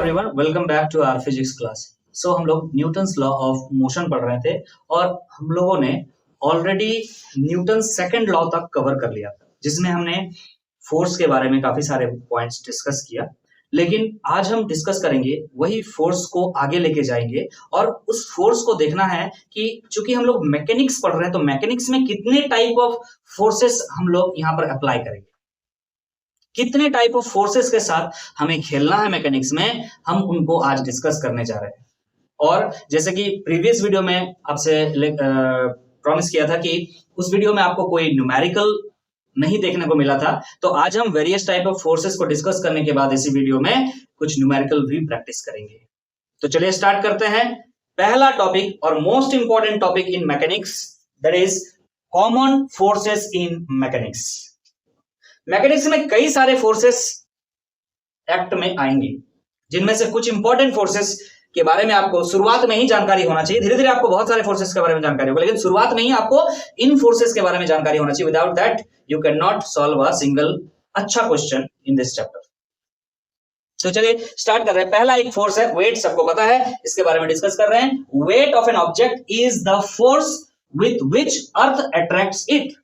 Everyone, welcome back to our physics class. हम लोग Newton's law of motion पढ़ रहे थे और हम लोगों ने ऑलरेडी न्यूटन सेकंड लॉ तक कवर कर लिया था, जिसमें हमने फोर्स के बारे में काफी सारे पॉइंट्स डिस्कस किया। लेकिन आज हम डिस्कस करेंगे वही फोर्स को आगे लेके जाएंगे और उस फोर्स को देखना है कि चूंकि हम लोग मैकेनिक्स पढ़ रहे हैं तो मैकेनिक्स में कितने टाइप ऑफ फोर्सेस हम लोग यहाँ पर अप्लाई करेंगे, कितने टाइप ऑफ फोर्सेस के साथ हमें खेलना है मैकेनिक्स में, हम उनको आज डिस्कस करने जा रहे हैं। और जैसे कि प्रीवियस वीडियो में आपसे प्रॉमिस किया था कि उस वीडियो में आपको कोई न्यूमेरिकल नहीं देखने को मिला था, तो आज हम वेरियस टाइप ऑफ फोर्सेस को डिस्कस करने के बाद इसी वीडियो में कुछ न्यूमेरिकल भी प्रैक्टिस करेंगे। तो चलिए स्टार्ट करते हैं। पहला टॉपिक और most important topic in mechanics, that is common forces in mechanics. Mechanics में कई सारे फोर्सेस एक्ट में आएंगे, जिनमें से कुछ इंपॉर्टेंट फोर्सेस के बारे में आपको शुरुआत में ही जानकारी होना चाहिए। धीरे धीरे आपको बहुत सारे फोर्सेस के बारे में जानकारी होगा, लेकिन शुरुआत में ही आपको इन फोर्सेस के बारे में जानकारी होना चाहिए। Without that you can not solve a single अच्छा क्वेश्चन इन दिस चैप्टर। तो चलिए स्टार्ट कर रहे हैं। पहला एक फोर्स है वेट, सबको पता है, इसके बारे में डिस्कस कर रहे हैं। Weight of an object is the force with which earth attracts it.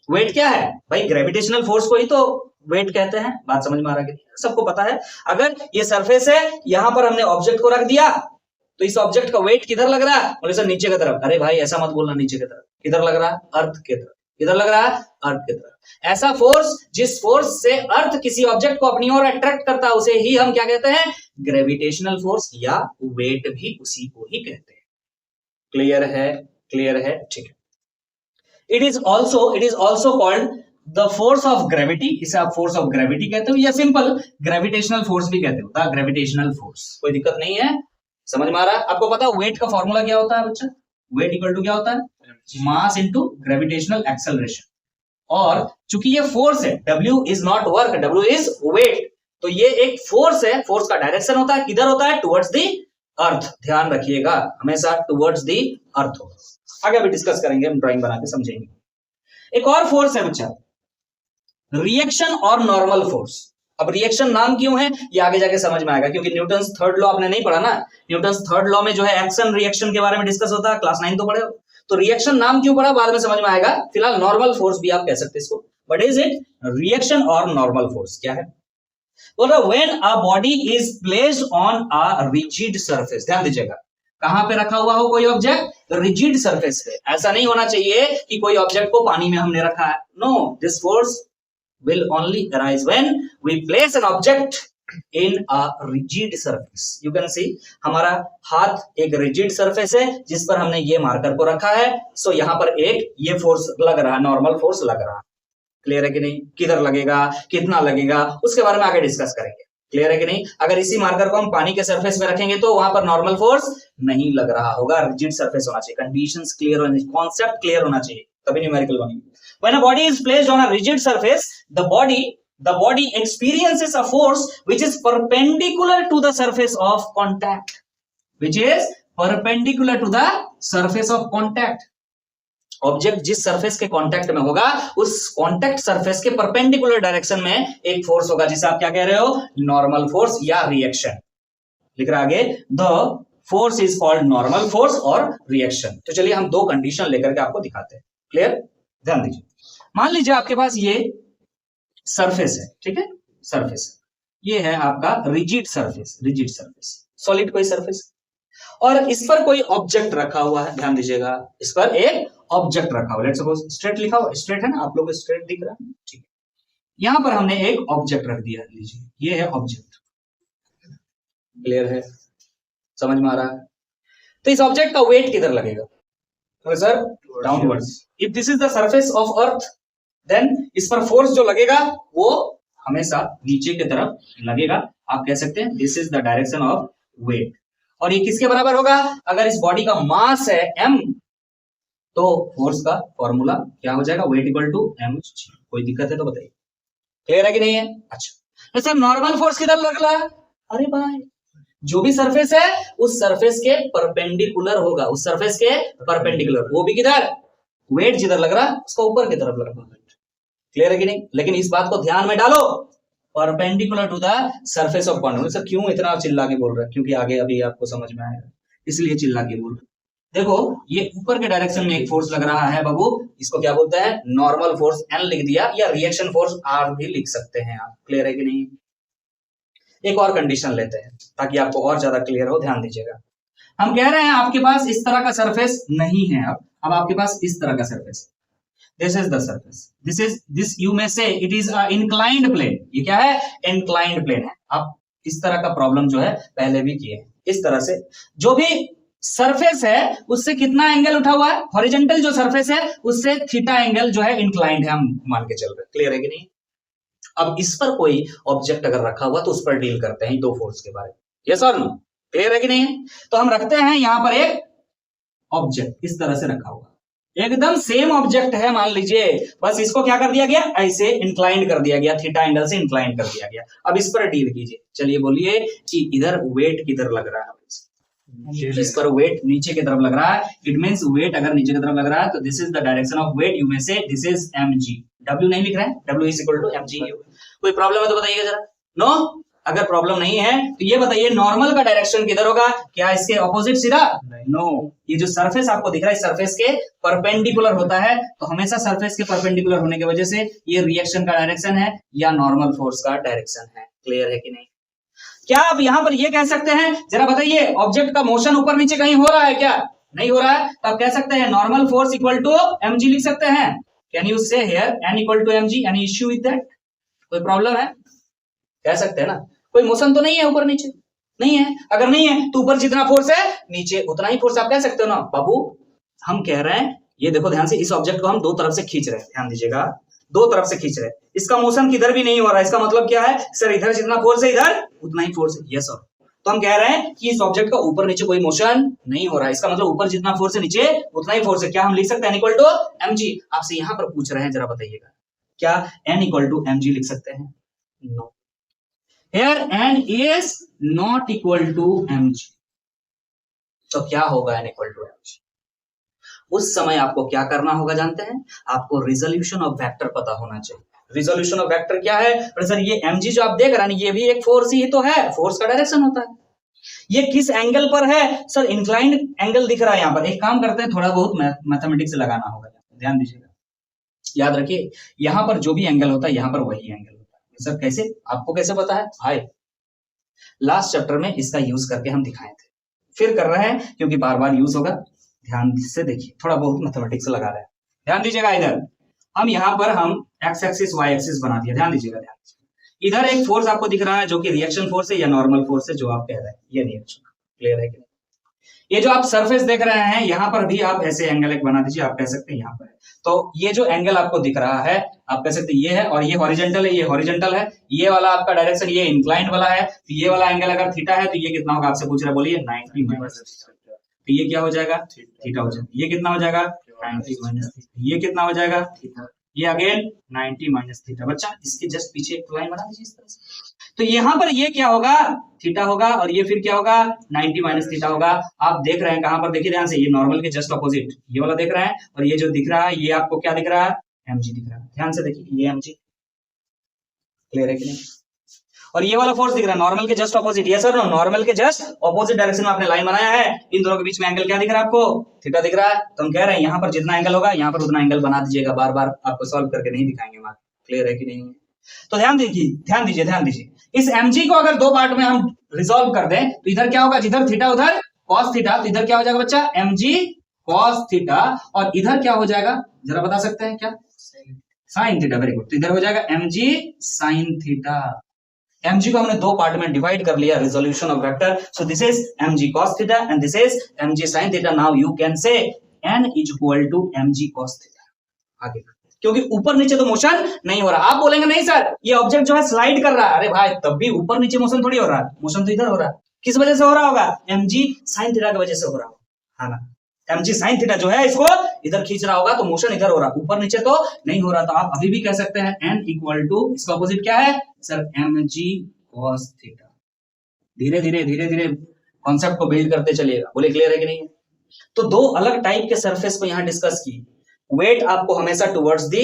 Weight क्या है भाई? ग्रेविटेशनल फोर्स को ही तो वेट कहते हैं। बात समझ में आ रहा है? सबको पता है। अगर ये सरफेस है, यहां पर हमने ऑब्जेक्ट को रख दिया, तो इस ऑब्जेक्ट का वेट किधर लग रहा है? बोले सर नीचे की तरफ। अरे भाई ऐसा मत बोलना, नीचे की तरफ। किधर लग रहा है? अर्थ की तरफ। किधर लग रहा है? अर्थ की तरफ। ऐसा फोर्स जिस फोर्स से अर्थ किसी ऑब्जेक्ट को अपनी ओर अट्रैक्ट करता है, उसे ही हम क्या कहते हैं? ग्रेविटेशनल फोर्स, या वेट भी उसी को ही कहते हैं। क्लियर है? क्लियर है, ठीक है। It is also called the force of gravity। इसे आप फोर्स ऑफ ग्रेविटी कहते हो या सिंपल ग्रेविटेशनल फोर्स भी कहते हो। द ग्रेविटेशनल फोर्स, कोई दिक्कत नहीं है, समझ में आ रहा है? आपको पता है वेट का फॉर्मूला क्या होता है बच्चा? वेट इक्वल टू क्या होता है? Mass into gravitational acceleration. और चूंकि ये फोर्स है, W is not work, W is weight, तो ये एक फोर्स है। फोर्स का डायरेक्शन होता है, किधर होता है? Towards the earth. ध्यान रखिएगा, हमेशा टुवर्ड्स द अर्थ होगा। आगे अभी डिस्कस करेंगे, हम ड्राइंग बना के समझेंगे। एक और फोर्स है बच्चा, रिएक्शन और नॉर्मल फोर्स। अब रिएक्शन नाम क्यों है ये आगे जाके समझ में आएगा, क्योंकि न्यूटन्स थर्ड लॉ आपने नहीं पढ़ा ना। न्यूटन्स थर्ड लॉ में जो है एक्शन रिएक्शन के बारे में डिस्कस होता है, क्लास 9 तो पढ़े हो। तो रिएक्शन नाम क्यों पढ़ा बाद में समझ में आएगा। फिलहाल नॉर्मल फोर्स भी आप कह सकते हैं इसको। What is it? रिएक्शन और नॉर्मल फोर्स क्या है? बोल रहा when a body is placed on a rigid surface. ध्यान दीजिएगा, कहां पे रखा हुआ हो कोई ऑब्जेक्ट? रिजिड सरफेस पे। ऐसा नहीं होना चाहिए कि कोई ऑब्जेक्ट को पानी में हमने रखा है। No, this force will only arise when we place an object in a rigid surface. You can see, हमारा हाथ एक रिजिड सरफेस है जिस पर हमने ये मार्कर को रखा है। सो यहां पर एक ये फोर्स लग रहा है, नॉर्मल फोर्स लग रहा है। क्लियर है कि नहीं? किधर लगेगा, कितना लगेगा, उसके बारे में आगे डिस्कस करेंगे। क्लियर है कि नहीं? अगर इसी मार्कर को हम पानी के सरफेस में रखेंगे तो वहां पर नॉर्मल फोर्स नहीं लग रहा होगा, रिजिड सरफेस होना चाहिए। कंडीशंस क्लियर होने चाहिए, कॉन्सेप्ट क्लियर होना चाहिए, तभी न्यूमेरिकल बनेगी। When a body is placed on a rigid surface, the body experiences a force which is perpendicular to the surface of contact, which is perpendicular to the surface of contact। Object जिस surface के contact में होगा, उस contact surface के perpendicular direction में एक force होगा, जिसे आप क्या कह रहे हो? नॉर्मल फोर्स या रिएक्शन। लिख रहा आगे, the force is called normal force और रिएक्शन। तो चलिए हम दो कंडीशन लेकर के आपको दिखाते हैं। क्लियर? ध्यान दीजिए, मान लीजिए आपके पास ये सरफेस है, ठीक है? सरफेस ये है आपका rigid surface, rigid surface, solid कोई सरफेस, और इस पर कोई ऑब्जेक्ट रखा हुआ है। ध्यान दीजिएगा, इस पर एक ऑब्जेक्ट रखा हुआ है। लेट्स सपोज स्ट्रेट लिखा हुआ, स्ट्रेट है ना, आप लोग को स्ट्रेट दिख रहा है, ठीक है? यहां पर हमने एक ऑब्जेक्ट रख दिया, लीजिए ये है ऑब्जेक्ट। क्लियर है? समझ में आ रहा है? तो इस ऑब्जेक्ट का वेट किधर लगेगा? तो sir downwards. If this is the surface of earth, then इस पर फोर्स जो लगेगा वो हमेशा नीचे की तरफ लगेगा। आप कह सकते हैं this is the direction of weight. और ये किसके बराबर होगा? अगर इस बॉडी का मास है m, तो फोर्स का फॉर्मूला क्या हो जाएगा? Weight equal to mg। कोई दिक्कत है तो बताइए। क्लियर है कि नहीं है? अच्छा, तो सर नॉर्मल फोर्स किधर लग रहा है? अरे भाई, जो भी सरफेस है उस सरफेस के परपेंडिकुलर होगा, उस सरफेस के परपेंडिकुलर, वो भी किधर? वेट जिधर लग रहा है उसका ऊपर की तरफ लग रहा है। क्लियर है कि नहीं? लेकिन इस बात को ध्यान में डालो, perpendicular to the surface of continent. Sir क्यों इतना चिल्ला के बोल रहे हैं, क्योंकि आगे अभी आपको समझ में आएगा, इसलिए चिल्ला के बोल रहे हैं। देखो ये ऊपर के डायरेक्शन में एक फोर्स लग रहा है बाबू, इसको क्या बोलते हैं, नॉर्मल फोर्स एन लिख दिया, या रिएक्शन फोर्स आर भी लिख सकते हैं आप। क्लियर है कि नहीं? एक और कंडीशन लेते हैं ताकि आपको और ज्यादा क्लियर हो, ध्यान दीजिएगा। हम कह रहे हैं आपके पास इस तरह का सरफेस नहीं है, अब आपके पास इस तरह का surface, this is the surface, this you may say it is a inclined plane. ये क्या है? इंक्लाइंड प्लेन है। आप इस तरह का प्रॉब्लम जो है पहले भी किए हैं। इस तरह से जो भी सरफेस है उससे कितना एंगल उठा हुआ है, हॉरिजॉन्टल जो सरफेस है उससे थीटा एंगल जो है इंक्लाइंड है, हम मान के चल रहे हैं। क्लियर है कि नहीं? अब इस पर कोई ऑब्जेक्ट अगर रखा हुआ तो उस पर डील करते हैं दो फोर्स के बारे में। यस और नो? क्लियर है कि नहीं? तो हम रखते हैं यहां पर एक ऑब्जेक्ट इस तरह से रखा हुआ, एकदम सेम ऑब्जेक्ट है मान लीजिए, बस इसको क्या कर दिया गया, ऐसे इंक्लाइंड कर दिया गया, थीटा एंगल से इंक्लाइंड कर दिया गया। अब इस पर डील कीजिए। चलिए बोलिए कि इधर वेट किधर लग रहा है, इस पर वेट नीचे की तरफ लग रहा है। इट मींस वेट अगर नीचे की तरफ लग रहा है तो this is the direction of weight, you में say this is mg। w नहीं लिख रहा है, w is equal to mg। कोई प्रॉब्लम है तो बताइएगा जरा। नो? अगर प्रॉब्लम नहीं है तो ये बताइए नॉर्मल का डायरेक्शन किधर होगा, क्या इसके ऑपोजिट सीधा? नो। ये जो सरफेस आपको दिख रहा है सरफेस के परपेंडिकुलर होता है, तो हमेशा सरफेस के परपेंडिकुलर होने की वजह से ये रिएक्शन का डायरेक्शन है या नॉर्मल फोर्स का डायरेक्शन है। क्लियर है कि नहीं? क्या आप यहां पर ये कह सकते हैं, जरा बताइए, ऑब्जेक्ट का मोशन ऊपर नीचे कहीं हो रहा है क्या? नहीं हो रहा है, तो आप कह सकते हैं normal force equal to mg लिख सकते हैं। Can you say here n equal to mg? Any issue with that? कोई प्रॉब्लम है? कह सकते हैं ना। कोई मोशन तो नहीं है ऊपर नीचे? नहीं है। अगर नहीं है तो ऊपर जितना फोर्स है नीचे उतना ही फोर्स आप कह सकते हो ना बाबू। हम कह रहे हैं, ये देखो ध्यान से, इस ऑब्जेक्ट को हम दो तरफ से खींच रहे हैं, ध्यान दीजिएगा, दो तरफ से खींच रहे हैं। इसका मोशन किधर भी नहीं हो रहा है, इसका मतलब क्या है सर, इधर जितना फोर्स है इधर उतना ही फोर्स है। Yes sir. तो हम कह रहे हैं कि इस ऑब्जेक्ट का ऊपर नीचे कोई मोशन नहीं हो रहा है, इसका मतलब ऊपर जितना फोर्स है नीचे उतना ही फोर्स है। क्या हम लिख सकते हैं n इक्वल टू mg? आपसे यहां पर पूछ रहे हैं, जरा बताइएगा, क्या n इक्वल टू mg लिख सकते हैं? No. Here n is not equal to mg, तो क्या होगा n equal to mg? उस समय आपको क्या करना होगा जानते हैं? आपको रिजोल्यूशन ऑफ वेक्टर पता होना चाहिए। रिजोल्यूशन ऑफ वेक्टर क्या है? सर ये mg जो आप देख रहे हैं ये भी एक फोर्स ही तो है, फोर्स का डायरेक्शन होता है। ये किस एंगल पर है? सर इंक्लाइंड एंगल दिख रहा है यहाँ पर। एक काम करते हैं, थोड़ा बहुत मैथमेटिक्स लगाना होगा, ध्यान दीजिएगा, याद रखिए, यहाँ पर जो भी एंगल होता है यहाँ पर वही एंगल होता है। सर कैसे? आपको कैसे पता है भाई? लास्ट चैप्टर में इसका यूज करके हम दिखाए थे, फिर कर रहे हैं क्योंकि बार बार यूज होगा। ध्यान से देखिए, थोड़ा बहुत मैथमेटिक्स लगा रहे हैं, ध्यान दीजिएगा। इधर हम यहाँ पर हम एक्स एक्सिस वाई एक्सिस बना दिया, ध्यान दीजिएगा, ध्यान दीजिएगा। इधर एक फोर्स आपको दिख रहा है जो कि रिएक्शन फोर्स है या नॉर्मल फोर्स है, जो आप कह रहे हैं ये रिएक्शन। क्लियर है कि नहीं? ये जो आप सरफेस देख रहे हैं यहाँ पर भी आप ऐसे एंगल एक बना दीजिए, आप कह सकते हैं यहाँ पर। तो ये जो एंगल आपको दिख रहा है आप कह सकते हैं ये है, और ये हॉरिजॉन्टल है, ये हॉरिजॉन्टल है, ये वाला आपका डायरेक्शन ये इंक्लाइंड वाला है। तो ये वाला एंगल अगर थीटा है तो ये कितना होगा आपसे पूछ रहा है, बोलिए 90 माइनस। तो ये क्या हो जाएगा? थीटा हो जाएगा। ये कितना हो जाएगा? 90 माइनस थीटा। ये कितना हो जाएगा? थीटा। ये अगेन 90 माइनस थीटा। बच्चा इसके जस्ट पीछे एक लाइन बना दीजिए इस तरह से। तो यहाँ पर ये क्या होगा? थीटा होगा, और ये फिर क्या होगा? 90 माइनस थीटा होगा। आप देख रहे हैं कहां पर? देखिए ध्यान से, ये नॉर्मल के जस्ट अपोजिट ये वाला देख रहे हैं, और ये जो दिख रहा है ये आपको क्या दिख रहा है? mg दिख रहा है। ध्यान से देखिए, ये mg। क्लियर है कि नहीं? और ये वाला फोर्स दिख रहा है नॉर्मल के just opposite. Yes sir, normal के जस्ट अपोजिट डायरेक्शन में आपने लाइन बनाया है, इन दोनों के बीच में एंगल क्या दिख रहा है आपको? थीटा दिख रहा है। तो हम कह रहे हैं यहाँ पर जितना एंगल होगा यहाँ पर उतना एंगल बना दीजिएगा, बार बार आपको सॉल्व करके नहीं दिखाएंगे मार्क। क्लियर है कि नहीं? तो ध्यान दीजिए, ध्यान दीजिए, ध्यान दीजिए। इस mg को अगर दो पार्ट में हम रिजॉल्व कर दें तो इधर क्या होगा? जिधर थीटा उधर cos थीटा, तो इधर क्या हो जाएगा बच्चा? mg cos थीटा, और इधर क्या हो जाएगा जरा बता सकते हैं क्या? sin theta. Very good. तो इधर हो जाएगा mg sin थीटा। mg को हमने दो पार्ट में डिवाइड कर लिया, resolution of vector. So this is mg cos theta and this is mg sin theta. Now you can say n is equal to mg cos theta. आगे, क्योंकि ऊपर नीचे तो मोशन नहीं हो रहा। आप बोलेंगे नहीं सर ये ऑब्जेक्ट जो है स्लाइड कर रहा है। अरे भाई तब भी ऊपर नीचे मोशन थोड़ी हो रहा है, मोशन तो इधर हो रहा है। किस वजह से हो रहा होगा? mg sin थीटा की वजह से हो रहा होगा, है ना? mg sin थीटा जो है इसको इधर खींच रहा होगा तो मोशन इधर हो रहा, ऊपर नीचे तो नहीं हो रहा। तो आप अभी भी कह सकते हैं n इक्वल टू, इसका अपोजिट क्या है सर? mg cos theta. धीरे धीरे धीरे धीरे कॉन्सेप्ट को बिल्ड करते चलिएगा। बोले क्लियर है कि नहीं? तो दो अलग टाइप के सरफेस को यहां डिस्कस की। वेट आपको हमेशा टुवर्ड्स दी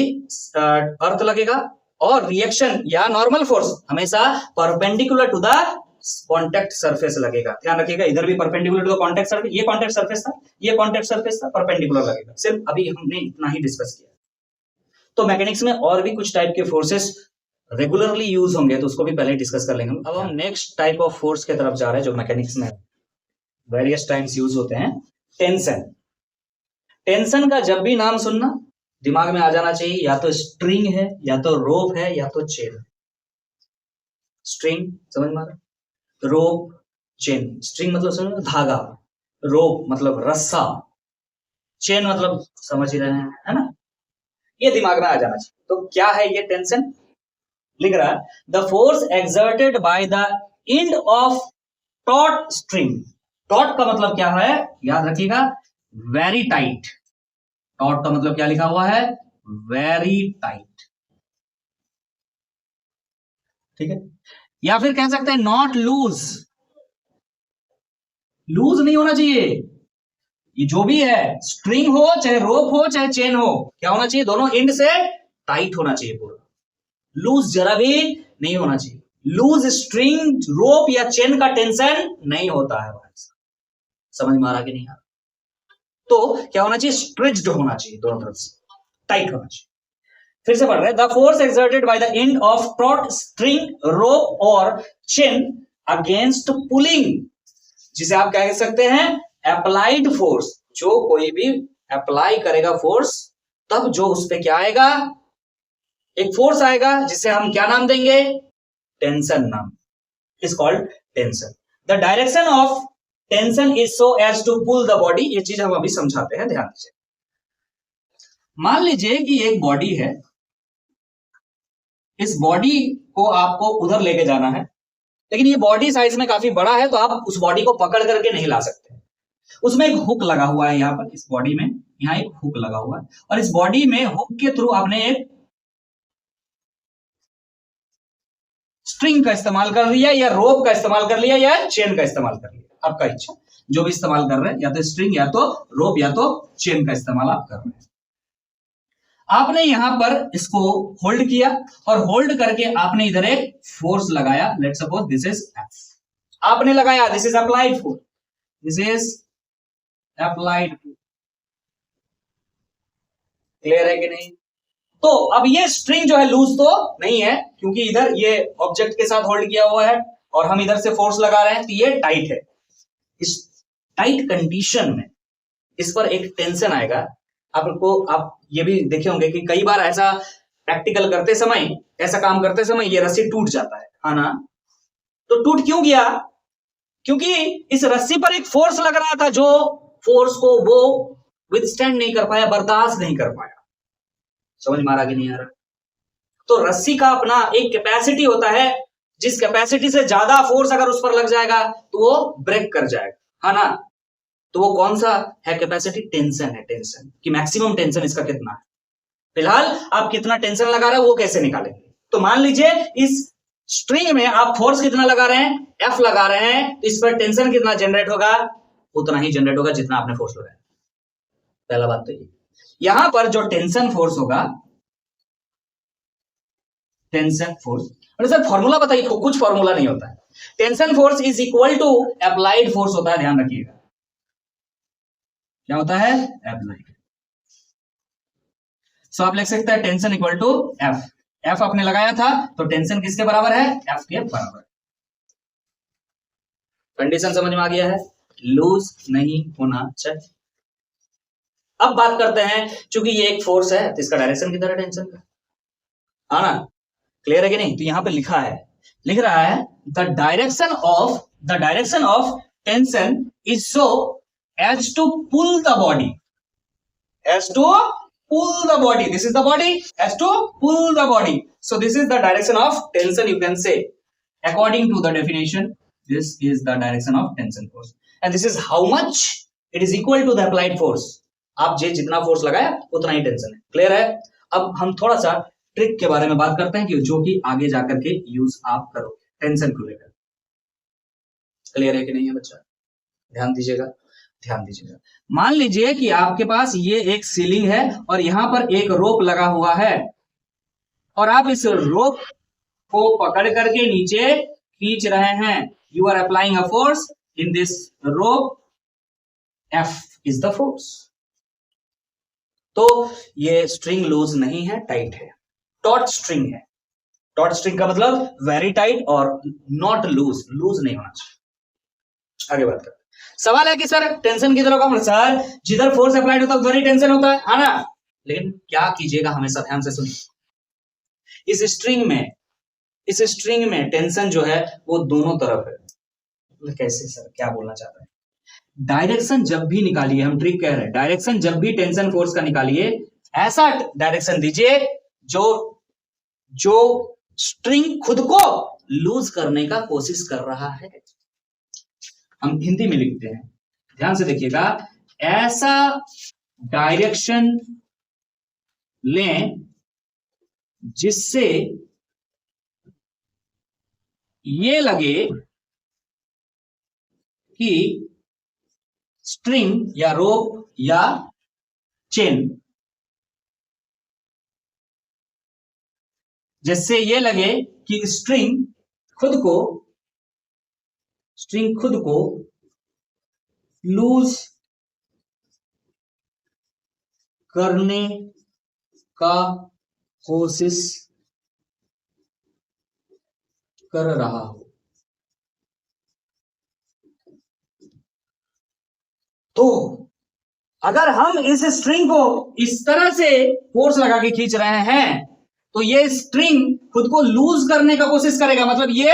अर्थ लगेगा, और रिएक्शन या नॉर्मल फोर्स हमेशा perpendicular to the contact surface लगेगा। ध्यान रखिएगा, इधर भी perpendicular to the contact surface, ये कॉन्टेक्ट सरफेस था, ये कॉन्टेक्ट सरफेस था, परपेंडिकुलर लगेगा। सिर्फ अभी हमने इतना ही डिस्कस किया। तो मैकेनिक्स में और भी कुछ टाइप के फोर्सेस रेगुलरली यूज होंगे, तो उसको भी पहले डिस्कस कर लेंगे। अब हम नेक्स्ट टाइप ऑफ फोर्स के तरफ जा रहे हैं जो मैकेनिक्स में वेरियस टाइम्स यूज होते हैं, टेंशन। टेंशन का जब भी नाम सुनना दिमाग में आ जाना चाहिए, या तो स्ट्रिंग है, या तो रोप है, या तो चेन। स्ट्रिंग समझ में आ रहा, रोप, चेन। स्ट्रिंग मतलब समझ धागा, रोप मतलब रस्सा, चेन मतलब समझ ही रहे हैं, है ना, ये दिमाग में आ जाना चाहिए। तो क्या है ये टेंशन? लिख रहा है the force exerted by the end of taut string. Taught का मतलब क्या है, याद रखिएगा, वेरी टाइट। टॉट का मतलब क्या लिखा हुआ है, वेरी टाइट, ठीक है। या फिर कह सकते हैं नॉट लूज, लूज नहीं होना चाहिए। ये जो भी है, स्ट्रिंग हो चाहे रोप हो चाहे चेन हो, क्या होना चाहिए, दोनों एंड से टाइट होना चाहिए पूरा, लूज जरा भी नहीं होना चाहिए। लूज स्ट्रिंग, रोप या चेन का टेंशन नहीं होता है भाई। समझ में आ रहा कि नहीं आ रहा? तो क्या होना चाहिए, स्ट्रेच्ड होना चाहिए, दोनों तरफ से टाइट होना चाहिए। फिर से पढ़ रहे हैं, the force exerted by the end of taut string, rope और चेन अगेंस्ट पुलिंग, जिसे आप क्या कह सकते हैं, अप्लाइड फोर्स। जो कोई भी अप्लाई करेगा फोर्स, तब जो उस पे क्या आएगा, एक फोर्स आएगा जिसे हम क्या नाम देंगे, टेंशन नाम, is called tension. The direction of tension is so as to pull the body. ये चीज हम अभी समझाते हैं, ध्यान दीजिए। मान लीजिए कि एक बॉडी है, इस बॉडी को आपको उधर लेके जाना है, लेकिन ये बॉडी साइज में काफी बड़ा है, तो आप उस बॉडी को पकड़ करके नहीं ला सकते। उसमें एक हुक लगा हुआ है, यहाँ पर इस बॉडी में, यहाँ एक हुक लगा हुआ है, और इस बॉडी में हुक के थ्रू आपने एक स्ट्रिंग का इस्तेमाल कर लिया, या रोप का इस्तेमाल कर लिया, या चेन का इस्तेमाल कर लिया, आपका इच्छा, जो भी इस्तेमाल कर रहे हैं, या तो स्ट्रिंग, या तो रोप, या तो चेन का इस्तेमाल आप कर रहे हैं। आपने यहां पर इसको होल्ड किया, और होल्ड करके आपने इधर एक फोर्स लगाया, let suppose this is F, आपने लगाया, this is applied force, this is applied force. Clear है कि नहीं? तो अब ये स्ट्रिंग जो है लूज तो नहीं है, क्योंकि इधर ये ऑब्जेक्ट के साथ होल्ड किया हुआ है, और हम इधर से फोर्स लगा रहे हैं, तो ये टाइट है। इस टाइट कंडीशन में इस पर एक टेंशन आएगा। आपको आप ये भी देखे होंगे कि कई बार ऐसा प्रैक्टिकल करते समय, ऐसा काम करते समय ये रस्सी टूट जाता है ना। तो टूट क्यों गया? क्योंकि इस रस्सी पर एक फोर्स लग रहा था, जो फोर्स को वो विथस्टैंड नहीं कर पाया, बर्दाश्त नहीं कर पाया। समझ में आ रहा कि नहीं आ रहा? तो रस्सी का अपना एक कैपेसिटी होता है, जिस कैपेसिटी से ज्यादा फोर्स अगर उस पर लग जाएगा तो वो ब्रेक कर जाएगा, है ना। तो वो कौन सा है कैपेसिटी? टेंशन है। टेंशन की मैक्सिमम टेंशन इसका कितना है, फिलहाल आप कितना टेंशन लगा रहे हैं वो कैसे निकालेंगे? तो मान लीजिए इस स्ट्रिंग में आप फोर्स कितना लगा रहे हैं, एफ लगा रहे हैं, तो इस पर टेंशन कितना जनरेट होगा? उतना ही जनरेट होगा जितना आपने फोर्स लगाया। पहला बात तो ये, यहां पर जो टेंशन फोर्स होगा, टेंशन फोर्स, और सर फॉर्मूला बताइए, कुछ फॉर्मूला नहीं होता है। Tension force is equal to applied force होता है, ध्यान रखिएगा। क्या होता है? अप्लाइड। सो आप लिख सकते हैं tension equal to F. F आपने लगाया था, तो टेंशन किसके बराबर है? एफ के बराबर। कंडीशन समझ में आ गया है, लूज नहीं होना चाहिए। अब बात करते हैं, चूंकि ये एक फोर्स है, तो इसका डायरेक्शन किधर है टेंशन का, है ना। क्लियर है कि नहीं? तो यहां पे लिखा है, लिख रहा है the direction of tension is so as to pull the body, as to pull the body, this is the body, has to pull the body, so this is the direction of tension, you can say, according to the definition, this is the direction of tension force, and this is how much it is equal to the applied force. आप जितना force लगाया उतना ही tension है। Clear है? अब हम थोड़ा सा ट्रिक के बारे में बात करते हैं, कि जो कि आगे जाकर के यूज आप करोगे टेंशन को लेकर। क्लियर है कि नहीं है बच्चा? ध्यान दीजिएगा, ध्यान दीजिएगा। मान लीजिए कि आपके पास ये एक सीलिंग है, और यहां पर एक रोप लगा हुआ है, और आप इस रोप को पकड़ करके नीचे खींच रहे हैं। You are applying a force in this rope, F is the force. तो ये स्ट्रिंग लूज नहीं है, टाइट है, टॉट स्ट्रिंग है। टॉट स्ट्रिंग का मतलब वेरी टाइट और नॉट लूज, लूज नहीं होना चाहिए। आगे बात करते हैं। सवाल है कि सर टेंशन किधर होगा? सर जिधर फोर्स अप्लाइड होता है उधर ही टेंशन होता है ना? लेकिन क्या कीजिएगा, हमेशा ध्यान से सुनिए। इस स्ट्रिंग में टेंशन जो है वो दोनों तरफ है। कैसे सर, क्या बोलना चाहते हैं? डायरेक्शन जब भी निकालिए, हम ट्रिक कह रहे हैं, डायरेक्शन जब भी टेंशन फोर्स का निकालिए, ऐसा डायरेक्शन दीजिए जो स्ट्रिंग खुद को लूज करने का कोशिश कर रहा है। हम हिंदी में लिखते हैं, ध्यान से देखिएगा। ऐसा डायरेक्शन लें जिससे ये लगे कि स्ट्रिंग या रोप या चेन, जिससे ये लगे कि स्ट्रिंग खुद को लूज करने का कोशिश कर रहा हो। तो अगर हम इस स्ट्रिंग को इस तरह से फोर्स लगा के खींच रहे हैं तो ये स्ट्रिंग खुद को लूज करने का कोशिश करेगा, मतलब ये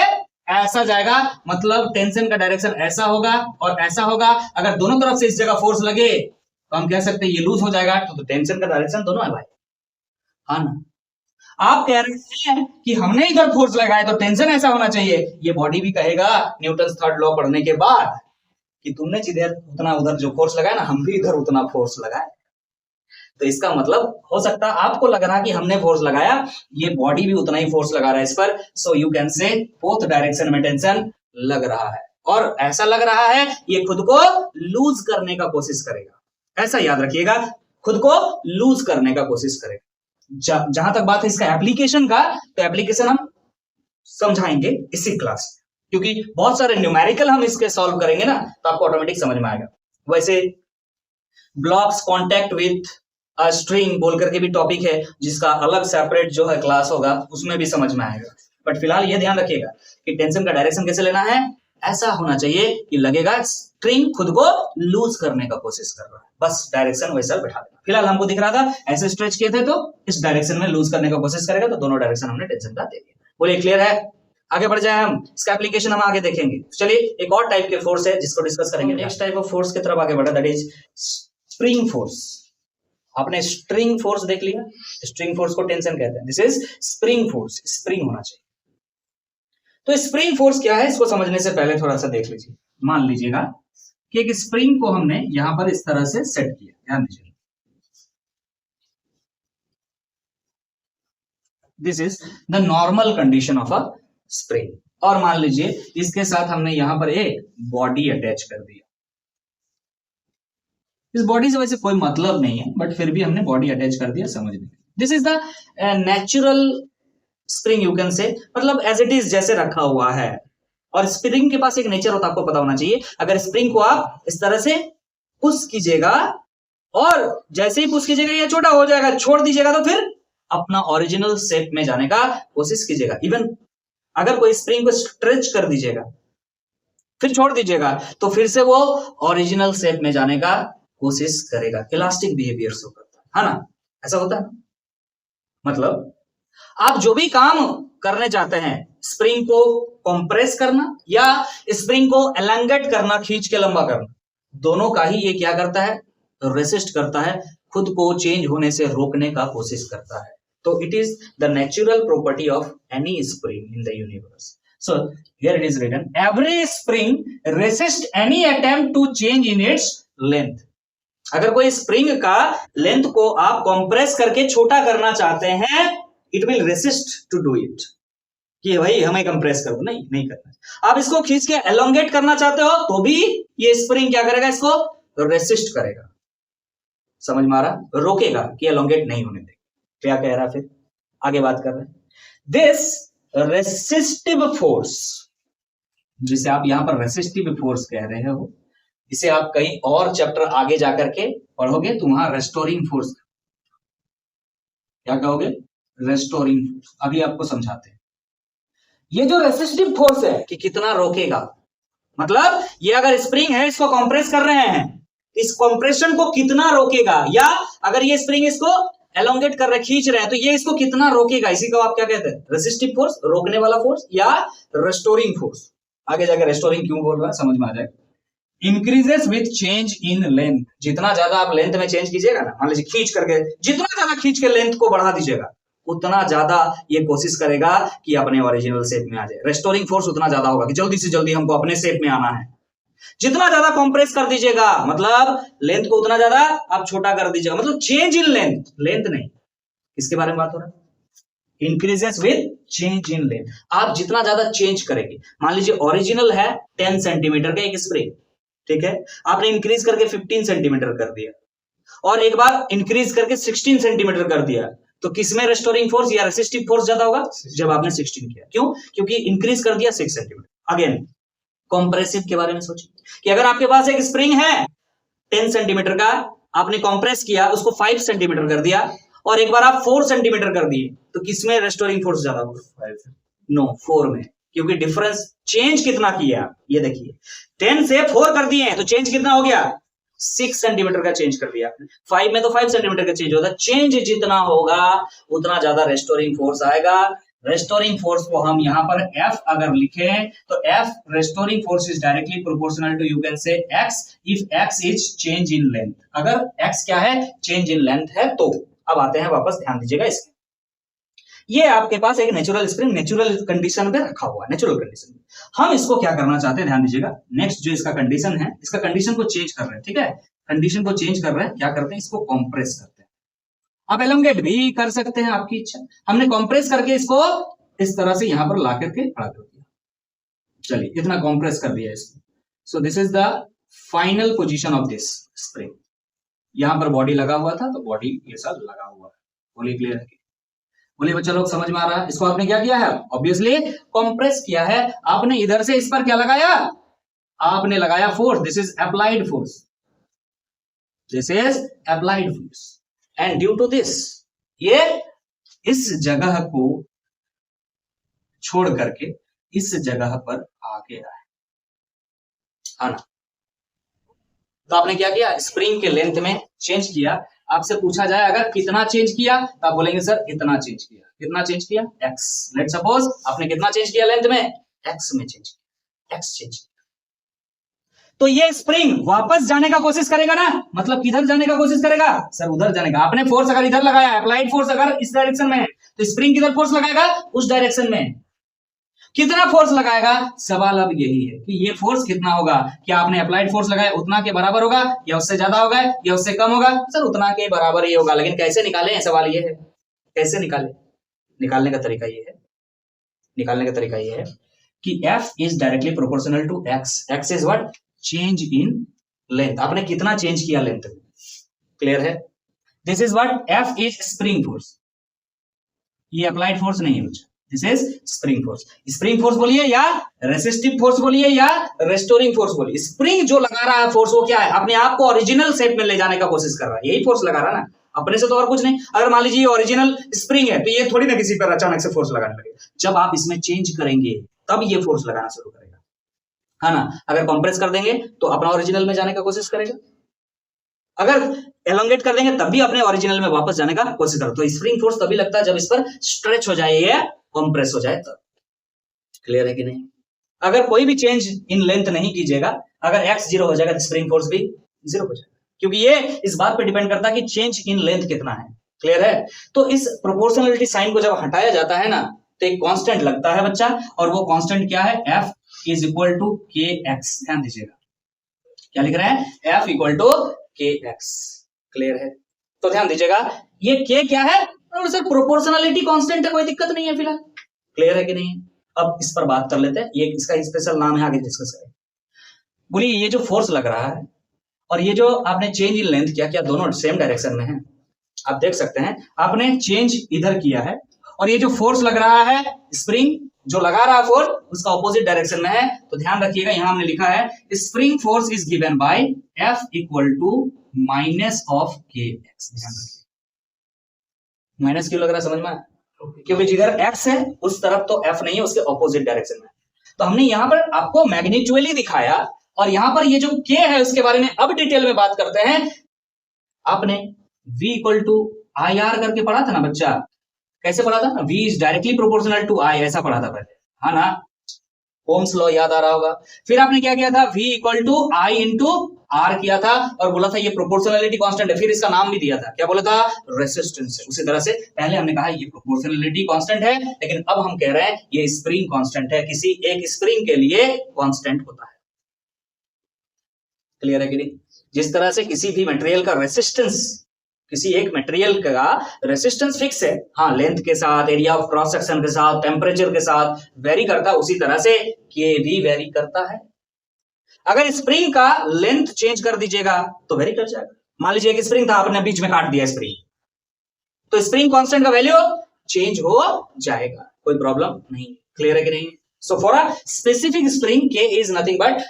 ऐसा जाएगा, मतलब टेंशन का डायरेक्शन ऐसा होगा और ऐसा होगा। अगर दोनों तरफ से इस जगह फोर्स लगे तो हम कह सकते हैं ये लूज हो जाएगा, तो टेंशन का डायरेक्शन दोनों है भाई, हाँ ना? आप कह रहे हैं कि हमने इधर फोर्स लगाया तो टेंशन ऐसा होना चाहिए, ये बॉडी भी कहेगा न्यूटन थर्ड लॉ पढ़ने के बाद कि तुमने जिधर उतना उधर जो फोर्स लगाया ना, हम भी इधर उतना फोर्स लगाए। तो इसका मतलब हो सकता है आपको लग रहा है कि हमने फोर्स लगाया, ये बॉडी भी उतना ही फोर्स लगा रहा है इस पर। सो यू कैन से बोथ डायरेक्शन में टेंशन लग रहा है और ऐसा लग रहा है ये खुद को लूज करने का कोशिश करेगा। ऐसा याद रखिएगा, खुद को लूज करने का कोशिश करेगा। जहां तक बात है इसका एप्लीकेशन का, तो एप्लीकेशन हम समझाएंगे इसी क्लास में, क्योंकि बहुत सारे न्यूमेरिकल हम इसके सॉल्व करेंगे ना, तो आपको ऑटोमेटिक समझ में आएगा। वैसे blocks contact with a string बोल करके भी टॉपिक है, जिसका अलग सेपरेट जो है क्लास होगा, उसमें भी समझ में आएगा। बट फिलहाल ये ध्यान रखिएगा कि टेंशन का डायरेक्शन कैसे लेना है, ऐसा होना चाहिए कि लगेगा स्ट्रिंग खुद को लूज करने का कोशिश कर रहा है, बस डायरेक्शन वैसा बैठा देना। फिलहाल हमको दिख रहा था ऐसे स्ट्रेच किए थे तो इस डायरेक्शन में लूज करने का कोशिश करेगा, तो दोनों डायरेक्शन हमने टेंशन का दे दिया। बोलिए क्लियर है? आगे बढ़ जाए, हम इसका एप्लीकेशन हम आगे देखेंगे। चलिए एक और टाइप के फोर्स है जिसको डिस्कस करेंगे। नेक्स्ट टाइप ऑफ फोर्स की तरफ आगे बढ़ा, दैट इज स्प्रिंग फोर्स। आपने स्ट्रिंग फोर्स देख लिया, स्ट्रिंग फोर्स को टेंशन कहते हैं, this is spring force, spring होना चाहिए। तो स्प्रिंग फोर्स क्या है, इसको समझने से पहले थोड़ा सा देख लीजिए। मान लीजिएगा कि एक स्प्रिंग को हमने यहां पर इस तरह से सेट किया, ध्यान दीजिए, this is the normal condition of a spring. और मान लीजिए इसके साथ हमने यहां पर एक बॉडी अटैच कर दिया। इस बॉडी से वैसे कोई मतलब नहीं है, बट फिर भी हमने बॉडी अटैच कर दिया समझने के लिए। This is the natural spring, you can से, मतलब एज इट इज जैसे रखा हुआ है। और स्प्रिंग के पास एक नेचर होता है, आपको पता होना चाहिए। अगर स्प्रिंग को आप इस तरह से पुश कीजिएगा और जैसे ही पुश कीजिएगा ये छोटा हो जाएगा, छोड़ दीजिएगा तो फिर अपना ओरिजिनल शेप में जाने का कोशिश कीजिएगा। इवन अगर कोई स्प्रिंग को स्ट्रेच कर दीजिएगा फिर छोड़ दीजिएगा तो फिर से वो ओरिजिनल शेप में जाने का कोशिश करेगा। इलास्टिक बिहेवियर शो करता है ना, ऐसा होता है ना। मतलब आप जो भी काम करने चाहते हैं, स्प्रिंग को कंप्रेस करना या स्प्रिंग को एलंगेट करना, खींच के लंबा करना, दोनों का ही ये क्या करता है, रेसिस्ट करता है, खुद को चेंज होने से रोकने का कोशिश करता है। तो it is the natural property of any spring in the universe. So here it is written, every spring resists any attempt to change in its length. अगर कोई स्प्रिंग का लेंथ को आप कंप्रेस करके छोटा करना चाहते हैं, it will resist to do it, कि भाई हमें कंप्रेस कर दो, नहीं करना। आप इसको खींच के एलोंगेट करना चाहते हो तो भी ये स्प्रिंग क्या करेगा, इसको रेसिस्ट करेगा। समझ में आ रहा, रोकेगा कि एलोंगेट नहीं होने देगा। क्या कह रहा फिर आगे बात कर रहे हैं, दिस रेसिस्टिव फोर्स, जिसे आप यहां पर रेसिस्टिव फोर्स कह रहे हो, इसे आप कहीं और चैप्टर आगे जाकर के पढ़ोगे तो वहां रेस्टोरिंग फोर्स, क्या कहोगे, रेस्टोरिंग फोर्स। अभी आपको समझाते हैं। ये जो रेसिस्टिव फोर्स है कि कितना रोकेगा, मतलब ये अगर स्प्रिंग है, इसको कंप्रेस कर रहे हैं, इस कंप्रेशन को कितना रोकेगा, या अगर ये स्प्रिंग इसको एलोंगेट कर रहे, खींच रहे हैं, तो ये इसको कितना रोकेगा, इसी को आप क्या कहते हैं, रेसिस्टिव फोर्स, रोकने वाला फोर्स, या रेस्टोरिंग फोर्स। आगे जाकर रेस्टोरिंग क्यों बोल रहा है समझ में आ जाएगा। Increases with change in length, जितना ज्यादा आप लेंथ में चेंज कीजिएगा ना, मान लीजिए खींच करके, जितना ज्यादा खींच के लेंथ को बढ़ा दीजिएगा, उतना ज्यादा ये कोशिश करेगा कि अपने ओरिजिनल शेप में आ जाए। रेस्टोरिंग फोर्स उतना ज्यादा होगा कि जल्दी से जल्दी हमको अपने शेप में आना है। जितना ज्यादा कंप्रेस कर दीजिएगा, मतलब लेंथ को उतना ज्यादा आप छोटा कर दीजिएगा, मतलब चेंज इन लेंथ, लेंथ नहीं, किसके बारे में बात हो रहा है, increases with change in length. आप जितना ज्यादा चेंज करेंगे, मान लीजिए ओरिजिनल है 10 सेंटीमीटर का एक स्प्रिंग, ठीक है, आपने इंक्रीज करके 15 सेंटीमीटर कर दिया, और एक बार इंक्रीज करके 16 सेंटीमीटर कर दिया, तो किसमें रेस्टोरिंग फोर्स या रेसिस्टिव फोर्स ज्यादा होगा, जब आपने 16 किया। क्यों, क्योंकि इंक्रीज कर दिया 6 सेंटीमीटर। अगेन कंप्रेसिव के बारे में सोचिए कि अगर आपके पास एक स्प्रिंग है 10 सेंटीमीटर का, आपने कंप्रेस किया, उसको 5 सेंटीमीटर कर दिया, और एक बार आप 4 सेंटीमीटर कर दिए, तो किसमें रेस्टोरिंग फोर्स ज्यादा होगा, नो 4 में, क्योंकि डिफरेंस चेंज कितना किया, ये देखिए 10 से 4 कर दिए, तो चेंज कितना हो गया, 6 सेंटीमीटर का चेंज कर दिया। 5 में तो 5 सेंटीमीटर का चेंज होता है, चेंज जितना होगा उतना ज्यादा रेस्टोरिंग फोर्स आएगा। रेस्टोरिंग फोर्स को हम यहां पर F अगर लिखें, तो F restoring force is directly proportional to, you can say X if X is change in length. अगर X क्या है, चेंज इन लेंथ है। तो अब आते हैं वापस, ध्यान दीजिएगा इसके, ये आपके पास एक नेचुरल स्प्रिंग नेचुरल कंडीशन पे रखा हुआ है, नेचुरल कंडीशन। हम इसको क्या करना चाहते हैं, ध्यान दीजिएगा, नेक्स्ट जो इसका कंडीशन है, इसका कंडीशन को चेंज कर रहे हैं, ठीक है, कंडीशन को चेंज कर रहे हैं, क्या करते हैं, इसको कॉम्प्रेस करते हैं। आप एलोंगेट भी कर सकते हैं, आपकी इच्छा। हमने कॉम्प्रेस करके इसको इस तरह से यहां पर ला करके खड़ा कर दिया, चलिए इतना कॉम्प्रेस कर दिया इसको। सो this is the final position of this spring. यहां पर बॉडी लगा हुआ था, तो बॉडी ये सब लगा हुआ है। बोलिए क्लियर है, बोलिए बच्चा लोग समझ में आ रहा है। इसको आपने क्या किया है, ऑब्वियसली कंप्रेस किया है। आपने इधर से इस पर क्या लगाया, आपने लगाया force, this is applied force, this is applied force, and due to this ये इस जगह को छोड़ करके इस जगह पर आ गया है ना। तो आपने क्या किया, स्प्रिंग के लेंथ में चेंज किया। आपसे पूछा जाए अगर कितना चेंज किया, तो आप बोलेंगे सर इतना चेंज किया। कितना चेंज किया, x। लेट सपोज आपने कितना चेंज किया लेंथ में, x में चेंज किया, x चेंज किया। तो ये स्प्रिंग वापस जाने का कोशिश करेगा ना, मतलब किधर जाने का कोशिश करेगा, सर उधर जाने का। आपने फोर्स अगर इधर लगाया, अप्लाइड फोर्स अगर इस डायरेक्शन में है, तो स्प्रिंग किधर फोर्स लगाएगा, उस डायरेक्शन में। कितना फोर्स लगाएगा, सवाल अब यही है कि ये फोर्स कितना होगा, क्या आपने अप्लाइड फोर्स लगाया उतना के बराबर होगा, या उससे ज्यादा होगा, या उससे कम होगा, सर उतना के बराबर ही होगा। लेकिन कैसे निकालें, सवाल ये है, कैसे निकालें। निकालने का तरीका ये है, निकालने का तरीका ये है कि F is directly proportional to X। X is what, change in length. आपने कितना चेंज किया लेंथ में, क्लियर है। This is what, F is spring force, ये अप्लाइड फोर्स नहीं है बच्चा, this is spring force. Spring force बोलिए या रेसिस्टिव फोर्स बोलिए या रेस्टोरिंग फोर्स बोलिए, स्प्रिंग जो लगा रहा है फोर्स, वो क्या है, अपने आप को ओरिजिनल शेप में ले जाने का कोशिश कर रहा है, यही फोर्स लगा रहा है ना, अपने से तो और कुछ नहीं। अगर मान लीजिए ओरिजिनल स्प्रिंग है, तो ये थोड़ी ना किसी पर अचानक से फोर्स लगाने लगेगा। जब आप इसमें चेंज करेंगे तब ये फोर्स लगाना शुरू करेगा, है ना। अगर कंप्रेस कर देंगे तो अपना ओरिजिनल में जाने का कोशिश करेगा, अगर एलोंगेट कर देंगे तब भी अपने ओरिजिनल में वापस जाने का कोशिश करेगा। तो स्प्रिंग फोर्स तभी लगता है जब इस पर स्ट्रेच हो जाए या कंप्रेस हो जाए तब। क्लियर है कि नहीं। अगर कोई भी चेंज इन लेंथ नहीं कीजिएगा, अगर x 0 हो जाएगा तो स्प्रिंग फोर्स भी 0 हो जाएगा, क्योंकि ये इस बात पे डिपेंड करता है कि चेंज इन लेंथ कितना है। क्लियर है। तो इस प्रोपोर्शनलिटी साइन को जब हटाया जाता है ना, तो एक कांस्टेंट लगता है बच्चा, और वो कांस्टेंट क्या है, F is equal to kx। ध्यान दीजिएगा क्या लिख रहे हैं, F equal to kx। Clear है। तो ध्यान दीजिएगा ये k क्या है, और सर प्रोपोर्शनलिटी कांस्टेंट है, कोई दिक्कत नहीं है फिलहाल। क्लियर है कि नहीं। अब इस पर बात कर लेते हैं, ये इसका स्पेशल नाम है, आगे डिस्कस करें। बोलिए ये जो फोर्स लग रहा है और ये जो आपने चेंज इन लेंथ किया, क्या दोनों सेम डायरेक्शन में है। आप देख सकते हैं आपने चेंज इधर किया है और ये जो फोर्स लग रहा है, स्प्रिंग जो लगा रहा है फोर्स, उसका ऑपोजिट डायरेक्शन में है। तो ध्यान रखिएगा, यहां हमने लिखा है spring force is given by F equal to minus of kx। ध्यान रखिए, माइनस क्यों लग रहा है समझ में? क्योंकि जिधर x है उस तरफ तो F नहीं है, उसके ऑपोजिट डायरेक्शन में। तो हमने यहां पर आपको मैग्नीट्यूडली दिखाया, और यहां पर ये जो k है उसके बारे में अब डिटेल में बात करते हैं। आपने v equal to I R करके पढ़ा था ना बच्चा, कैसे पढ़ा था? v is directly proportional to i, ऐसा पढ़ा था पहले, हाँ ना? ओम्स लॉ याद आ रहा होगा। फिर आपने क्या किया था? v equal to I into R किया था, और बोला था ये प्रोपोर्शनलिटी कांस्टेंट है। फिर इसका नाम भी दिया था, क्या बोला था? रेसिस्टेंस है। उसी तरह से पहले हमने कहा ये प्रोपोर्शनलिटी कांस्टेंट है, लेकिन अब हम कह रहे हैं ये स्प्रिंग कांस्टेंट है। किसी एक स्प्रिंग के लिए कांस्टेंट होता है। क्लियर है कि नहीं? जिस तरह से किसी भी मटेरियल का रेसिस्टेंस, किसी एक मटेरियल का रेसिस्टेंस फिक्स है, हाँ, लेंथ के साथ, एरिया ऑफ क्रॉस सेक्शन के साथ, टेम्परेचर के साथ वेरी करता है, उसी तरह से के भी वेरी करता है। अगर स्प्रिंग का लेंथ चेंज कर दीजिएगा तो वेरी कर जाएगा। मान लीजिए कि स्प्रिंग था, आपने बीच में काट दिया स्प्रिंग, तो स्प्रिंग कांस्टेंट का वैल्यू चेंज हो जाएगा, कोई प्रॉब्लम नहीं। क्लियर है कि नहीं? So for a specific spring K is nothing but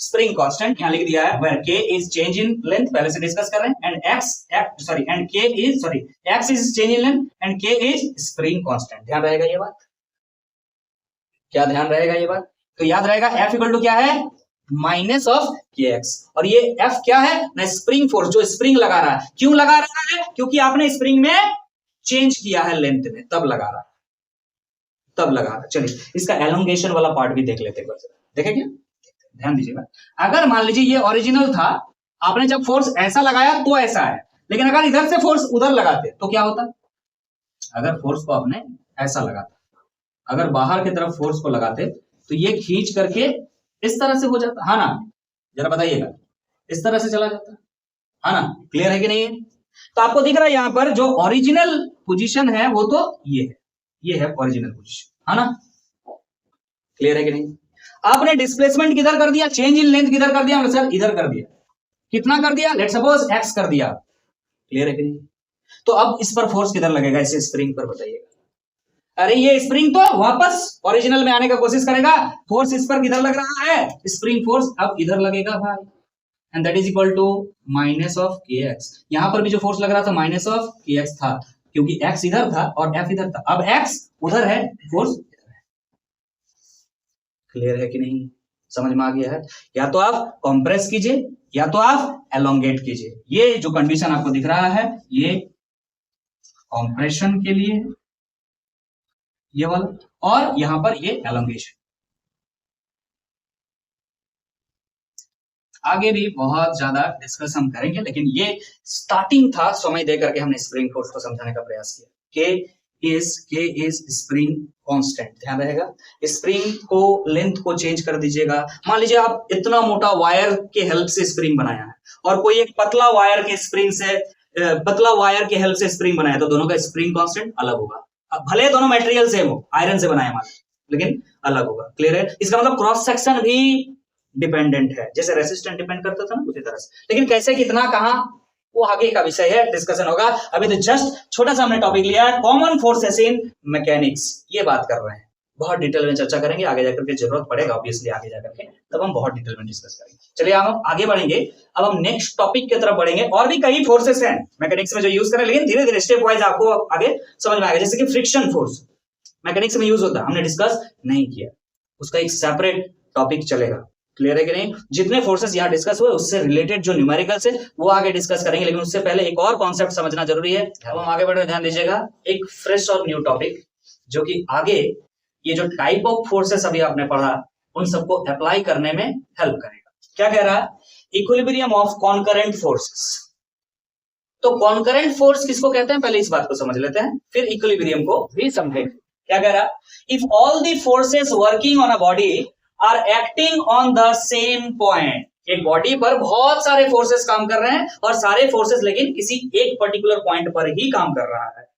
spring constant, यहां लिख दिया है, वेयर के इज चेंज इन लेंथ, पहले से डिस्कस कर रहे हैं, and x is change in length and के इज स्प्रिंग कांस्टेंट। ध्यान रहेगा ये बात? क्या ध्यान रहेगा ये बात? तो याद रहेगा एफ इक्वल टू क्या है? Minus of K x. और ये एफ क्या है? ना स्प्रिंग फोर्स, जो स्प्रिंग लगा रहा है। क्यों लगा रहा है? क्योंकि आपने स्प्रिंग में चेंज किया है लेंथ में, तब लगा रहा है, तब लगा रहा है। चलिए इसका एलोंगेशन वाला पार्ट भी देख लेते हैं, देखें क्या? ध्यान दीजिएगा, अगर मान लीजिए ये ओरिजिनल था, आपने जब फोर्स ऐसा लगाया तो ऐसा है, लेकिन अगर इधर से फोर्स उधर लगाते तो क्या होता? अगर फोर्स को आपने ऐसा लगाता, अगर बाहर की तरफ फोर्स को लगाते तो ये खींच करके इस तरह से हो जाता, हाँ ना? जरा बताइएगा, इस तरह से चला जाता, हाँ ना? क्लियर है कि नहीं? तो आपको दिख रहा है यहां पर जो ओरिजिनल पोजीशन है वो तो ये है, ये है ओरिजिनल पोजीशन, है ना? क्लियर है कि नहीं? आपने डिस्प्लेसमेंट किधर कर दिया? चेंज इन लेंथ किधर कर दिया? सर इधर कर दिया। कितना कर दिया? लेट्स सपोज x कर दिया। क्लियर है कि नहीं? तो अब इस पर फोर्स किधर लगेगा? इस स्प्रिंग पर, बताइएगा। अरे ये स्प्रिंग तो वापस ओरिजिनल में आने का कोशिश करेगा, फोर्स इस पर किधर लग रहा है? स्प्रिंग फोर्स अब इधर लगेगा भाई, and that is equal to minus of K X. यहां पर भी जो फोर्स लग रहा था माइनस ऑफ के एक्स था, क्योंकि x इधर था और f इधर था। अब x उधर है, फोर्स इधर है। क्लियर है कि नहीं? समझ में आ गया है? या तो आप कंप्रेस कीजिए या तो आप एलोंगेट कीजिए। ये जो कंडीशन आपको दिख रहा है ये कंप्रेशन के लिए है, ये वाला, और यहां पर ये एलोंगेशन। आगे भी बहुत ज्यादा डिस्कस हम करेंगे, लेकिन ये स्टार्टिंग था, समय दे करके हमने स्प्रिंग फोर्स को समझाने का प्रयास किया। के इज स्प्रिंग कांस्टेंट। ध्यान रहेगा, स्प्रिंग को लेंथ को चेंज कर दीजिएगा। मान लीजिए आप इतना मोटा वायर के हेल्प से स्प्रिंग बनाया है और कोई एक पतला वायर के स्प्रिंग से पतला वायर के हेल्प से स्प्रिंग बनाया, तो दोनों का स्प्रिंग कांस्टेंट अलग होगा। भले दोनों मटेरियल सेम हो, आयरन से बनाया मान, लेकिन अलग होगा। क्लियर है? इसका मतलब क्रॉस सेक्शन भी डिपेंडेंट है, जैसे रेसिस्टेंट डिपेंड करता था ना, उसी तरह से। लेकिन कैसे, कितना, कहां, वो आगे का विषय है, डिस्कशन होगा। अभी तो जस्ट छोटा सा हमने टॉपिक लिया है, कॉमन फोर्सेस इन मैकेनिक्स, ये बात कर रहे हैं। बहुत डिटेल में चर्चा करेंगे, आगे जाकर के जरूरत पड़ेगा ऑब्वियसली, आगे जाकर के तब हम बहुत डिटेल में डिस्कस करेंगे। चलिए हम आगे बढ़ेंगे, अब हम नेक्स्ट टॉपिक की तरफ बढ़ेंगे। और भी कई फोर्सेस हैं मैकेनिक्स में जो यूज करें, लेकिन धीरे धीरे स्टेप वाइज आपको आगे समझ में आएगा। जैसे कि फ्रिक्शन फोर्स मैकेनिक्स में यूज होता है, हमने डिस्कस नहीं किया, उसका एक सेपरेट टॉपिक चलेगा। क्लियर है कि नहीं? जितने फोर्सेस यहाँ डिस्कस हुए उससे रिलेटेड जो न्यूमेरिकल्स है वो आगे डिस्कस करेंगे, लेकिन उससे पहले एक और कॉन्सेप्ट समझना जरूरी है। अब हम आगे बढ़ रहे हैं, ध्यान दीजिएगा, एक फ्रेश और न्यू टॉपिक, जो कि आगे ये जो टाइप ऑफ फोर्सेस अभी आपने पढ़ा उन सबको अप्लाई करने में हेल्प करेगा। क्या कह रहा है? Equilibrium of concurrent forces. तो कॉन्करेंट फोर्स किसको कहते हैं, पहले इस बात को समझ लेते हैं, फिर इक्विलिब्रियम को भी समझेंगे। क्या कह रहा है? If all the forces working on a body are acting on the same point, एक बॉडी पर बहुत सारे फोर्सेस काम कर रहे हैं और सारे फोर्सेस लेकिन किसी एक पर्टिकुलर पॉइंट पर ही काम कर रहा है,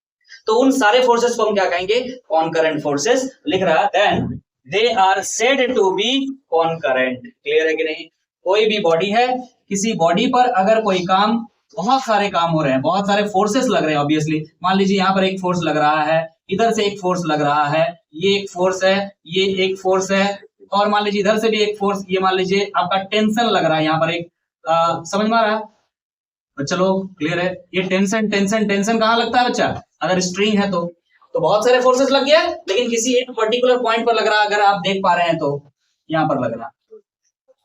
तो उन सारे फोर्सेस को हम क्या कहेंगे? Concurrent forces. लिख रहा है then they are said to be concurrent. Clear है कि नहीं? कोई भी बॉडी है, किसी बॉडी पर अगर कोई काम, बहुत सारे काम हो रहे हैं, बहुत सारे फोर्सेस लग रहे हैं ऑब्वियसली। मान लीजिए यहाँ पर एक फोर्स लग रहा है, इधर से एक फोर्स लग रहा है, ये एक फोर्स है, ये एक फोर्स है, और मान लीजिए इधर से भी एक फोर्स, ये मान लीजिए आपका टेंशन लग रहा है यहाँ पर एक, समझ में आ रहा है? चलो क्लियर है। ये टेंशन टेंशन टेंशन कहाँ लगता है बच्चा? अगर स्ट्रिंग है तो बहुत सारे फोर्सेस लग गया, लेकिन किसी एक पर्टिकुलर पॉइंट पर लग रहा है, अगर आप देख पा रहे हैं तो यहाँ पर लग रहा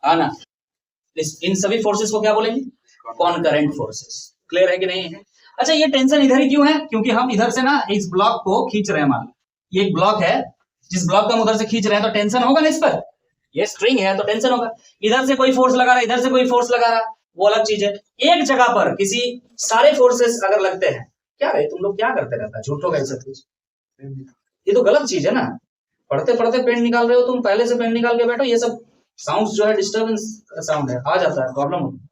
है ना। इन सभी फोर्सेस को क्या बोलेंगे? कॉनकरेंट फोर्सेस। क्लियर है कि नहीं है? अच्छा, ये टेंशन इधर ही क्यों है? क्योंकि हम इधर से ना इस ब्लॉक को खींच रहे हैं। मान ये एक ब्लॉक है, जिस ब्लॉक को हम उधर से खींच रहे हैं, तो टेंशन होगा ना इस पर। ये स्ट्रिंग है तो टेंशन होगा। इधर से कोई फोर्स लगा रहा है, इधर से कोई फोर्स लगा रहा है, वो अलग चीज है। एक जगह पर किसी सारे फोर्सेस अगर लगते हैं, क्या है तुम लोग क्या करते रहता है? झूठो का सब कुछ, ये तो गलत चीज है ना। पढ़ते पढ़ते पेन निकाल रहे हो तुम, पहले से पेन निकाल के बैठो। ये सब साउंड जो है डिस्टर्बेंस साउंड है, आ जाता है, प्रॉब्लम होती है।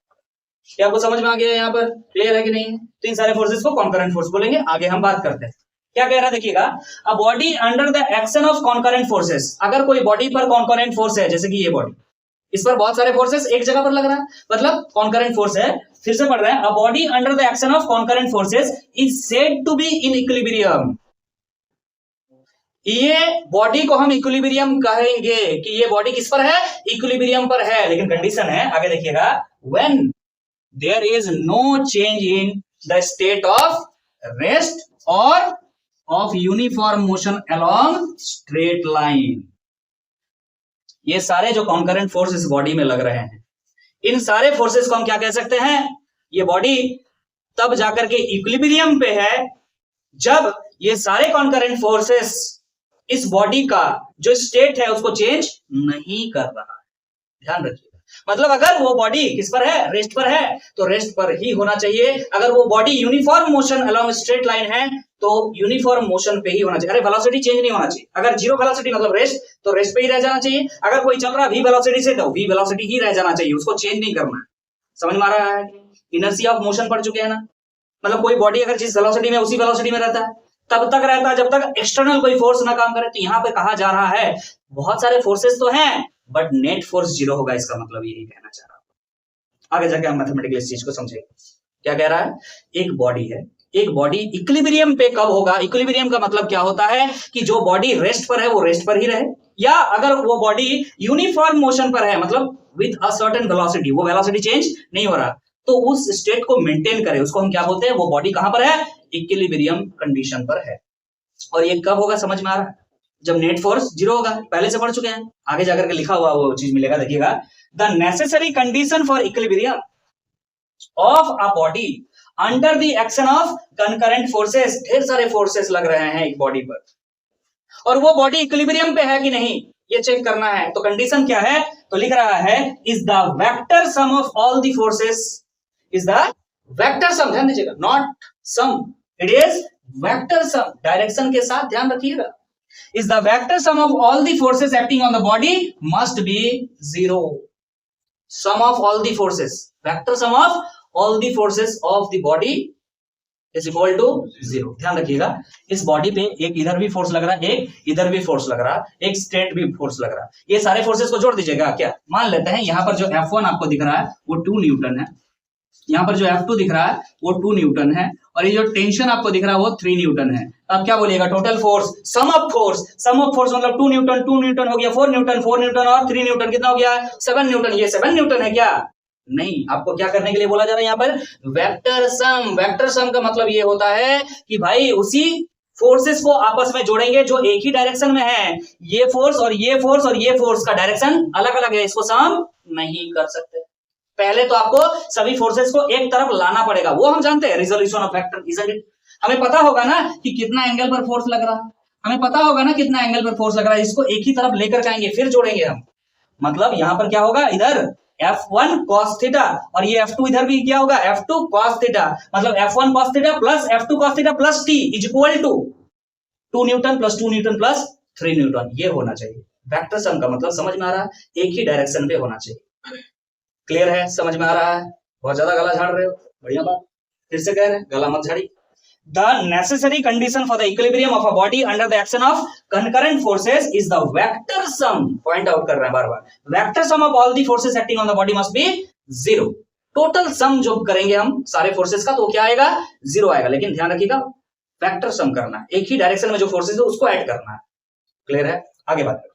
क्या आपको समझ में आ गया यहाँ पर? क्लियर है कि नहीं? तो इन सारे फोर्सेस को कॉन्करेंट फोर्स बोलेंगे। आगे हम बात करते हैं क्या कह रहा है, देखिएगा। अ body under the action of concurrent forces, अगर कोई बॉडी पर कॉन्करेंट फोर्स है, जैसे कि ये बॉडी, इस पर बहुत सारे फोर्सेस एक जगह पर लग रहा है, मतलब कॉन्करेंट फोर्स है। फिर से पढ़ रहे हैं, a body under the action of concurrent forces is said to be in equilibrium. ये बॉडी को हम इक्विलिब्रियम कहेंगे कि ये बॉडी किस पर है? इक्विलिब्रियम पर है। लेकिन कंडीशन है, आगे देखिएगा, when there is no change in the state of rest और of uniform motion along straight line. ये सारे जो कॉन्करेंट फोर्स इस बॉडी में लग रहे हैं, इन सारे फोर्सेस को हम क्या कह सकते हैं? ये बॉडी तब जाकर के इक्विलिब्रियम पे है जब ये सारे कॉन्करेंट फोर्सेस इस बॉडी का जो स्टेट है उसको चेंज नहीं कर रहा है। ध्यान रखिएगा, मतलब अगर वो बॉडी किस पर है? रेस्ट पर है, तो रेस्ट पर ही होना चाहिए। अगर वो body uniform motion along straight line है तो यूनिफॉर्म मोशन पे ही होना चाहिए। अरे वेलोसिटी चेंज नहीं होना चाहिए। अगर जीरो वेलोसिटी मतलब रेस्ट, तो रेस्ट पे ही रह जाना चाहिए। अगर कोई चल रहा है वी वेलोसिटी से, तो वी वेलोसिटी ही रह जाना चाहिए, उसको चेंज नहीं करना है। समझ में आ रहा है? इनर्शिया ऑफ मोशन पढ़ चुके हैं ना। मतलब कोई बॉडी अगर जिस वेलोसिटी में उसी वेलोसिटी में रहता है, तब तक रहता है जब तक एक्सटर्नल कोई फोर्स ना काम करे। तो यहाँ पे कहा जा रहा है बहुत सारे फोर्सेस तो हैं, बट नेट फोर्स जीरो होगा। इसका मतलब यही कहना चाह रहा हूं। आगे जाके हम मैथमेटिकली इस चीज को समझेंगे। क्या कह रहा है? एक बॉडी है, एक बॉडी इक्विलिब्रियम पे कब होगा? इक्विलिब्रियम का मतलब क्या होता है कि जो बॉडी रेस्ट पर है वो रेस्ट पर ही रहे, या अगर वो बॉडी यूनिफॉर्म मोशन पर है, मतलब विद अ सर्टेन वेलोसिटी, वो वेलोसिटी चेंज नहीं हो रहा, तो उस स्टेट को मेंटेन करे, उसको हम क्या बोलते हैं? वो बॉडी कहां पर है? इक्विलिब्रियम कंडीशन पर है। और ये कब होगा समझ में आ रहा है? जब नेट फोर्स जीरो होगा। पहले से पढ़ चुके हैं, आगे जाकर के लिखा हुआ वो चीज मिलेगा, देखिएगा। The necessary condition for equilibrium of a body under the action of concurrent forces. ढेर सारे फोर्सेस लग रहे हैं एक बॉडी पर, और वो बॉडी इक्विलिब्रियम पे है कि नहीं ये चेक करना है। तो कंडीशन क्या है? तो लिख रहा है, is the vector sum of all the forces, is the vector sum. ध्यान दीजिएगा, not sum, it is vector sum. Direction के साथ ध्यान रखिएगा। Is the vector sum of all the forces acting on the body must be zero. Sum of all the forces, vector sum of all the forces of the body is equal to zero. ध्यान रखिएगा, इस body पे एक इधर भी force लग रहा है, एक इधर भी फोर्स लग रहा है, एक स्ट्रेट भी फोर्स लग रहा है। ये सारे फोर्सेस को जोड़ दीजिएगा। क्या मान लेते हैं, यहां पर जो F1 आपको दिख रहा है वो 2 न्यूटन है, यहाँ पर जो F2 दिख रहा है वो 2 न्यूटन है, और ये जो टेंशन आपको दिख रहा है वो 3 न्यूटन है। अब क्या बोलिएगा? Total force, sum of force. Sum of force मतलब 2 न्यूटन, 2 न्यूटन हो गया 4 न्यूटन, 4 न्यूटन और 3 न्यूटन कितना हो गया? 7 न्यूटन। ये 7 न्यूटन है क्या? नहीं। आपको क्या करने के लिए बोला जा रहा है यहाँ पर? Vector sum. वेक्टर सम का मतलब ये होता है कि भाई उसी फोर्सेस को आपस में जोड़ेंगे जो एक ही डायरेक्शन में है। ये फोर्स और ये फोर्स और ये फोर्स का डायरेक्शन अलग अलग है, इसको सम नहीं कर सकते। पहले तो आपको सभी फोर्सेस को एक तरफ लाना पड़ेगा, वो हम जानते हैं, resolution of vector, isn't it? हमें पता होगा ना कि कितना एंगल पर फोर्स लग रहा है, हमें पता होगा ना कितना एंगल पर फोर्स लग रहा है, इसको एक ही तरफ लेकर जाएंगे फिर जोड़ेंगे हम। मतलब यहां पर क्या होगा? इधर F1 cos थीटा और ये F2 इधर भी क्या होगा? F2 cos theta. मतलब F1 cos theta plus F2 cos theta plus T is equal to 2 newton plus 2 newton plus 3 newton. ये होना चाहिए वेक्टर सम का मतलब। समझ में आ रहा है? एक ही डायरेक्शन पे होना चाहिए। क्लियर है? समझ में आ रहा है? बहुत ज्यादा गला झाड़ रहे हो, बढ़िया बात। फिर से कह रहे हैं, गला मत झाड़ी। The necessary condition for the equilibrium of a body under the action of concurrent forces is the vector sum. Point out कर रहे हैं बार बार, vector sum of all the forces acting on the body must be zero. Total sum जो करेंगे हम सारे forces का तो क्या आएगा? जीरो आएगा। लेकिन ध्यान रखिएगा, वेक्टर सम करना है, एक ही डायरेक्शन में जो फोर्सेस है उसको ऐड करना है। क्लियर है? आगे बात करें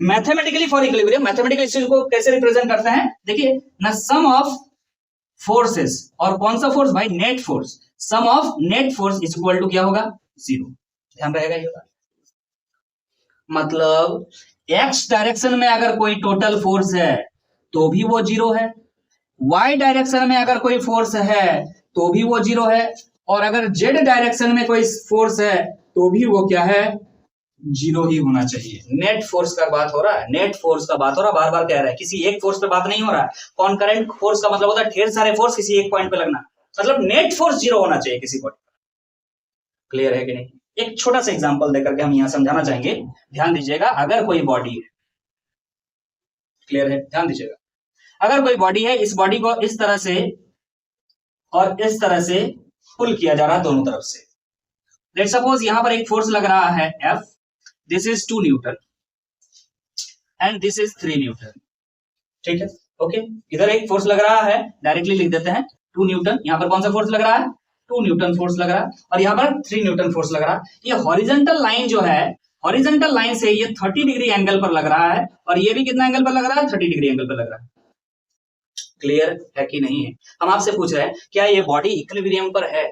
मैथमेटिकली फॉर इक्विलिब्रियम। मैथमेटिकली इस चीज को कैसे रिप्रेजेंट करते हैं, देखिए ना, सम ऑफ फोर्सेस, और कौन सा फोर्स भाई, net force, sum of net force is equal to क्या होगा, 0। ध्यान रहेगा ये बात। मतलब एक्स डायरेक्शन में अगर कोई टोटल फोर्स है तो भी वो 0 है, वाई डायरेक्शन में अगर कोई फोर्स है तो भी वो 0 है, और अगर जेड डायरेक्शन में कोई फोर्स है तो भी वो क्या है, 0 ही होना चाहिए। नेट फोर्स का बात हो रहा है, नेट फोर्स का बात हो रहा है, बार बार कह रहा है, किसी एक फोर्स पे बात नहीं हो रहा है। कॉन्करेंट फोर्स का मतलब होता है ढेर सारे फोर्स किसी एक पॉइंट पे लगना, मतलब नेट फोर्स 0 होना चाहिए किसी पॉइंट पर। क्लियर है कि नहीं? एक छोटा सा एग्जांपल देकर के हम यहां समझाना चाहेंगे, ध्यान दीजिएगा। अगर कोई बॉडी है, क्लियर है, ध्यान दीजिएगा, अगर कोई बॉडी है, इस बॉडी को इस तरह से और इस तरह से पुल किया जा रहा है दोनों तरफ से। लेट सपोज यहां पर एक फोर्स लग रहा है F, this is 2 Newton and this is 3 Newton. ठीक है, ओके, इधर एक फोर्स लग रहा है, डायरेक्टली लिख देते हैं 2 न्यूटन। यहां पर कौन सा फोर्स लग रहा है, 2 न्यूटन फोर्स लग रहा है, और यहां पर 3 न्यूटन फोर्स लग रहा है। ये हॉरिजॉन्टल लाइन जो है, हॉरिजॉन्टल लाइन से ये 30 डिग्री एंगल पर लग रहा है, और ये भी कितना एंगल पर लग रहा है, 30 डिग्री एंगल पर लग रहा है। क्लियर है कि नहीं है? हम आपसे पूछ रहे हैं क्या ये बॉडी इक्विलिब्रियम पर है,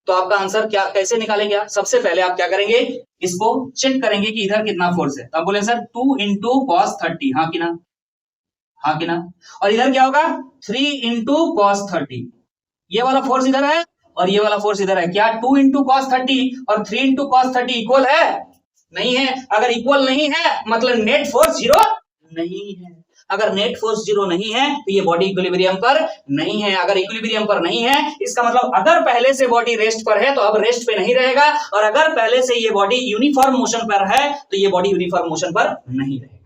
तो आपका आंसर क्या, कैसे निकालेंगे आप? सबसे पहले आप क्या करेंगे, इसको चेक करेंगे कि इधर कितना फोर्स है। तो आप बोले सर 2 इंटू कॉस 30, हाँ कि ना, हाँ कि ना, और इधर क्या होगा 3 इंटू कॉस 30। ये वाला फोर्स इधर है और ये वाला फोर्स इधर है, क्या 2 इंटू कॉस 30 और 3 इंटू कॉस 30 इक्वल है? नहीं है। अगर इक्वल नहीं है मतलब नेट फोर्स 0 नहीं है। अगर नेट फोर्स 0 नहीं है तो ये बॉडी इक्विलिब्रियम पर नहीं है। अगर इक्विलिब्रियम पर नहीं है इसका मतलब अगर पहले से बॉडी रेस्ट पर है तो अब रेस्ट पे नहीं रहेगा, और अगर पहले से ये बॉडी यूनिफॉर्म मोशन पर है तो ये बॉडी यूनिफॉर्म मोशन पर नहीं रहेगा।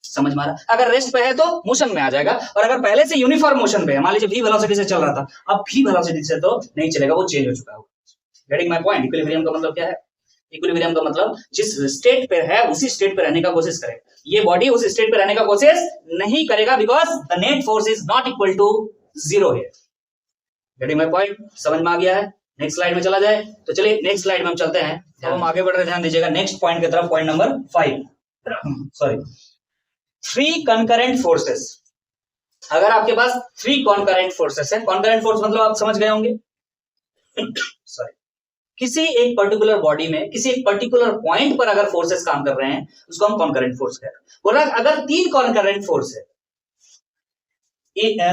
समझ में आ रहा? अगर रेस्ट पे है तो मोशन में आ जाएगा, और अगर पहले से यूनिफॉर्म मोशन पे है, मान लीजिए v वेलोसिटी से चल रहा था, अब v वेलोसिटी से तो नहीं चलेगा, वो चेंज हो चुका है। Getting my point? इक्विलिब्रियम का मतलब क्या है? इक्विलिब्रियम का मतलब जिस स्टेट पे है उसी स्टेट पे रहने का कोशिश करे। ये बॉडी उस स्टेट पे रहने का कोशिश नहीं करेगा, because the net force is not equal to 0 है। Getting my point? समझ में आ गया है? नेक्स्ट स्लाइड में चला जाए तो चलिए नेक्स्ट स्लाइड में हम चलते हैं। तो हम आगे बढ़ रहे हैं, ध्यान दीजिएगा नेक्स्ट पॉइंट की तरफ, point number 5। Sorry, 3 concurrent forces. अगर आपके पास 3 कॉन्करेंट फोर्सेस है, कॉन्करेंट फोर्स मतलब आप समझ गए होंगे, सॉरी, किसी एक पर्टिकुलर बॉडी में किसी एक पर्टिकुलर पॉइंट पर अगर फोर्सेस काम कर रहे हैं उसको हम कॉन्करेंट फोर्स कहते हैं। बोला अगर 3 कॉन्करेंट फोर्स है,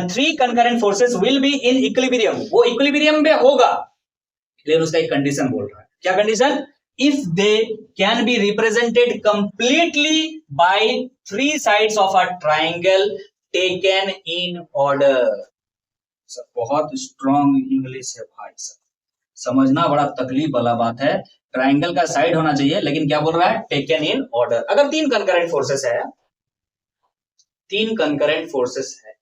3 concurrent forces will be in equilibrium, वो इक्विलिब्रियम में होगा, लेकिन उसका एक कंडीशन बोल रहा है। क्या condition? If they can be represented completely by 3 sides of a triangle taken in order. बहुत स्ट्रॉन्ग इंग्लिश है भाई साहब, समझना बड़ा तकलीफ वाला बात है। ट्राइंगल का साइड होना चाहिए, लेकिन क्या बोल रहा है, टेकन इन ऑर्डर। अगर 3 कंकरेंट फोर्सेस है, 3 कंकरेंट फोर्सेस है,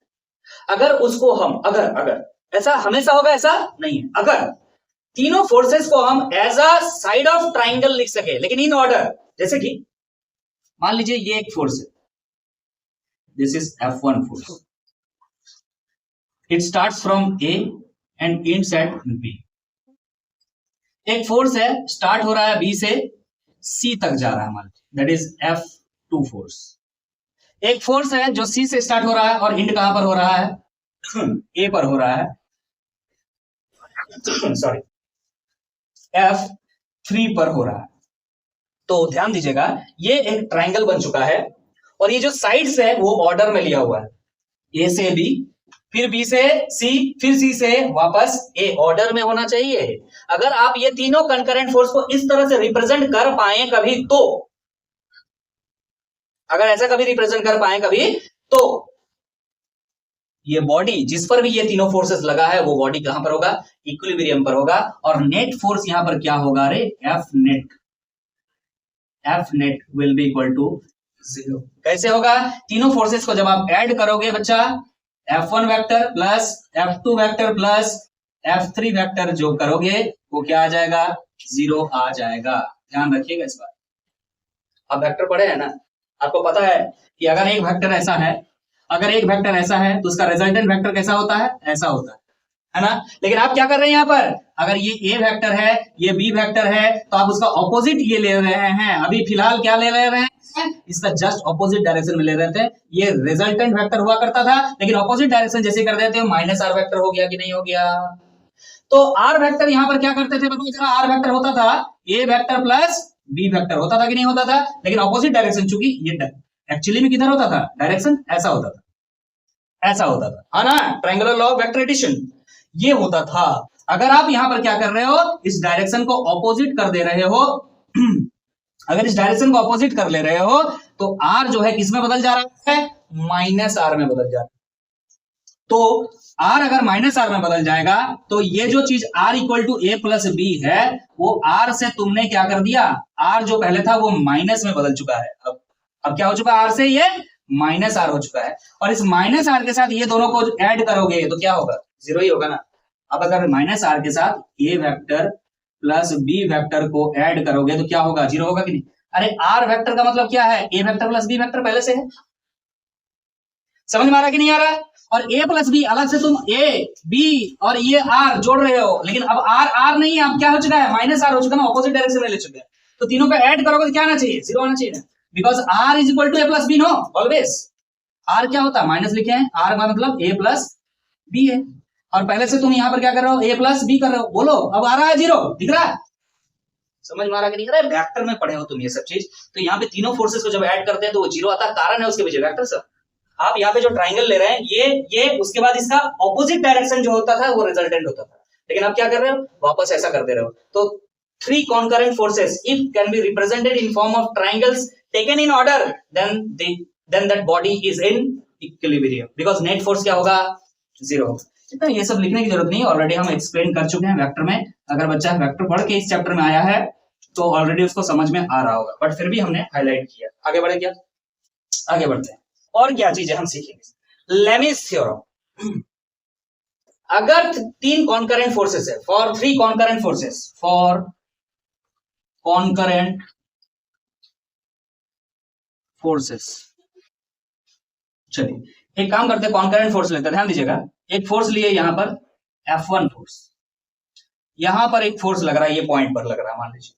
अगर उसको हम अगर ऐसा हमेशा होगा ऐसा नहीं है, अगर तीनों फोर्सेस को हम as a side of triangle लिख सके, लेकिन इन ऑर्डर, जैसे कि मान लीजिए ये एक फोर्स है, this is F1 force, it starts from A and ends at B। एक फोर्स है, स्टार्ट हो रहा है B से C तक जा रहा है, मान लीजिए दैट इज F2 फोर्स। एक फोर्स है जो C से स्टार्ट हो रहा है और एंड कहां पर हो रहा है, A पर हो रहा है, सॉरी F3 पर हो रहा है। तो ध्यान दीजिएगा ये एक ट्राइंगल बन चुका है, और ये जो साइड्स है वो ऑर्डर में लिया हुआ है, A से B, फिर B से C, फिर C से वापस A, ऑर्डर में होना चाहिए। अगर आप ये तीनों कंकरेंट फोर्स को इस तरह से रिप्रेजेंट कर पाए कभी, तो अगर ऐसा कभी रिप्रेजेंट कर पाए कभी, तो ये बॉडी जिस पर भी ये तीनों फोर्सेस लगा है वो बॉडी कहां पर होगा, इक्विलिब्रियम पर होगा, और नेट फोर्स यहां पर क्या होगा, रे F net will be equal to 0। कैसे होगा? तीनों फोर्सेस को जब आप ऐड करोगे बच्चा, F1 vector plus F2 vector plus F3 vector जो करोगे वो क्या आ जाएगा, 0 आ जाएगा। ध्यान रखिएगा इस बात। आप वेक्टर पढ़े हैं ना, आपको पता है कि अगर एक वेक्टर ऐसा है, अगर एक वेक्टर ऐसा है तो उसका रिजल्टेंट वेक्टर कैसा होता है, ऐसा होता है ना। लेकिन आप क्या कर रहे हैं, यहां पर अगर ये ए वेक्टर है, ये बी वेक्टर है, तो आप उसका ऑपोजिट ये ले रहे हैं। अभी फिलहाल क्या ले रहे हैं? इसका जस्ट ऑपोजिट डायरेक्शन में ले रहे थे। ये रिजल्टेंट वेक्टर हुआ करता था, लेकिन ऑपोजिट डायरेक्शन जैसे कर देते हो माइनस आर वेक्टर हो गया कि नहीं हो गया? तो आर वेक्टर यहां पर क्या करते थे बताओ जरा? आर वेक्टर होता था ए वेक्टर प्लस बी वेक्टर, होता था कि नहीं होता था? लेकिन ऑपोजिट डायरेक्शन, चूंकि ये एक्चुअली में किधर होता था? डायरेक्शन ऐसा होता था, ऐसा होता था, है ना? Triangular law of vector addition ये होता था। अगर आप यहां पर क्या कर रहे हो? इस डायरेक्शन को ऑपोजिट कर दे रहे हो अगर इस डायरेक्शन को ऑपोजिट कर ले रहे हो तो आर जो है किस में बदल जा रहा है? माइनस आर में बदल जा रहा है। तो आर अगर माइनस आर में बदल जाएगा तो ये जो चीज R equal to A plus B है, वो आर से तुमने क्या कर दिया? आर जो पहले था वो माइनस में बदल चुका है। अब क्या हो चुका है? आर से ये माइनस आर हो चुका है। और इस माइनस आर के साथ ये दोनों को ऐड करोगे तो क्या होगा? जीरो ही होगा ना। अब अगर माइनस आर के साथ ए वेक्टर प्लस बी वेक्टर को ऐड करोगे तो क्या होगा? जीरो होगा कि नहीं? अरे आर वेक्टर का मतलब क्या है? ए वेक्टर प्लस बी वेक्टर पहले से है। समझ में आ रहा कि नहीं आ रहा है? और ए प्लस बी अलग से तुम ए बी और ये आर जोड़ रहे हो, लेकिन अब आर आर नहीं है, अब क्या हो चुका है? माइनस आर हो चुका है, ऑपोजिट डायरेक्शन में ले चुके हैं। तो तीनों को ऐड करोगे तो क्या आना चाहिए? जीरो आना चाहिए, because R is equal to A plus B. No, always R क्या होता है? माइनस लिखे हैं, आर का मतलब ए प्लस बी है। और पहले से तुम यहां पर क्या कर रहे हो? ए प्लस बी कर रहे हो। बोलो, अब आ रहा है जीरो? दिख रहा है? समझ में आ रहा कि नहीं? अरे वेक्टर में पढ़े हो तुम ये सब चीज। तो यहाँ पे तीनों फोर्सेस को जब ऐड करते हैं तो वो जीरो आता है। कारण है उसके पीछे वेक्टर सर। आप यहाँ पे जो ट्राइंगल ले रहे हैं ये उसके बाद इसका ऑपोजिट डायरेक्शन जो होता था वो रिजल्टेंट होता था, लेकिन अब क्या कर रहे हो? वापस ऐसा कर दे रहे हो। तो three concurrent forces if can be represented in form of triangles taken in order, then that body is in equilibrium, because net force क्या होगा? जीरो होगा। इतना ये सब लिखने की जरूरत नहीं है, ऑलरेडी हम एक्सप्लेन कर चुके हैं वेक्टर में। अगर बच्चा वेक्टर पढ़ के इस चैप्टर में आया है तो ऑलरेडी उसको समझ में आ रहा होगा, बट फिर भी हमने हाईलाइट किया। आगे बढ़े क्या? आगे बढ़ते हैं। और क्या चीजें हम सीखेंगे? Lami's theorem. अगर तीन कॉन्करेंट फोर्सेस है, for three concurrent forces, for concurrent forces, चलिए एक काम करते हैं, कॉन्करेंट फोर्स लेते हैं। ध्यान दीजिएगा, एक फोर्स लिए यहां पर F1 फोर्स, यहां पर एक फोर्स लग रहा है, ये पॉइंट पर लग रहा है मान लीजिए।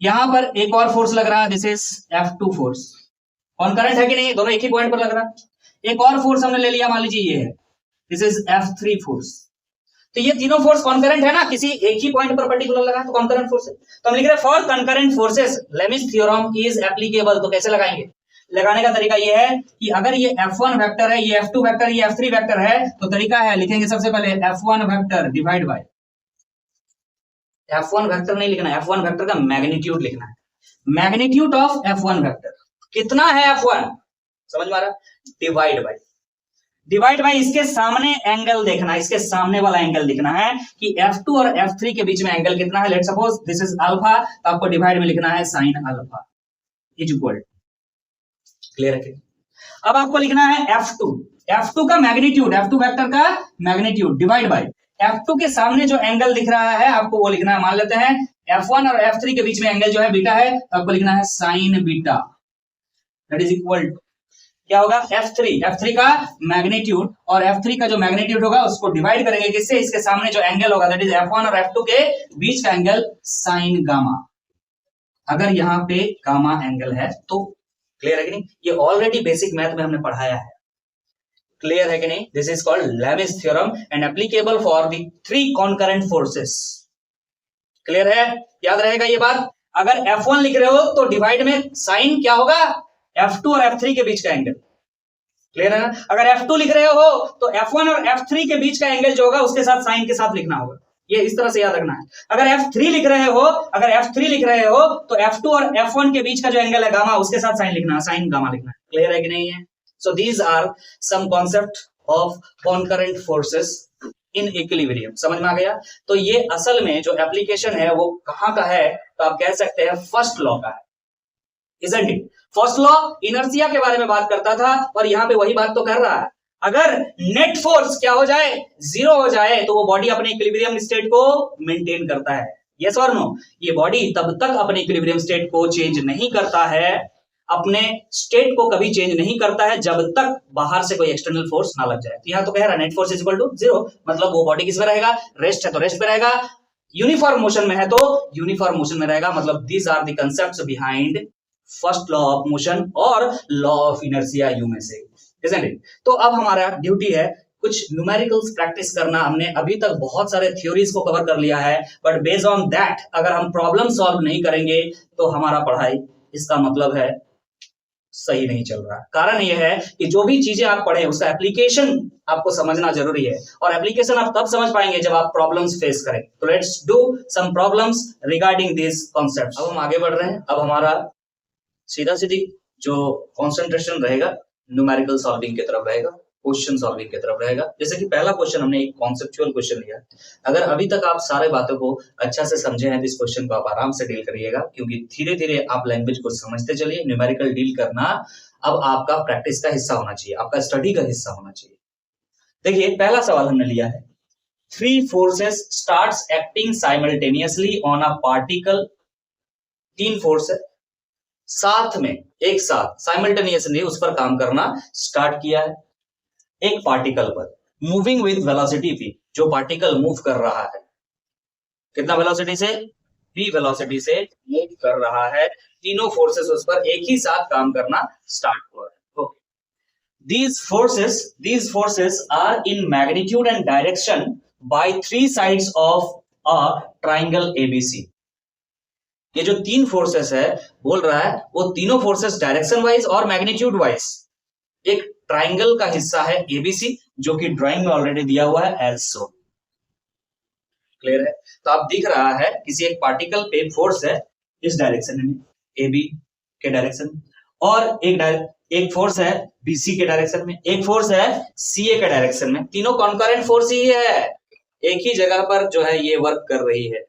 यहां पर एक और फोर्स लग रहा है, this is F2 force. Concurrent है कि नहीं? दोनों एक ही पॉइंट पर लग रहा है। एक और फोर्स हमने ले लिया, मान लीजिए ये है, दिस इज F3 फोर्स। तो ये तीनों फोर्स कॉन्करेंट है ना, किसी एक ही पॉइंट पर पर्टिकुलर लगा, तो कॉन्करेंट फोर्स है। तो हम लिख रहे हैं for concurrent forces Lami's theorem is applicable. तो कैसे लगाएंगे? लगाने का तरीका ये है कि अगर ये F1 वेक्टर है, ये F2 वेक्टर, ये F3 वेक्टर है, तो तरीका है, लिखेंगे सबसे पहले F1 vector divide by, F1 vector नहीं लिखना है, F1 वेक्टर का मैग्नीट्यूड लिखना है। मैग्नीट्यूड ऑफ F1 वेक्टर कितना है? F1 समझ में आ रहा? डिवाइड बाय, डिवाइड बाय इसके सामने एंगल देखना है, इसके सामने वाला एंगल लिखना है कि F2 और F3 के बीच में एंगल कितना है। Let suppose this is alpha, तो आपको डिवाइड में लिखना है sine alpha is equal. Clear है? अब आपको लिखना है F2 का मैग्नीट्यूड, F2 वेक्टर का मैग्नीट्यूड डिवाइड बाय F2 के सामने जो एंगल दिख रहा है आपको वो लिखना है। मान लेते हैं F1 और F3 के बीच में एंगल जो है बीटा है, तो आपको लिखना है sign beta, that is equal क्या होगा? F3 का मैग्नीट्यूड, और F3 का जो मैग्नीट्यूड होगा उसको डिवाइड करेंगे किससे? इसके सामने जो एंगल होगा, दैट इज F1 और F2 के बीच का एंगल साइन गामा। अगर यहाँ पे गामा एंगल है तो क्लियर है कि नहीं? ये ऑलरेडी बेसिक मैथ में हमने पढ़ाया है। क्लियर है कि नहीं? This is called Lami's theorem and applicable for the three concurrent forces. Clear है? याद रहेगा ये बात। अगर F1 लिख रहे हो तो डिवाइड में साइन क्या होगा? F2 और F3 के बीच का एंगल। क्लियर है ना? अगर F2 लिख रहे हो तो F1 और F3 के बीच का एंगल जो होगा उसके साथ साइन के साथ लिखना होगा। ये इस तरह से याद रखना है। अगर F3 लिख रहे हो तो F2 और F1 के बीच का जो एंगल है गामा, उसके साथ साइन लिखना है, साइन गामा लिखना है। क्लियर है कि नहीं है? So these are some concept of concurrent forces in equilibrium. समझ में आ गया? तो ये असल में जो एप्लीकेशन है वो कहां का है? तो आप कह सकते हैं फर्स्ट लॉ का है, isn't it? First law inertia के बारे में बात करता था और यहां पे वही बात तो कर रहा है। अगर नेट फोर्स क्या हो जाए? जीरो हो जाए, तो वो बॉडी अपने इक्विलिब्रियम स्टेट को मेंटेन करता है। यस और नो? ये बॉडी तब तक अपने इक्विलिब्रियम स्टेट को चेंज नहीं करता है अपने स्टेट को कभी चेंज नहीं करता है जब तक बाहर से कोई एक्सटर्नल फोर्स ना लग जाए। तो यहाँ तो कह रहा है net force is equal to 0, मतलब वो बॉडी किस में रहेगा, रेस्ट है तो रेस्ट पे रहेगा, यूनिफॉर्म मोशन में है तो यूनिफॉर्म मोशन में रहेगा। मतलब these are the concepts behind first law of motion और लॉ ऑफ इनर्शिया यू में से, isn't it? तो अब हमारा ड्यूटी है कुछ न्यूमेरिकल्स प्रैक्टिस करना। हमने अभी तक बहुत सारे थ्योरीज को कवर कर लिया है, बट बेस्ड ऑन दैट अगर हम प्रॉब्लम सॉल्व नहीं करेंगे तो हमारा पढ़ाई, इसका मतलब है सही नहीं चल रहा। कारण यह है कि जो भी चीजें आप पढ़े उसका एप्लीकेशन आपको समझना जरूरी है, और एप्लीकेशन आप तब समझ पाएंगे जब आप प्रॉब्लम्स फेस करें। तो let's do some problems regarding this concepts. अब हम आगे बढ़ रहे हैं। अब हमारा सीधा सीधी जो कॉन्सेंट्रेशन रहेगा न्यूमेरिकल सॉल्विंग की तरफ रहेगा, क्वेश्चन सॉल्विंग की तरफ रहेगा। जैसे कि पहला क्वेश्चन हमने एक कॉन्सेप्चुअल क्वेश्चन लिया। अगर अभी तक आप सारे बातों को अच्छा से समझे हैं तो इस क्वेश्चन को आप आराम से डील करिएगा, क्योंकि धीरे धीरे आप लैंग्वेज को समझते चलिए। न्यूमेरिकल डील करना अब आपका प्रैक्टिस का हिस्सा होना चाहिए, आपका स्टडी का हिस्सा होना चाहिए। देखिए पहला सवाल हमने लिया है, 3 forces starts acting simultaneously on a particle। 3 force है साथ में, एक साथ साइमल्टेनियसली उस पर काम करना स्टार्ट किया है एक पार्टिकल पर, मूविंग विद वेलोसिटी v। जो पार्टिकल मूव कर रहा है कितना वेलोसिटी से, v वेलोसिटी से मूव कर रहा है। तीनों फोर्सेस उस पर एक ही साथ काम करना स्टार्ट हुआ है। Okay, these forces are in magnitude and direction by 3 sides of a triangle ABC। ये जो 3 फोर्सेस है बोल रहा है वो तीनों फोर्सेस डायरेक्शन वाइज और मैग्नीट्यूड वाइज एक ट्राइंगल का हिस्सा है एबीसी, जो कि ड्राइंग में ऑलरेडी दिया हुआ है एज सो। क्लियर है? तो आप दिख रहा है किसी एक पार्टिकल पे फोर्स है इस डायरेक्शन में, एबी के डायरेक्शन में, और एक फोर्स है बीसी के डायरेक्शन में, एक फोर्स है सीए के डायरेक्शन में। तीनों कॉन्करेंट फोर्स ही है, एक ही जगह पर जो है ये वर्क कर रही है।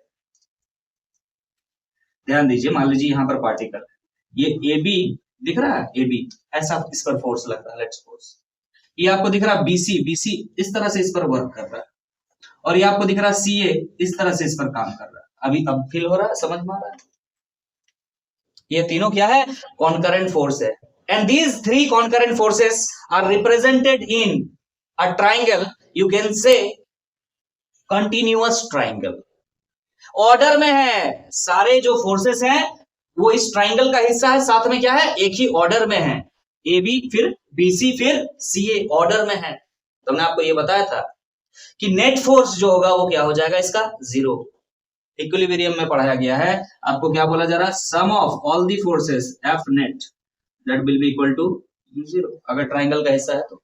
ध्यान दीजिए, मान लीजिए यहां पर पार्टिकल ये ए बी दिख रहा है, ए बी ऐसा इस पर फोर्स लग रहा है, लेट्स सपोज ये आपको दिख रहा है बीसी, बीसी इस तरह से इस पर वर्क कर रहा है, और ये आपको दिख रहा है सीए इस तरह से इस पर काम कर रहा है। अभी अब फील हो रहा है, समझ में आ रहा है? ये तीनों क्या है, कॉन्करेंट फोर्स है। And these 3 concurrent forces are represented in a triangle, you can say continuous triangle. Order में है, सारे जो फोर्सेस हैं वो इस ट्राइंगल का हिस्सा है, साथ में क्या है, एक ही ऑर्डर में है, ए बी फिर बीसी फिर सीए ऑर्डर में है। तो हमने आपको ये बताया था कि नेट फोर्स जो होगा वो क्या हो जाएगा, इसका 0। इक्विलिब्रियम में पढ़ाया गया है, आपको क्या बोला जा रहा है, sum of all the forces F net that will be equal to 0, अगर ट्राइंगल का हिस्सा है तो,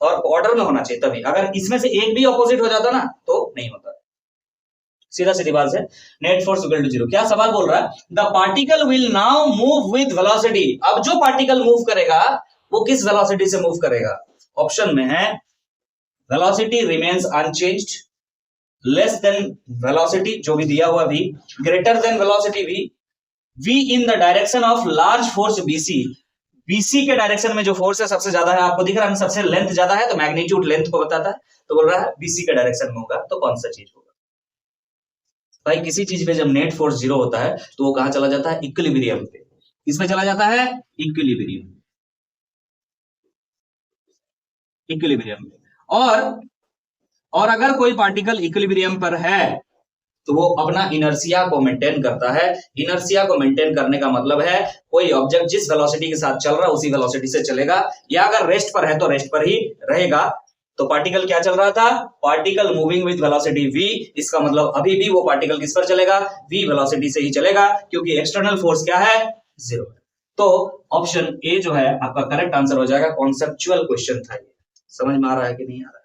और ऑर्डर में होना चाहिए तभी। अगर इसमें से एक भी ऑपोजिट हो जाता ना तो नहीं होता। सीधा सीधी बात है, नेट फोर्स इक्वल टू 0। क्या सवाल बोल रहा है, the particle will now move with velocity. अब जो पार्टिकल मूव करेगा वो किस वेलोसिटी से मूव करेगा? ऑप्शन में है velocity remains unchanged, less than velocity जो भी दिया हुआ v, greater than velocity v, v in the direction of large force bc। bc के डायरेक्शन में जो फोर्स है सबसे ज्यादा है, आपको दिख रहा है सबसे लेंथ ज्यादा है तो मैग्नीट्यूड लेंथ को बताता है। तो बोल रहा है bc के डायरेक्शन में होगा, तो कौन सा चीज होगा भाई? किसी चीज पे जब नेट फोर्स 0 होता है तो वो कहां चला जाता है, इक्विलिब्रियम पे। इसमें चला जाता है इक्विलिब्रियम, इक्विलिब्रियम पे। और अगर कोई पार्टिकल इक्विलिब्रियम पर है तो वो अपना इनर्शिया को मेंटेन करता है। इनर्शिया को मेंटेन करने का मतलब है कोई ऑब्जेक्ट जिस वेलोसिटी के साथ चल रहा है उसी वेलोसिटी से चलेगा, या अगर रेस्ट पर है तो रेस्ट पर ही रहेगा। तो पार्टिकल क्या चल रहा था, particle moving with velocity v, इसका मतलब अभी भी वो पार्टिकल किस पर चलेगा, v वेलोसिटी से ही चलेगा, क्योंकि एक्सटर्नल फोर्स क्या है, 0। तो ऑप्शन ए जो है आपका करेक्ट आंसर हो जाएगा। कॉन्सेप्चुअल क्वेश्चन था ये, समझ में आ रहा है कि नहीं आ रहा है?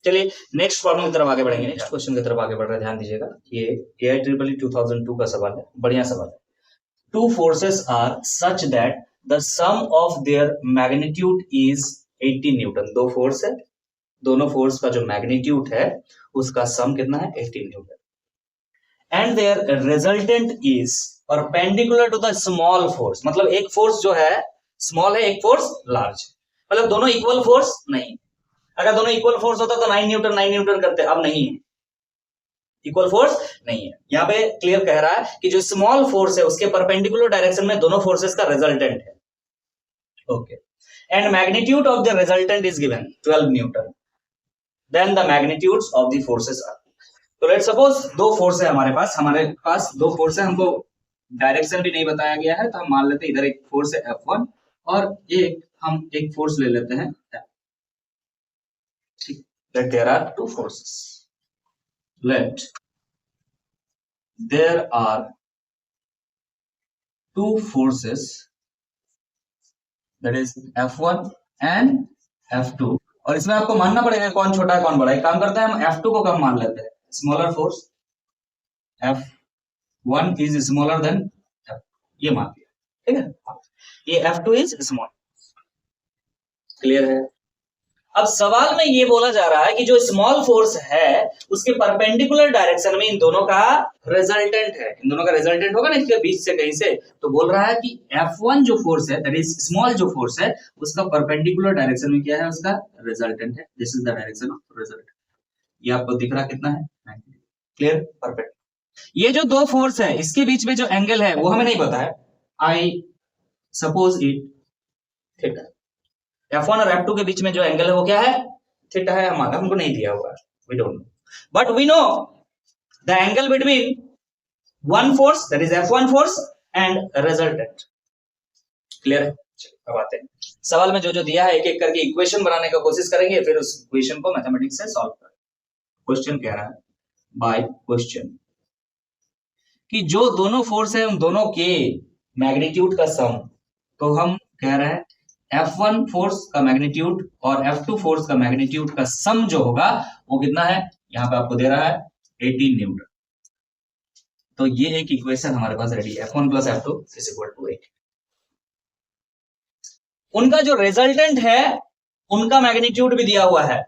चलिए नेक्स्ट प्रॉब्लम की तरफ आगे बढ़ेंगे, नेक्स्ट क्वेश्चन की तरफ आगे बढ़ रहे हैं। ध्यान दीजिएगा, ये AIEEE 2002 का सवाल है, बढ़िया सवाल है। 2 forces are such that the sum of their magnitude is 80 newton. 2 force है, दोनों फोर्स का जो मैग्नीट्यूड है उसका सम कितना है, 80 newton. And their resultant is perpendicular to the small force. मतलब एक फोर्स जो है स्मॉल है, एक फोर्स लार्ज, मतलब दोनों इक्वल फोर्स नहीं। अगर दोनों इक्वल फोर्स होता तो 9 न्यूटन करते, अब नहीं है। इक्वल फोर्स नहीं है। यहाँ पे क्लियर कह रहा है कि जो स्मॉल फोर्स है उसके परपेंडिकुलर डायरेक्शन में दोनों फोर्सेस का रिजल्टेंट है। Okay, and magnitude of the resultant is given 12 newton, then the magnitudes of the forces are. तो लेट्स सपोज दो फोर्स है हमारे पास दो फोर्स है, हमको डायरेक्शन भी नहीं बताया गया है, तो हम मान लेते हैं इधर एक फोर्स है F1 और हम एक फोर्स ले लेते हैं F। Let there are two forces. Let there are two forces, that is F1 and F2, और इसमें आपको मानना पड़ेगा कौन छोटा है कौन बड़ा है। एक काम करते हैं, हम F2 को कम मान लेते हैं, smaller force F1 is smaller than F, ये मान लिया, ठीक है। ये F2 इज स्मॉल, क्लियर है। अब सवाल में ये बोला जा रहा है कि जो स्मॉल फोर्स है उसके परपेंडिकुलर डायरेक्शन में इन दोनों का रिजल्टेंट है, इन दोनों का रिजल्टेंट होगा ना इसके बीच से कहीं से, तो बोल रहा है कि F1 जो फोर्स है, दैट इज स्मॉल जो फोर्स है, उसका परपेंडिकुलर डायरेक्शन में क्या है, उसका रिजल्टेंट है। This is the direction of result. ये आपको दिख रहा कितना है, 90। Clear, perfect. ये जो दो फोर्स है इसके बीच में जो एंगल है वो हमें नहीं पता है, I suppose it theta. F1 और F2 के बीच में जो एंगल है वो क्या है, थीटा है, हमको नहीं दिया हुआ, we don't know, but we know the angle between one force, that is F1 force and resultant. Clear है। अब आते हैं सवाल में जो जो दिया है, एक एक करके इक्वेशन बनाने का कोशिश करेंगे, फिर उस इक्वेशन को मैथमेटिक्स से सॉल्व करेंगे। क्वेश्चन कह रहा है बाय क्वेश्चन कि जो दोनों फोर्स है उन दोनों के मैग्नीट्यूड का सम, तो हम कह रहे हैं F1 फोर्स का मैग्नीट्यूड और F2 फोर्स का मैग्नीट्यूड का सम जो होगा वो कितना है, यहां पे आपको दे रहा है 18 न्यूटन। तो ये एक इक्वेशन हमारे पास रेडी है, F1 plus F2 is equal to 8। उनका जो रिजल्टेंट है उनका मैग्नीट्यूड भी दिया हुआ है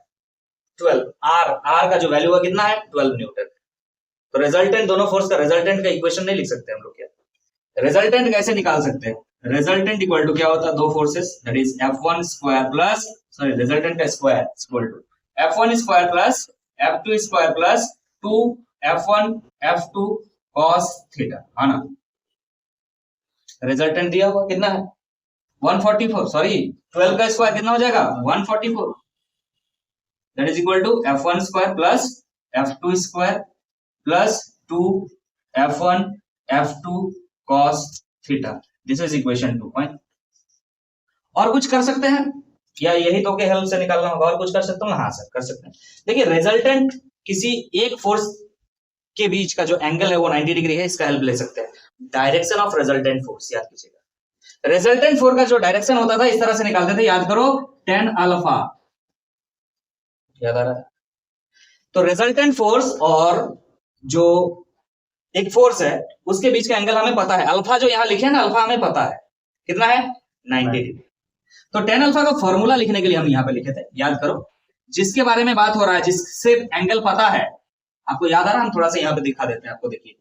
12, R का जो वैल्यू है कितना है, 12 न्यूटन। तो रिजल्टेंट, दोनों फोर्स का रिजल्टेंट का इक्वेशन नहीं लिख सकते हम लोग, क्या रिजल्टेंट कैसे निकाल सकते हैं, रिजल्टेंट इक्वल टू क्या होता है, दो forces, that is F1 square plus, sorry resultant का square equal to F1 square plus F2 square plus 2 F1 F2 cos theta, है ना। रिजल्टेंट दिया हुआ कितना है 144, सॉरी 12 का स्क्वायर कितना हो जाएगा 144, that is equal to F1 square plus F2 square plus 2 F1 F2 cos theta. This is equation 2 point. और कुछ कर सकते हैं या यही दो के हेल्प से निकालना होगा, और कुछ कर सकता हूँ, हाँ सर कर सकते हैं। देखिए रिजल्टेंट किसी एक फोर्स के बीच का जो एंगल है वो 90 डिग्री है, इसका हेल्प ले सकते हैं। डायरेक्शन ऑफ रिजल्टेंट फोर्स याद कीजिएगा, रिजल्टेंट फोर्स का जो डायरेक्शन होता था इस तरह से निकालते थे, याद करो tan अल्फा, याद आ रहा है। तो रिजल्टेंट फोर्स और जो एक फोर्स है उसके बीच का एंगल हमें पता है, अल्फा जो यहां लिखे ना, अल्फा हमें पता है कितना है 90 डिग्री। तो tan अल्फा का फॉर्मूला लिखने के लिए हम यहाँ पे लिखे थे, याद करो जिसके बारे में बात हो रहा है, जिससे एंगल पता है, आपको याद आ रहा है, हम थोड़ा सा यहाँ पे दिखा देते हैं आपको। देखिए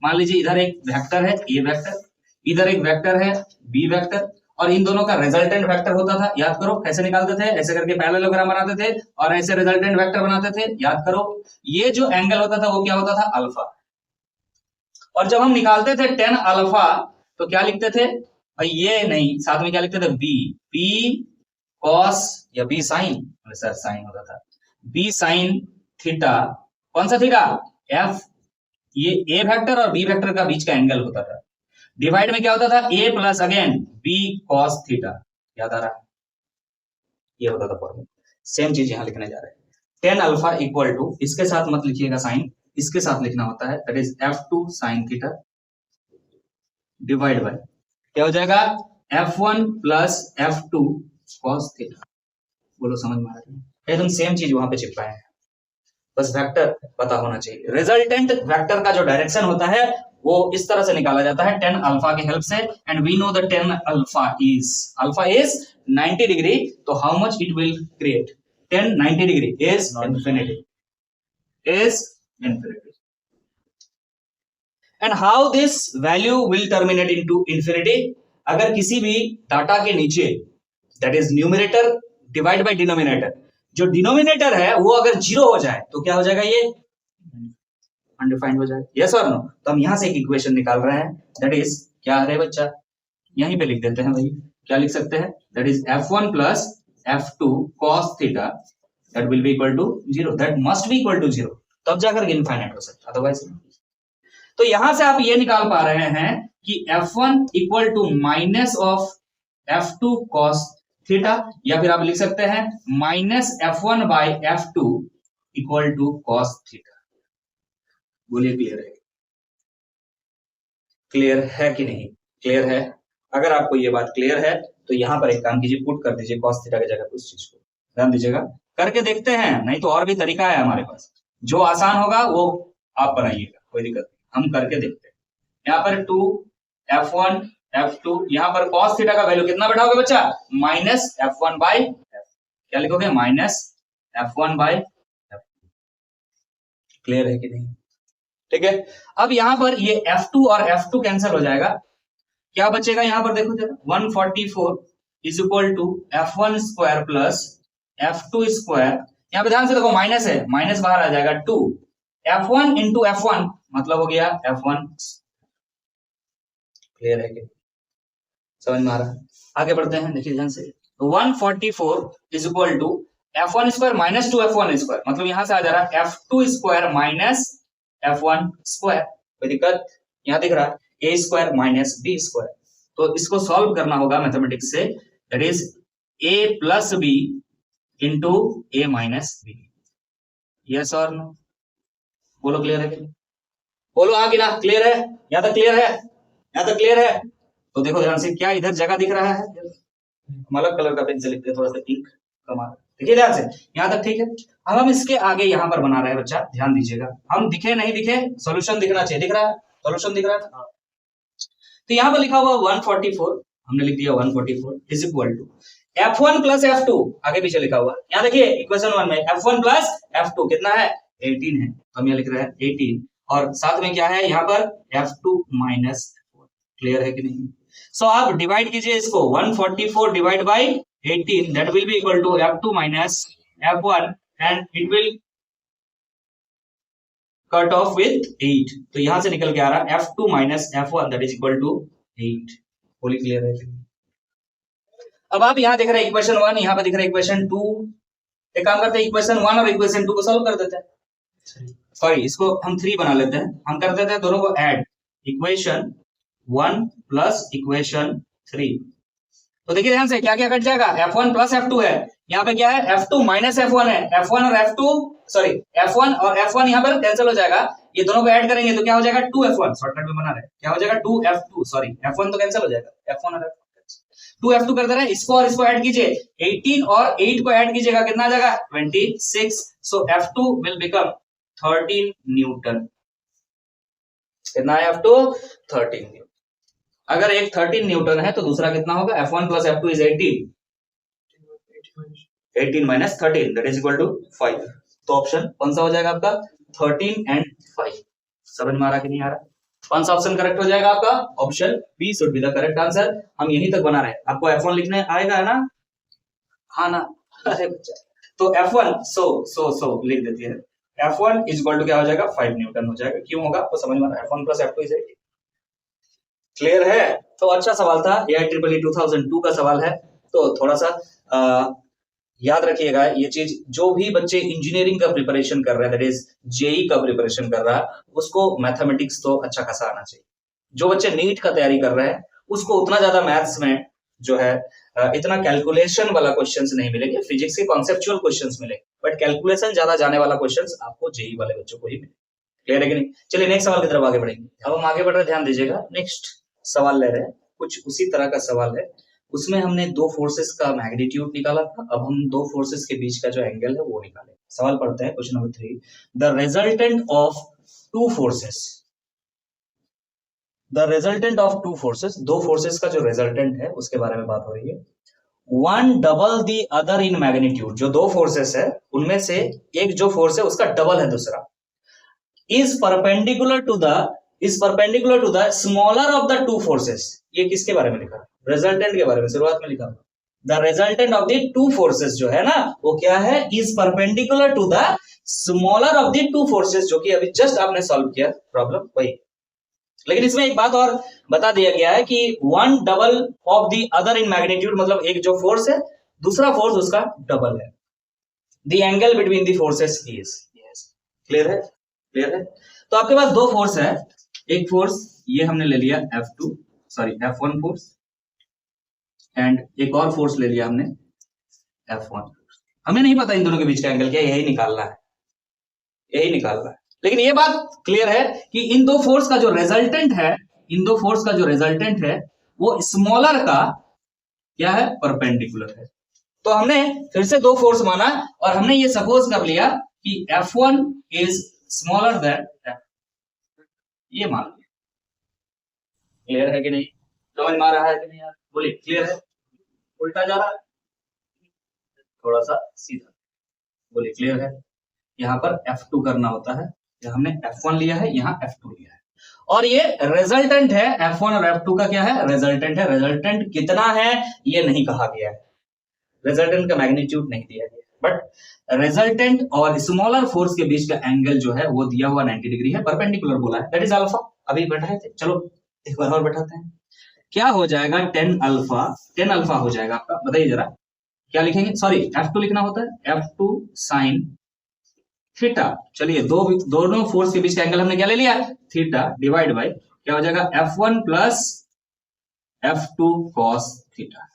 मान लीजिए इधर एक वेक्टर है A वेक्टर, इधर एक वेक्टर है B वेक्टर, और इन दोनों का रिजल्टेंट वेक्टर होता था, याद करो कैसे निकालते थे, ऐसे करके पैरेललोग्राम बनाते थे और ऐसे रिजल्टेंट वेक्टर बनाते थे, याद करो। ये जो एंगल होता था वो क्या होता था अल्फा, और जब हम निकालते थे tan अल्फा तो क्या लिखते थे, और ये नहीं साथ में क्या लिखते थे B cos या B sin, सर साइन होता था, B sin थीटा, कौन सा थीटा F, ये A वेक्टर और B वेक्टर का बीच का एंगल होता था, डिवाइड में क्या होता था A plus again B cos theta, याद आ रहा है, ये होता था फॉर्मूला। सेम चीज यहां लिखने जा रहे हैं, tan अल्फा इक्वल टू, इसके साथ मत लिखिएगा साइन, इसके साथ लिखना होता है, that is F2 sin theta divide by क्या हो जाएगा F1 plus F2 cos theta. बोलो समझ में आ रही है, एकदम सेम चीज वहां पे चिपकाए हैं, बस वेक्टर पता होना चाहिए। रिजल्टेंट वेक्टर का जो डायरेक्शन होता है वो इस तरह से निकाला जाता है tan अल्फा के हेल्प से, and we know the tan alpha is 90 degree, तो how much it will create, tan 90 degree is infinity, and how this value will terminate into infinity, अगर किसी भी डाटा के नीचे, that is numerator divide by denominator, जो denominator है वो अगर 0 हो जाए तो क्या हो जाएगा, ये अनडिफाइंड हो जाएगा। यस और नो? तो हम यहाँ से एक इक्वेशन निकाल रहे हैं, दैट इज क्या है बच्चा, यहीं पे लिख देते हैं भाई, क्या लिख सकते हैं, that is f1 plus f2 cos theta that will be equal to 0, that must be equal to 0, तब जाकर इनफाइनाइट हो सकता है, अदरवाइज। तो यहां से आप ये निकाल पा रहे हैं कि f1 equal to minus of f2 cos theta, या फिर आप लिख सकते हैं minus f1 by f2 equal to cos theta. बोलिए क्लियर है? क्लियर है कि नहीं? क्लियर है? अगर आपको ये बात क्लियर है तो यहां पर एक काम कीजिए, पुट कर दीजिए cos थीटा की जगह उस चीज को, ध्यान दीजिएगा, करके देखते हैं, नहीं तो और भी तरीका है हमारे पास, जो आसान होगा वो आप बनाइएगा, कोई दिक्कत नहीं, हम करके देखते हैं। यहाँ पर 2 f1 f2, यहाँ पर cos थीटा का वैल्यू कितना बैठाओगे बच्चा, माइनस f1 बाई f, क्या लिखोगे, minus f1 by f। Clear है कि नहीं? ठीक है, अब यहां पर ये f2 और f2 कैंसिल हो जाएगा, क्या बचेगा यहां पर देखो जरा, 144 is equal to f1 square plus f2 square, यहां पे ध्यान से देखो माइनस है, माइनस बाहर आ जाएगा 2 f1 इंटू f1 मतलब हो गया f1। क्लियर है कि समझ में आ रहा है? आगे बढ़ते हैं, देखिए ध्यान से, 144 is equal to f1 square minus 2 f1 square, मतलब यहां से आ जा रहा है f2 square minus f1 square, कोई दिक्कत? यहां दिख रहा है a square minus b square, तो इसको सॉल्व करना होगा मैथमेटिक्स से, that is a plus b into a minus b। Yes और नो? बोलो क्लियर है कि नहीं? बोलो हाँ कि ना? क्लियर है? यहां तक क्लियर है? यहां तक क्लियर है? तो देखो ध्यान से, क्या इधर जगह दिख रहा है, हम अलग कलर का पेन से लिखते हैं, थोड़ा सा इंक कम आ रहा है, देखिए ध्यान से, यहां तक ठीक है। अब हम इसके आगे यहां पर बना रहे हैं बच्चा, ध्यान दीजिएगा, हम दिखे नहीं दिखे, सॉल्यूशन दिखना चाहिए, दिख रहा है सॉल्यूशन, दिख रहा है? तो यहां पर लिखा हुआ 144, हमने लिख दिया 144 is equal to f1 plus f2, आगे पीछे लिखा हुआ, यहां देखिए इक्वेशन 1 में f1 प्लस f2 कितना है, 18 है, तो हम यहां लिख रहे हैं 18, और साथ में क्या है यहाँ पर f2 माइनस। क्लियर है कि नहीं? सो आप डिवाइड कीजिए इसको, 144 divide by 18 that will be equal to f2 minus f1 and it will cut off with 8, तो यहां से निकल के आ रहा है f2 minus f1 that is equal to 8। बोली क्लियर है? अब आप यहां देख रहे हैं इक्वेशन 1, यहां पर दिख रहा है इक्वेशन 2, एक काम करते हैं इक्वेशन 1 और इक्वेशन 2 को सॉल्व कर देते हैं, सॉरी इसको हम 3 बना लेते हैं, हम कर देते हैं दोनों को ऐड, इक्वेशन 1 प्लस इक्वेशन 3, तो देखिए ध्यान से क्या क्या कट जाएगा, f1 प्लस f2 है, यहाँ पे क्या है f2 माइनस f1 है, f1 और f2 सॉरी f1 और f1 यहाँ पर कैंसिल हो जाएगा, ये दोनों को ऐड करेंगे तो क्या हो जाएगा 2f1, शॉर्टकट में बना रहे हैं, क्या हो जाएगा 2f2, सॉरी f1 तो कैंसिल हो जाएगा, f1 और f2 2f2 कर दे रहे हैं, इसको और इसको ऐड कीजिए, 18 और 8 को ऐड कीजिएगा, कितना आ जाएगा 26, सो f2 विल बिकम 13 न्यूटन, कितना है f2 13 न्यूटन। अगर एक 13 न्यूटन है तो दूसरा कितना होगा, f1 plus f2 is 18, 18 minus 13 that is equal to 5, तो ऑप्शन कौन सा हो जाएगा आपका, 13 एंड 5। समझ में आ रहा कि नहीं आ रहा? कौन सा ऑप्शन करेक्ट हो जाएगा आपका, option B should be the correct answer. हम यहीं तक बना रहे हैं, आपको f1 लिखने आएगा ना, हाँ ना, अरे बच्चा, तो f1 सो लिख देती है, f1 इज इक्वल टू क्या हो जाएगा 5 न्यूटन हो जाएगा, क्यों होगा आपको समझ में आ रहा है, f1 plus f2 is 18। Clear है? तो अच्छा सवाल था, AIEEE 2002 का सवाल है, तो थोड़ा सा याद रखिएगा ये चीज, जो भी बच्चे इंजीनियरिंग का प्रिपरेशन कर रहे हैं, दैट इज जेई का प्रिपरेशन कर रहा है, उसको मैथमेटिक्स तो अच्छा खासा आना चाहिए। जो बच्चे नीट का तैयारी कर रहे हैं उसको उतना ज्यादा मैथ्स में जो है इतना कैलकुलेशन वाला क्वेश्चंस नहीं मिलेंगे, फिजिक्स के कॉन्सेप्चुअल क्वेश्चंस मिलेंगे, बट कैलकुलेशन ज्यादा जाने वाला क्वेश्चंस आपको जेई वाले बच्चों को ही मिले। क्लियर है कि नहीं? चलिए नेक्स्ट सवाल की तरफ आगे बढ़ेंगे। अब हम आगे बढ़ रहे हैं, ध्यान दीजिएगा, नेक्स्ट सवाल ले रहे हैं, कुछ उसी तरह का सवाल है, उसमें हमने दो फोर्सेस का मैग्नीट्यूड निकाला था, अब हम दो फोर्सेस के बीच का जो एंगल है वो निकाले। सवाल पढ़ते हैं, question number 3, the resultant of two forces, the resultant of two forces, दो फोर्सेस का जो रिजल्टेंट है उसके बारे में बात हो रही है। One double the other in magnitude, जो दो फोर्सेस है उनमें से एक जो फोर्स है उसका डबल है दूसरा, is perpendicular to the smaller of the two forces. ये किसके बारे में लिखा है? रिजल्टेंट के बारे में शुरुआत में लिखा, the resultant of the two forces जो है ना वो क्या है, is perpendicular to the smaller of the two forces, जो कि अभी जस्ट आपने सॉल्व किया प्रॉब्लम वही। लेकिन इसमें एक बात और बता दिया गया है कि one double of the other in magnitude, मतलब एक जो फोर्स है दूसरा फोर्स उसका डबल है। The angle between the forces is, clear है, क्लियर है। तो आपके पास दो फोर्स है, एक फोर्स ये हमने ले लिया F2 sorry F1 force, and एक और फोर्स ले लिया हमने F1 फोर्स। हमें नहीं पता इन दोनों के बीच का एंगल क्या, यही निकालना है, यही निकालना है। लेकिन ये बात क्लियर है कि इन दो फोर्स का जो रिजल्टेंट है, इन दो फोर्स का जो रिजल्टेंट है वो स्मॉलर का क्या है, परपेंडिकुलर है। तो हमने फिर से दो फोर्स माना और हमने ये सपोज कर लिया कि F1 is smaller than F, ये मान लिया। क्लियर है कि नहीं, समझ में आ रहा है कि नहीं यार, बोलिए क्लियर है, उल्टा जा रहा है थोड़ा सा सीधा, बोलिए क्लियर है। यहाँ पर F2 करना होता है, यहाँ हमने F1 लिया है, यहाँ F2 लिया है, और ये रिजल्टेंट है। F1 और F2 का क्या है, रिजल्टेंट है। रिजल्टेंट कितना है ये नहीं कहा गया है, रिजल्टेंट का मैग्नीट्यूड नहीं दिया गया, बट रिजल्टेंट और स्मॉलर फोर्स के बीच का एंगल जो है वो दिया हुआ 90 डिग्री है, परपेंडिकुलर बोला है, दैट इज अल्फा। अभी बैठाए थे, चलो एक बार और बैठाते हैं। क्या हो जाएगा, 10 अल्फा, 10 अल्फा हो जाएगा आपका, बताइए जरा क्या लिखेंगे, सॉरी F2 लिखना होता है, F2 साइन थीटा। चलिए दोनों फोर्स के बीच का एंगल हमने क्या ले लिया, थीटा, डिवाइड बाय क्या हो जाएगा, F1 plus F2 cos theta.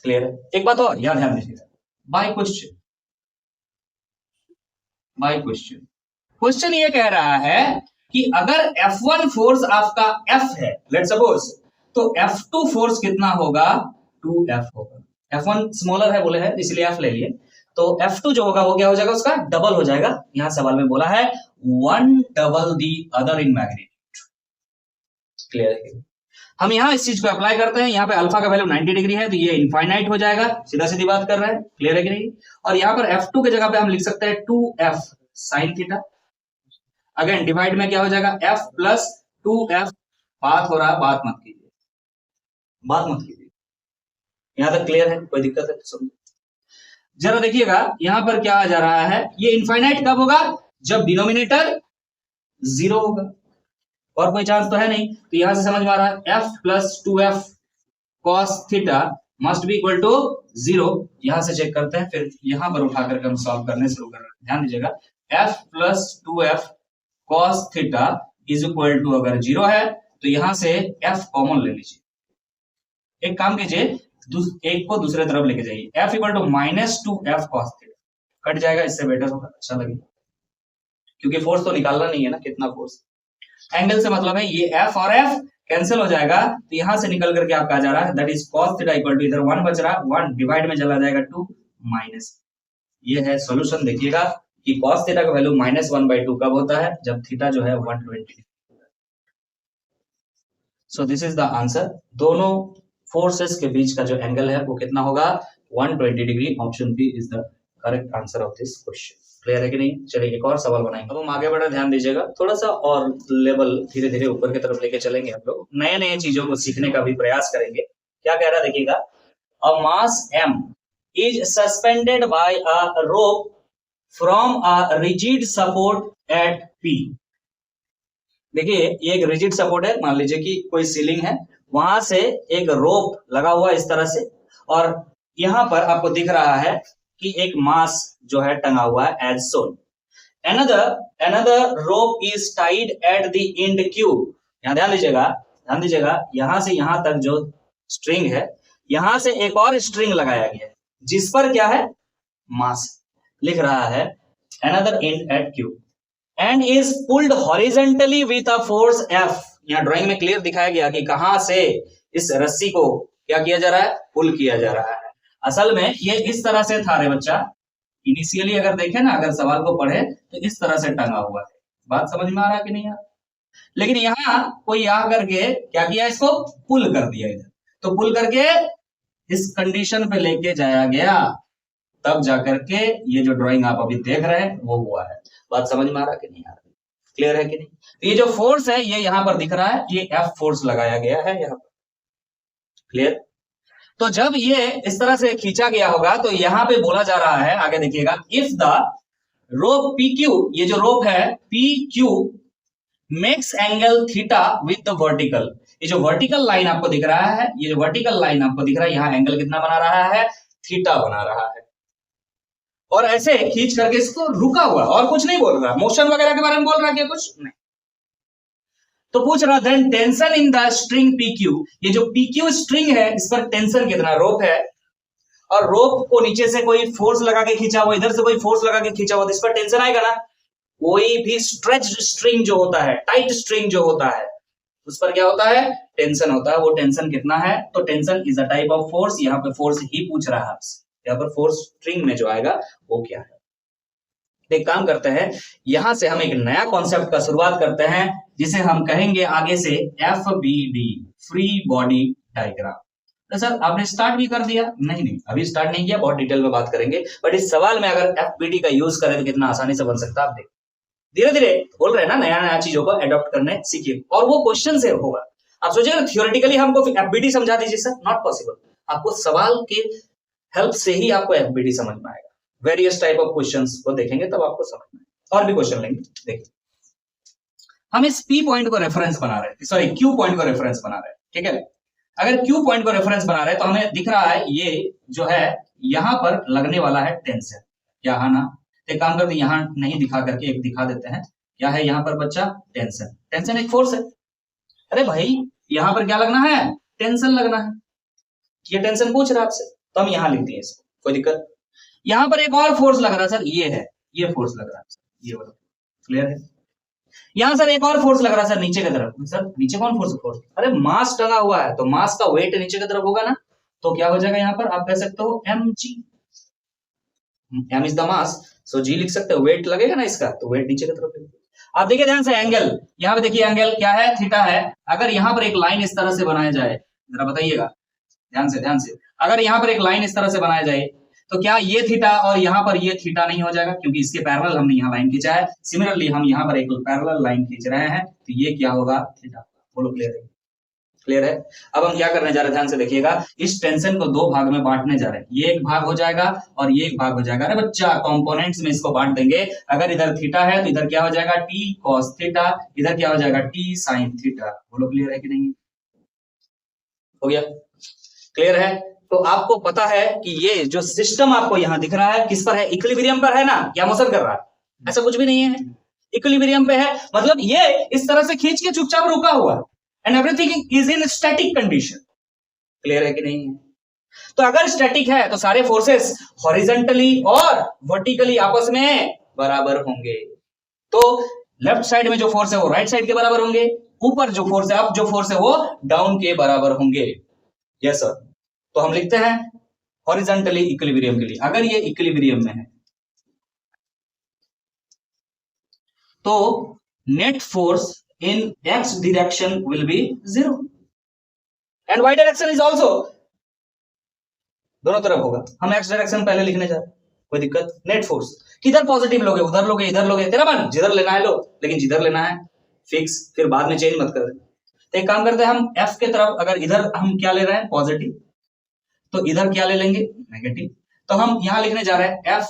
Clear है। एक बात और याद ध्यान दीजिएगा, by question, by question, question ये कह रहा है कि अगर F1 फोर्स आपका F है, लेट सपोज, तो F2 फोर्स कितना होगा, 2F होगा। F1 स्मॉलर है बोले हैं इसलिए F ले लिए, तो F2 जो होगा वो क्या हो जाएगा, उसका डबल हो जाएगा। यहां सवाल में बोला है 1 double the other in magnitude. Clear है। हम यहाँ इस चीज को अप्लाई करते हैं, यहाँ पे अल्फा का वैल्यू 90 डिग्री है तो ये इनफाइनाइट हो जाएगा, सीधा सीधी बात कर रहे हैं, क्लियर है कि नहीं। और यहाँ पर F2 की जगह पे हम लिख सकते हैं 2F sine theta, again divide में क्या हो जाएगा, F प्लस 2F। बात हो रहा, बात मत कीजिए, बात मत कीजिए, यहां तक क्लियर है, कोई दिक्कत है तो समझो जरा। देखिएगा यहाँ पर क्या आ जा रहा है, ये इनफाइनाइट कब होगा, जब डिनोमिनेटर 0 होगा, और कोई चांस तो है नहीं। तो यहां से समझ में आ रहा है F plus 2F cos theta must be equal to 0। यहां से चेक करते हैं, फिर यहां पर उठा करके हम सॉल्व करने शुरू कर रहे हैं। ध्यान दीजिएगा, F plus 2F cos theta is equal to, अगर 0 है तो यहां से F कॉमन ले लीजिए। एक काम कीजिए, एक को दूसरे तरफ लेके जाइए, F equal to minus 2F cos theta cut जाएगा, इससे बेटर होगा, अच्छा लगेगा, क्योंकि फोर्स तो निकालना नहीं है ना, कितना फोर्स, एंगल से मतलब है ये F और F कैंसिल हो जाएगा, तो यहां से निकल करके आपका आ जा रहा है that is cos theta equal to, इधर 1 बच रहा, 1 डिवाइड में चला जाएगा 2 माइनस। ये है सॉल्यूशन। देखिएगा कि cos थीटा का वैल्यू -1/2 कब होता है, जब थीटा जो है 120। सो दिस इज द आंसर। दोनों फोर्सेस के बीच का जो एंगल है वो कितना होगा, 120 degree. Option B is the correct answer of this question. Clear है कि नहीं। चलिए एक और सवाल बनाएंगे। अब हम आगे बढ़े, ध्यान दीजिएगा, थोड़ा सा और लेवल धीरे धीरे ऊपर की तरफ लेके चलेंगे। हम लोग नए नए चीजों को सीखने का भी प्रयास करेंगे। क्या कह रहा है देखिएगा, अ मास m is suspended bye a rope from a rigid support at p। देखिए ये एक रिजिड सपोर्ट है, मान लीजिए कि कोई सीलिंग है, वहां से एक रोप लगा हुआ इस तरह से, और यहां पर आपको दिख रहा है कि एक मास जो है टंगा हुआ है as shown. another rope is tied at the end q। यहां ध्यान दीजिएगा, यहां से यहां तक जो स्ट्रिंग है, यहां से एक और स्ट्रिंग लगाया गया है जिस पर क्या है, मास। लिख रहा है another end at q and is pulled horizontally with a force f। यहां ड्राइंग में क्लियर दिखाया गया कि कहां से इस रस्सी को क्या किया जा रहा है, पुल किया जा रहा है। असल में ये इस तरह से था रे बच्चा, इनिशियली अगर देखें ना, अगर सवाल को पढ़े तो इस तरह से टंगा हुआ है। बात समझ में आ रहा है कि नहीं यार। लेकिन यहाँ कोई आ करके क्या किया, इसको पुल कर दिया इधर, तो पुल करके इस कंडीशन पे लेके जाया गया, तब जाकर के ये जो ड्राइंग आप अभी देख रहे हैं वो हुआ है। बात समझ में आ रहा है कि नहीं आ रहा, क्लियर है कि नहीं। तो ये जो फोर्स है ये यहाँ पर दिख रहा है, ये F फोर्स लगाया गया है यहाँ पर, क्लियर। तो जब ये इस तरह से खींचा गया होगा तो यहां पे बोला जा रहा है, आगे देखिएगा, if the rope P Q, ये जो रोप है P Q makes angle theta with the vertical, ये जो वर्टिकल लाइन आपको दिख रहा है, ये जो वर्टिकल लाइन आपको दिख रहा है, यहाँ एंगल कितना बना रहा है, थीटा बना रहा है। और ऐसे खींच करके इसको रुका हुआ, और कुछ नहीं बोल रहा, मोशन वगैरह के बारे में बोल रहा क्या, कुछ नहीं। तो पूछ रहा then tension in the string PQ, ये जो PQ स्ट्रिंग है इस पर टेंशन कितना, रोप है, और रोप को नीचे से कोई फोर्स लगा के खींचा हुआ, इधर से कोई फोर्स लगा के खींचा हुआ, तो इस पर टेंशन आएगा ना। कोई भी स्ट्रेच स्ट्रिंग जो होता है, टाइट स्ट्रिंग जो होता है, उस पर क्या होता है, टेंशन होता है। वो टेंशन कितना है, तो tension is a type of force, यहाँ पे फोर्स ही पूछ रहा है आपसे, यहाँ पर फोर्स स्ट्रिंग में जो आएगा वो क्या है। एक काम करते हैं, यहां से हम एक नया कॉन्सेप्ट का शुरुआत करते हैं, जिसे हम कहेंगे आगे से FBD, फ्री बॉडी डायग्राम। तो सर आपने स्टार्ट भी कर दिया, नहीं अभी स्टार्ट नहीं किया, बहुत डिटेल में बात करेंगे, बट इस सवाल में अगर FBD का यूज करें तो कितना आसानी से बन सकता है। आप देखिए धीरे धीरे बोल रहे हैं ना, नया नया चीजों को अडॉप्ट करने सीखिए, और वो क्वेश्चन से होगा। आप सोचिए ना थियोरेटिकली हमको FBD समझा दीजिए सर, नॉट पॉसिबल। आपको सवाल के हेल्प से ही आपको FBD समझ में आएगा। वेरियस टाइप ऑफ क्वेश्चंस को देखेंगे तब आपको समझ में आएगा। और भी क्वेश्चन लेंगे, देखिए हम इस P पॉइंट को रेफरेंस बना रहे हैं, सॉरी Q पॉइंट को रेफरेंस बना रहे हैं, ठीक है। अगर Q पॉइंट को रेफरेंस बना रहे हैं तो हमें दिख रहा है ये जो है यहां पर लगने वाला है टेंशन, क्या है ना। एक काम करते हैं, यहां नहीं दिखा करके एक दिखा देते हैं, क्या है यहाँ पर बच्चा, टेंशन। टेंशन एक फोर्स है। अरे भाई यहाँ पर क्या लगना है, टेंशन लगना है, ये टेंशन पूछ रहा है आपसे, तो हम यहाँ लिख दिए इसको, कोई दिक्कत। यहाँ पर एक और फोर्स लग रहा है सर, ये है, ये फोर्स लग रहा है, ये वाला, क्लियर है। यहाँ सर एक और फोर्स लग रहा है सर नीचे की तरफ, सर नीचे कौन फोर्स, अरे मास टंगा हुआ है, तो मास का वेट नीचे की तरफ होगा ना, तो क्या हो जाएगा यहाँ पर, आप कह सकते हो mg, m is the mass, so g लिख सकते हो, वेट लगेगा ना इसका, तो वेट नीचे की तरफ। आप देखिए ध्यान से एंगल, यहाँ पे देखिए एंगल क्या है, थीटा है। अगर यहाँ पर एक लाइन इस तरह से बनाया जाए, जरा बताइएगा ध्यान से, अगर यहाँ पर एक लाइन इस तरह से बनाया जाए तो क्या ये थीटा और यहाँ पर ये थीटा नहीं हो जाएगा, क्योंकि इसके पैरेलल हमने यहाँ लाइन खींचा है। सिमिलरली हम यहाँ पर एक पैरेलल लाइन खींच रहे हैं, तो ये क्या होगा, थीटा। बोलो क्लियर है, क्लियर है। अब हम क्या करने जा रहे हैं, ध्यान से देखिएगा, इस टेंशन को दो भाग में बांटने जा रहे हैं, ये एक भाग हो जाएगा और ये एक भाग हो जाएगा। अरे बच्चा कंपोनेंट्स में इसको बांट देंगे, अगर इधर थीटा है तो इधर क्या हो जाएगा, t cos थीटा, इधर क्या हो जाएगा, t sin थीटा। बोलो क्लियर है कि नहीं, हो गया, क्लियर है। तो आपको पता है कि ये जो सिस्टम आपको यहां दिख रहा है किस पर है, इक्विलिब्रियम पर है ना, क्या मोशन कर रहा है, ऐसा कुछ भी नहीं है, इक्विलिब्रियम पे है। मतलब ये इस तरह से खींच के चुपचाप रुका हुआ है, and everything is in static condition. Clear है कि नहीं है। तो अगर स्टैटिक है तो सारे फोर्सेस हॉरिजॉन्टली और वर्टिकली आपस में बराबर होंगे। तो लेफ्ट साइड में जो फोर्स है वो राइट साइड के बराबर होंगे, ऊपर जो फोर्स है, अप जो फोर्स है वो डाउन के बराबर होंगे। Yes sir. तो हम लिखते हैं हॉरिजॉन्टली इक्विलिब्रियम के लिए, अगर ये इक्विलिब्रियम में है तो net force in x direction will be 0 and y direction is also, दोनों तरफ होगा। हम x डायरेक्शन पहले लिखने जा रहे हैं, कोई दिक्कत। नेट फोर्स किधर पॉजिटिव लोगे, उधर लोगे, इधर लोगे, तेरा मन जिधर लेना है लो, लेकिन जिधर लेना है फिक्स, फिर बाद में चेंज मत कर देना। तो एक काम करते हैं, हम f के तरफ अगर इधर हम क्या ले रहे हैं पॉजिटिव, तो इधर क्या ले लेंगे नेगेटिव। तो हम यहां लिखने जा रहे हैं f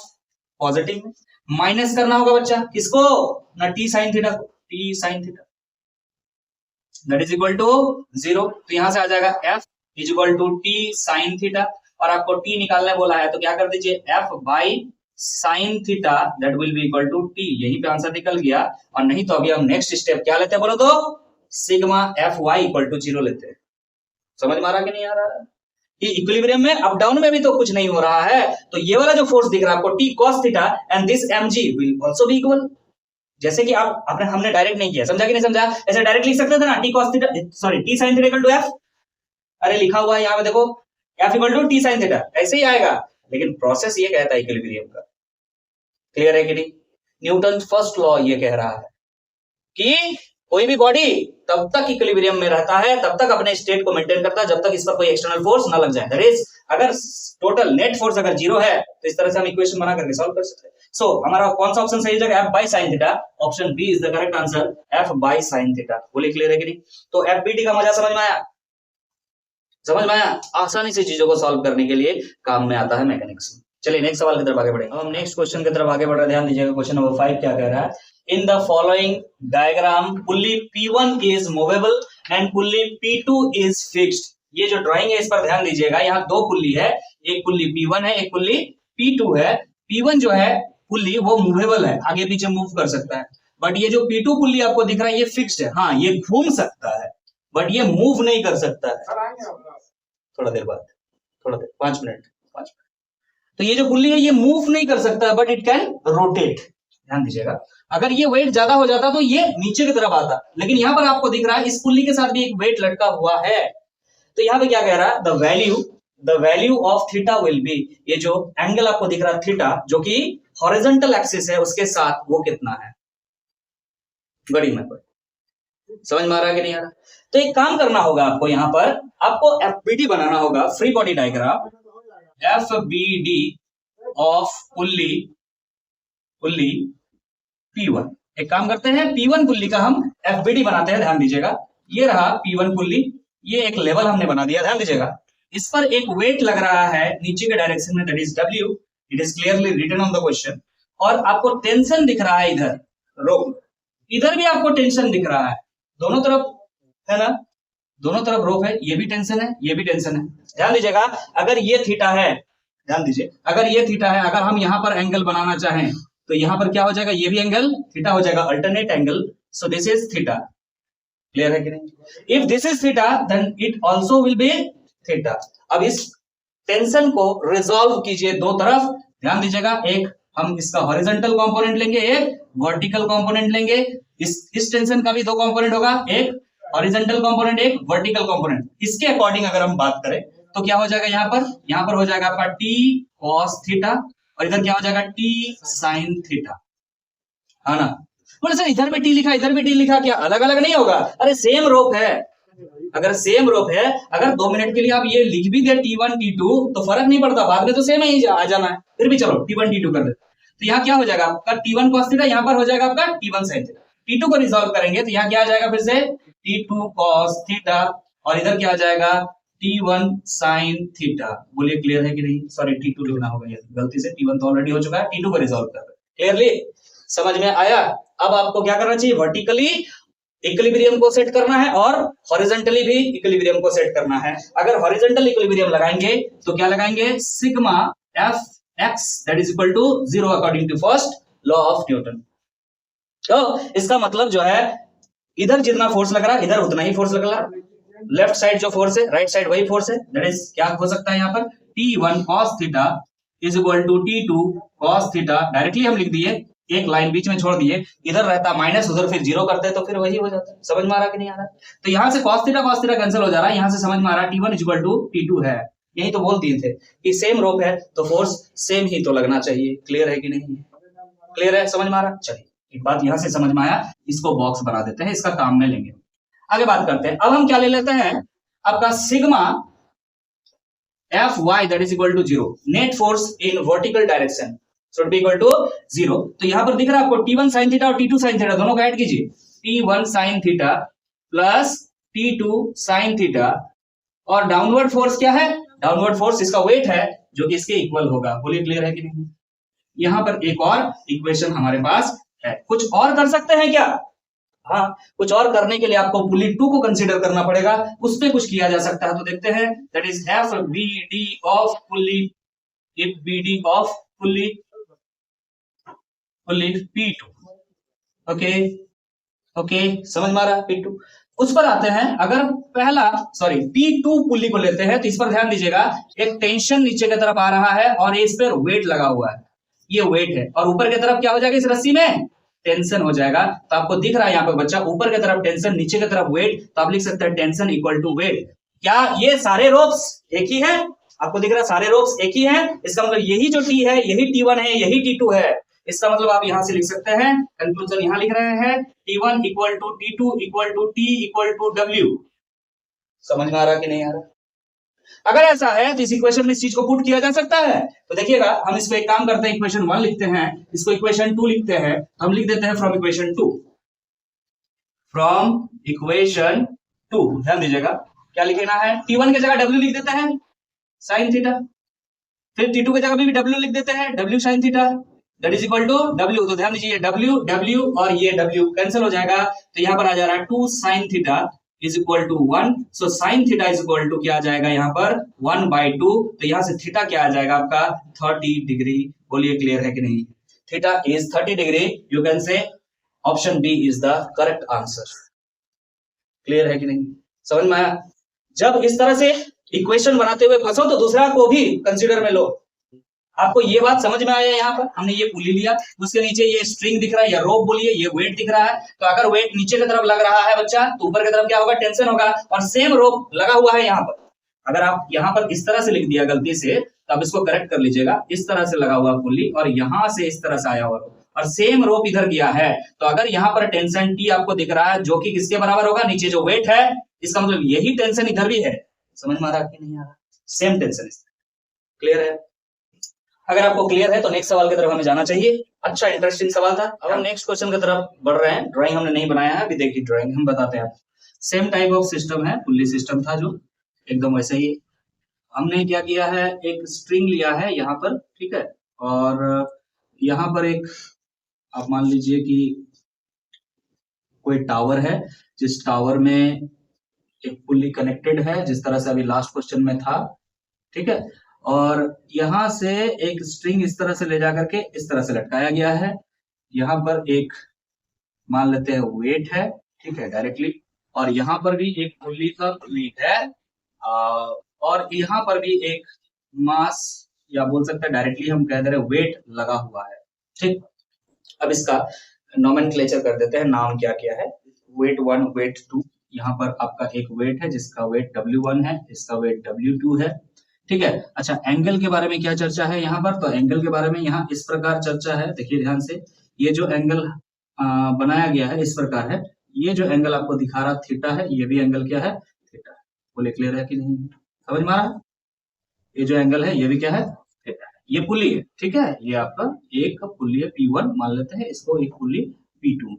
पॉजिटिव में, माइनस करना होगा बच्चा किसको, ना t sin थीटा को, t sin theta that is equal to 0। तो यहां से आ जाएगा f is equal to t sin theta, और आपको t निकालने बोला है तो क्या कर दीजिए f by sin theta that will be equal to t। यहीं पे आंसर निकल गया। और नहीं तो अभी हम नेक्स्ट स्टेप क्या लेते हैं बोलो तो, सिग्मा fy इक्वल टू 0 लेते हैं। समझ में आ रहा कि नहीं आ रहा, कि इक्विलिब्रियम में अप डाउन में भी तो कुछ नहीं हो रहा है, तो ये वाला जो फोर्स दिख रहा है आपको t cos theta and this mg will also be equal. जैसे कि आप हमने डायरेक्ट नहीं किया, समझा कि नहीं समझा, ऐसे डायरेक्ट लिख सकते थे ना, t cos theta sorry t sin theta equal to f, अरे लिखा हुआ है यहाँ पे देखो f equal to t sin theta, ऐसे ही आएगा, लेकिन प्रोसेस ये कहता है इक्विलिब्रियम का। क्लियर है कि नहीं। न्यूटन फर्स्ट लॉ ये कह रहा है कि कोई भी बॉडी तब तक इक्विलिब्रियम में रहता है, तब तक अपने स्टेट को मेंटेन करता है जब तक इस पर कोई एक्सटर्नल फोर्स ना लग जाए। दैट इज अगर टोटल नेट फोर्स अगर 0 है तो इस तरह से हम इक्वेशन बना करके सॉल्व कर सकते हैं। सो हमारा कौन सा ऑप्शन सही जगह, f by sin theta, option B is the correct answer, f by sin theta. बोलिए क्लियर है कि नहीं। तो FBD का मजा समझ में आया। समझ में आया? आसानी से चीजों को सॉल्व करने के लिए काम में आता है मैकेनिक्स। चलिए नेक्स्ट सवाल की तरफ आगे बढ़ेंगे। हम नेक्स्ट क्वेश्चन की तरफ आगे बढ़ रहे हैं, ध्यान दीजिएगा। क्वेश्चन नंबर 5 क्या कह रहा है? इन the following diagram pulley P1 is movable and pulley P2 is fixed. ये जो ड्राइंग है इस पर ध्यान दीजिएगा। यहाँ दो पुल्ली है, एक पुल्ली P1 है, एक पुल्ली P2 है। P1 जो है पुल्ली वो मूवेबल है, आगे पीछे मूव कर सकता है, बट ये जो P2 पुल्ली आपको दिख रहा है ये फिक्स्ड है। हाँ ये घूम सकता है बट ये मूव नहीं कर सकता है। थोड़ा देर बाद, थोड़ा देर 5 मिनट। तो ये जो पुल्ली है ये मूव नहीं कर सकता है बट इट कैन रोटेट। ध्यान दीजिएगा, अगर ये वेट ज्यादा हो जाता तो ये नीचे की तरफ आता, लेकिन यहां पर आपको दिख रहा है इस पुल्ली के साथ भी एक वेट लटका हुआ है। तो यहां पे क्या कह रहा है? The value of theta will be, ये जो एंगल आपको दिख रहा है थीटा जो कि हॉरिजॉन्टल एक्सिस है उसके साथ वो कितना है? गड़ी में समझ में आ रहा है कि नहीं आ रहा? तो एक काम करना होगा आपको, यहां पर आपको एफबीडी बनाना होगा, free body diagram FBD of pulley P1। एक काम करते हैं, P1 पुल्ली का हम FBD बनाते हैं। ध्यान दीजिएगा, ये रहा P1 पुल्ली, ये एक लेवल हमने बना दिया। ध्यान दीजिएगा, इस पर एक वेट लग रहा है नीचे के डायरेक्शन में, that is W। It is clearly written on the question. और आपको टेंशन दिख रहा है इधर रो, इधर भी आपको टेंशन दिख रहा है, दोनों तरफ है ना, दोनों तरफ रोप है, ये भी टेंशन है, ये भी टेंशन है। ध्यान दीजिएगा, अगर ये थीटा है, ध्यान दीजिए, अगर ये थीटा है, अगर हम यहां पर एंगल बनाना चाहें तो यहां पर क्या हो जाएगा? ये भी एंगल थीटा हो जाएगा, alternate angle. So this is theta. Clear है कि नहीं? If this is theta then it also will be theta. अब इस टेंशन को रिजॉल्व कीजिए दो तरफ। ध्यान दीजिएगा, एक हम इसका हॉरिजॉन्टल कंपोनेंट लेंगे, एक वर्टिकल कंपोनेंट लेंगे। इस टेंशन का भी दो कंपोनेंट होगा, एक हॉरिजॉन्टल कंपोनेंट, एक वर्टिकल कंपोनेंट। इसके अकॉर्डिंग अगर हम बात करें तो क्या हो जाएगा? यहां पर हो जाएगा आपका t cos थीटा और इधर क्या हो जाएगा? t sin थीटा, है ना? बोले सर इधर भी t लिखा, इधर भी t लिखा, क्या अलग अलग नहीं होगा? अरे सेम रोप है। अगर सेम रोप है, अगर 2 मिनट के लिए आप ये लिख भी दे T1 T2 तो फर्क नहीं पड़ता, बाद में तो सेम ही आ जाना है। फिर भी चलो T1 T2 कर दे। तो यहाँ क्या हो जाएगा आपका? T1 cos थीटा, यहाँ पर हो जाएगा आपका T1 sin थीटा। T2 को रिजॉल्व करेंगे तो यहाँ क्या आ जाएगा? फिर से T2 cos थीटा और इधर क्या आ जाएगा? T1 sin theta. बोलिए क्लियर है कि नहीं? सॉरी T2 लिखना होगा, ये गलती से T1 तो ऑलरेडी हो चुका है, T2 को रिजॉल्व कर रहे हैं। क्लियरली समझ में आया? अब आपको क्या करना चाहिए? वर्टिकली इक्विलिब्रियम को सेट करना है और हॉरिजॉन्टली भी इक्विलिब्रियम को सेट करना है। अगर हॉरिजॉन्टल इक्विलिब्रियम लगाएंगे तो क्या लगाएंगे? Sigma Fx that is equal to 0 according to first law of Newton. तो इसका मतलब जो है इधर जितना फोर्स लग रहा है इधर उतना ही फोर्स लग रहा है। लेफ्ट साइड जो फोर्स है, राइट साइड वही फोर्स है। दैट इज क्या हो सकता है यहाँ पर? T1 cos theta is equal to T2 cos theta. Directly हम लिख दिए, एक लाइन बीच में छोड़ दिए, इधर रहता माइनस, उधर फिर 0 करते तो फिर वही हो जाता। समझ में आ रहा कि नहीं आ रहा? तो यहाँ से cos थीटा कैंसिल हो जा रहा है, यहाँ से समझ में आ रहा है T1 is equal to T2 है। यही तो बोल दिए थे कि सेम रोप है तो फोर्स सेम ही तो लगना चाहिए। क्लियर है कि नहीं? क्लियर है? समझ में आ रहा? चलिए एक बात यहां से समझ में आया, इसको बॉक्स बना देते हैं, इसका काम में लेंगे। आगे बात करते हैं। अब हम क्या ले लेते हैं? आपका sigma Fy that is equal to 0, net force in vertical direction should be equal to 0। तो यहां पर दिख रहा है आपको T1 sin थीटा और T2 sin थीटा, दोनों का ऐड कीजिए। T1 sin theta plus T2 sin theta और डाउनवर्ड फोर्स क्या है? डाउनवर्ड फोर्स इसका वेट है जो कि इसके इक्वल होगा। बोलिए क्लियर है कि नहीं? यहां पर एक और इक्वेशन हमारे पास है। कुछ और कर सकते हैं क्या? हाँ, कुछ और करने के लिए आपको पुली 2 को कंसीडर करना पड़ेगा, उस पे कुछ किया जा सकता है। तो देखते हैं, that is FBD of pulley P2। Okay समझ में आ रहा है? P2 उस पर आते हैं। अगर पहला P2 पुली को लेते हैं तो इस पर ध्यान दीजिएगा, एक टेंशन नीचे की तरफ आ रहा है और इस पर वेट लगा हुआ है, ये वेट है, और ऊपर की तरफ क्या हो जाएगा? इस रस्सी में टेंशन हो जाएगा। तो आपको दिख रहा है यहाँ पे बच्चा, ऊपर की तरफ टेंशन, नीचे की तरफ वेट, तो आप लिख सकते हैं टेंशन इक्वल टू वेट। क्या ये सारे रोप्स एक ही है? आपको दिख रहा है सारे रोप्स एक ही हैं। इसका मतलब यही जो T है यही T1 है, यही T2 है। इसका मतलब आप यहां से लिख सकते हैं, कंक्लूजन यहां लिख रहे हैं, T1 equal to T2 equal to T equal to W। समझ में आ रहा कि नहीं आ रहा? अगर ऐसा है तो इस इक्वेशन में इस चीज को पुट किया जा सकता है। तो देखिएगा, हम इसको एक काम करते हैं, इक्वेशन 1 लिखते हैं, इसको इक्वेशन 2 लिखते हैं। हम लिख देते हैं फ्रॉम इक्वेशन 2। ध्यान दीजिएगा, क्या लिखना है, T1 की जगह W लिख देते हैं साइन थीटा, फिर T2 की जगह भी W लिख देते हैं W sine theta, that is equal to W। तो ध्यान दीजिए W W और ये W कैंसिल हो जाएगा, तो यहाँ पर आ जा रहा है 2 sine theta is equal to 1। So sine theta is equal to क्या आ जाएगा यहाँ पर 1/2। तो यहाँ से थीटा क्या आ जाएगा आपका 30 डिग्री। बोलिए क्लियर है कि नहीं, theta is 30 degree. You can say option B is the correct answer. Clear है कि नहीं, समझ में आया। जब इस तरह से इक्वेशन बनाते हुए फंसो तो दूसरा को भी कंसीडर में लो। आपको ये बात समझ में आया, यहाँ पर हमने ये पुली लिया, उसके नीचे ये स्ट्रिंग दिख रहा है या रोप बोलिए, ये वेट दिख रहा है। तो अगर वेट नीचे की तरफ लग रहा है बच्चा तो ऊपर की तरफ क्या होगा, टेंशन होगा। और सेम रोप लगा हुआ है यहाँ पर, अगर आप यहाँ पर इस तरह से लिख दिया गलती से तो आप इसको करेक्ट कर लीजिएगा। इस तरह से लगा हुआ पुली और यहाँ से इस तरह से आया हुआ और सेम रोप इधर गया है, तो अगर यहाँ पर टेंशन टी आपको दिख रहा है जो कि किसके बराबर होगा, नीचे जो वेट है, इसका मतलब यही टेंशन इधर भी है। समझ में आ रहा कि नहीं आ रहा, सेम टेंशन। क्लियर है, अगर आपको क्लियर है तो नेक्स्ट सवाल की तरफ हमें जाना चाहिए। अच्छा इंटरेस्टिंग सवाल था। अब हम नेक्स्ट क्वेश्चन की तरफ बढ़ रहे हैं। ड्राइंग हमने नहीं बनाया है, अभी देखिए ड्राइंग हम बताते हैं। सेम टाइप ऑफ सिस्टम है, पुल्ली सिस्टम था जो एकदम वैसे ही। हमने क्या किया है, एक स्ट्रिंग लिया है यहाँ पर, ठीक है, और यहाँ पर एक आप मान लीजिए कि कोई टावर है, जिस टावर में एक पुल्ली कनेक्टेड है जिस तरह से अभी लास्ट क्वेश्चन में था, ठीक है। और यहां से एक स्ट्रिंग इस तरह से ले जाकर के इस तरह से लटकाया गया है। यहाँ पर एक मान लेते हैं वेट है, ठीक है, डायरेक्टली, और यहाँ पर भी एक पुल्ली का वेट है, और यहाँ पर भी एक मास या बोल सकते हैं डायरेक्टली हम कह दे रहे वेट लगा हुआ है, ठीक। अब इसका नोमेनक्लेचर कर देते हैं, नाम क्या क्या है, वेट 1 वेट 2। यहाँ पर आपका एक वेट है जिसका वेट W1 है, इसका वेट W2 है, ठीक है। अच्छा एंगल के बारे में क्या चर्चा है यहाँ पर, तो एंगल के बारे में यहाँ इस प्रकार चर्चा है, देखिए ध्यान से, ये जो एंगल बनाया गया है इस प्रकार है। ये जो एंगल आपको दिखा रहा थीटा है, ये भी एंगल क्या है, थीटा है। बोले क्लियर है कि नहीं, समझ में आ रहा, ये जो एंगल है ये भी क्या है, थीटा है। ये पुल्ली है, ठीक है, ये आपका एक पुल्ली है P1 मान लेते हैं, इसको एक pulley P2,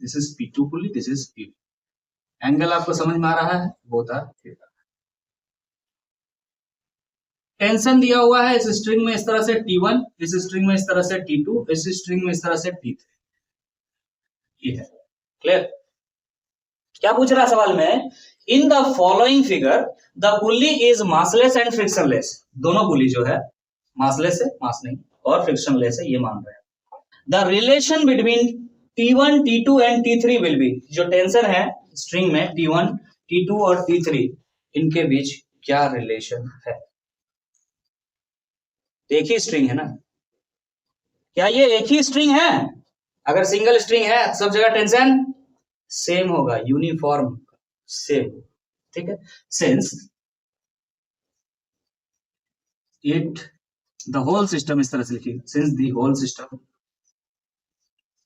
this is P2 pulley, this is P। Angle आपको समझ में आ रहा है, वो था थीटा। टेंशन दिया हुआ है इस स्ट्रिंग में इस तरह से T1, इस स्ट्रिंग में इस तरह से T2, इस स्ट्रिंग में इस तरह से T3, ये है। क्लियर, क्या पूछ रहा सवाल में, इन the following figure the pulley is massless and frictionless. दोनों पुल्ली जो है मासलेस है, मास नहीं, और फ्रिक्शनलेस है, ये मान रहे हैं। The relation between T1 T2 and T3 will be, जो टेंशन है स्ट्रिंग में T1 T2 और T3, इनके बीच क्या रिलेशन है। एक ही स्ट्रिंग है ना, क्या ये एक ही स्ट्रिंग है, अगर सिंगल स्ट्रिंग है सब जगह टेंशन सेम होगा, यूनिफॉर्म सेम, ठीक है। Since it the whole system, इस तरह से लिखिए, since the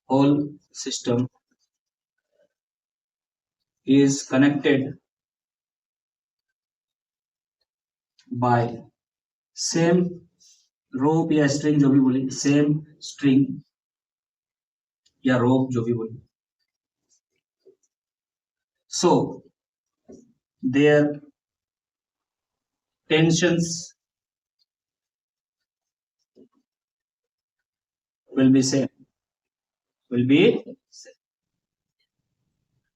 whole system is connected by same rope या स्ट्रिंग, जो भी बोली, सेम स्ट्रिंग या रोप जो भी बोली, so their tensions will be same, will be same।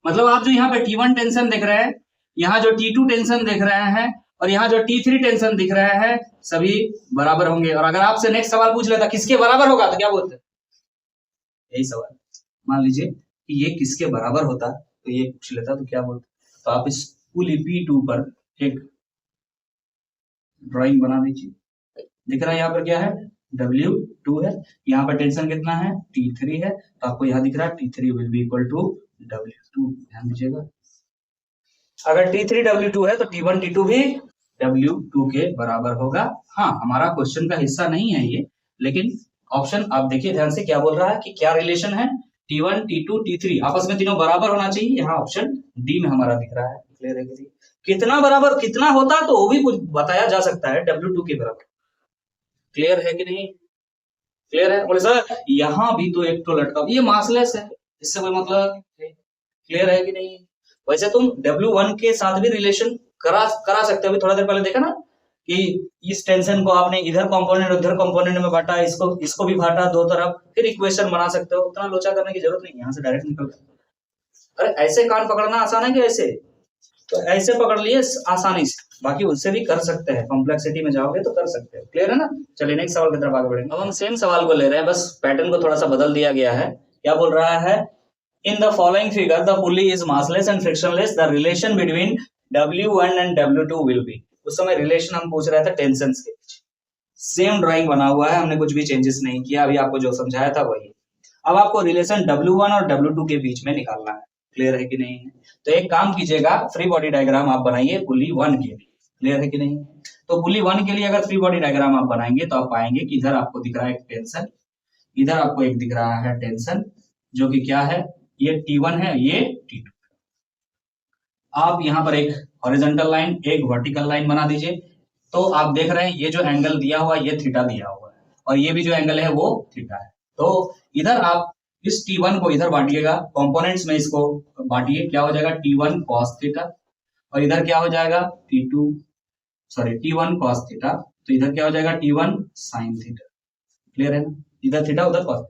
मतलब आप जो यहाँ पे T1 टेंशन देख रहे हैं, यहाँ जो T2 टेंशन देख रहे हैं, और यहाँ जो T3 टेंशन दिख रहे हैं, सभी बराबर होंगे। और अगर आपसे नेक्स्ट सवाल पूछ लेता किसके बराबर होगा तो क्या बोलते, यही सवाल, मान लीजिए कि ये किसके बराबर होता तो ये पूछ लेता तो क्या बोलते, तो आप इस पुल्ली P2 पर एक ड्राइंग बना दीजिए। दिख रहा है यहाँ पर क्या है, W2 है, यहाँ पर टेंशन कितना है, T3 है, तो आपको यहाँ दिख रहा है T3 will be equal to W2। ध्यान दीजिएगा, अगर T3 W2 है तो T1 T2 भी W2 के बराबर होगा। हाँ हमारा क्वेश्चन का हिस्सा नहीं है ये, लेकिन ऑप्शन आप देखिए ध्यान से क्या बोल रहा है कि क्या रिलेशन है, T1 T2 T3 आपस में तीनों बराबर होना चाहिए। यहाँ ऑप्शन डी में हमारा दिख रहा है। क्लियर है कि कितना बराबर कितना होता तो वो भी बताया जा सकता है W2 के बराबर। क्लियर है कि नहीं, क्लियर है, बोले सर यहाँ भी तो एक तो लटका, ये मासलेस है, इससे कोई मतलब। क्लियर है कि नहीं, वैसे तुम W1 के साथ भी रिलेशन करा सकते हो। अभी थोड़ा देर पहले देखा ना कि इस टेंशन को आपने इधर कंपोनेंट उधर कंपोनेंट में बांटा, इसको भी बांटा दो तरफ, फिर इक्वेशन बना सकते हो। उतना लोचा करने की जरूरत नहीं है, यहाँ से डायरेक्ट निकल। अरे ऐसे कान पकड़ना आसान है कि ऐसे? तो ऐसे पकड़ लिए आसानी से, बाकी उससे भी कर सकते हैं, कॉम्प्लेक्सिटी में जाओगे तो कर सकते हो। क्लियर है ना? चलिए नेक्स्ट सवाल की तरफ आगे बढ़ेंगे। अब हम सेम सवाल को ले रहे हैं, बस पैटर्न को थोड़ा सा बदल दिया गया है। क्या बोल रहा है? इन the following figure the pulley is massless and frictionless, the relation between W1 and W2 will be. उस समय रिलेशन हम पूछ रहे थे टेंशन के बीच। सेम ड्राइंग बना हुआ है, हमने कुछ भी चेंजेस नहीं किया, अभी आपको जो समझाया था वही। अब आपको रिलेशन W1 और W2 के बीच में निकालना है। क्लियर है कि नहीं? तो एक काम कीजिएगा, फ्री बॉडी डायग्राम आप बनाइए पुली 1 के लिए। क्लियर है कि नहीं? तो पुली 1 के लिए अगर फ्री बॉडी डायग्राम आप बनाएंगे तो आप पाएंगे कि इधर आपको दिख रहा है एक टेंशन, इधर आपको एक दिख रहा है टेंशन, जो कि क्या है? ये T1 है, ये T2। आप यहाँ पर एक हॉरिजॉन्टल लाइन, एक वर्टिकल लाइन बना दीजिए। तो आप देख रहे हैं ये जो एंगल दिया हुआ है ये थीटा दिया हुआ है, और ये भी जो एंगल है वो थीटा है। तो इधर आप इस T1 को इधर बांटिएगा, कंपोनेंट्स में इसको बांटिए, क्या हो जाएगा? T1 cos थीटा, और इधर क्या हो जाएगा? T1 cos थीटा, तो इधर क्या हो जाएगा? T1 sin theta. क्लियर है ना? इधर थीटा उधर cos।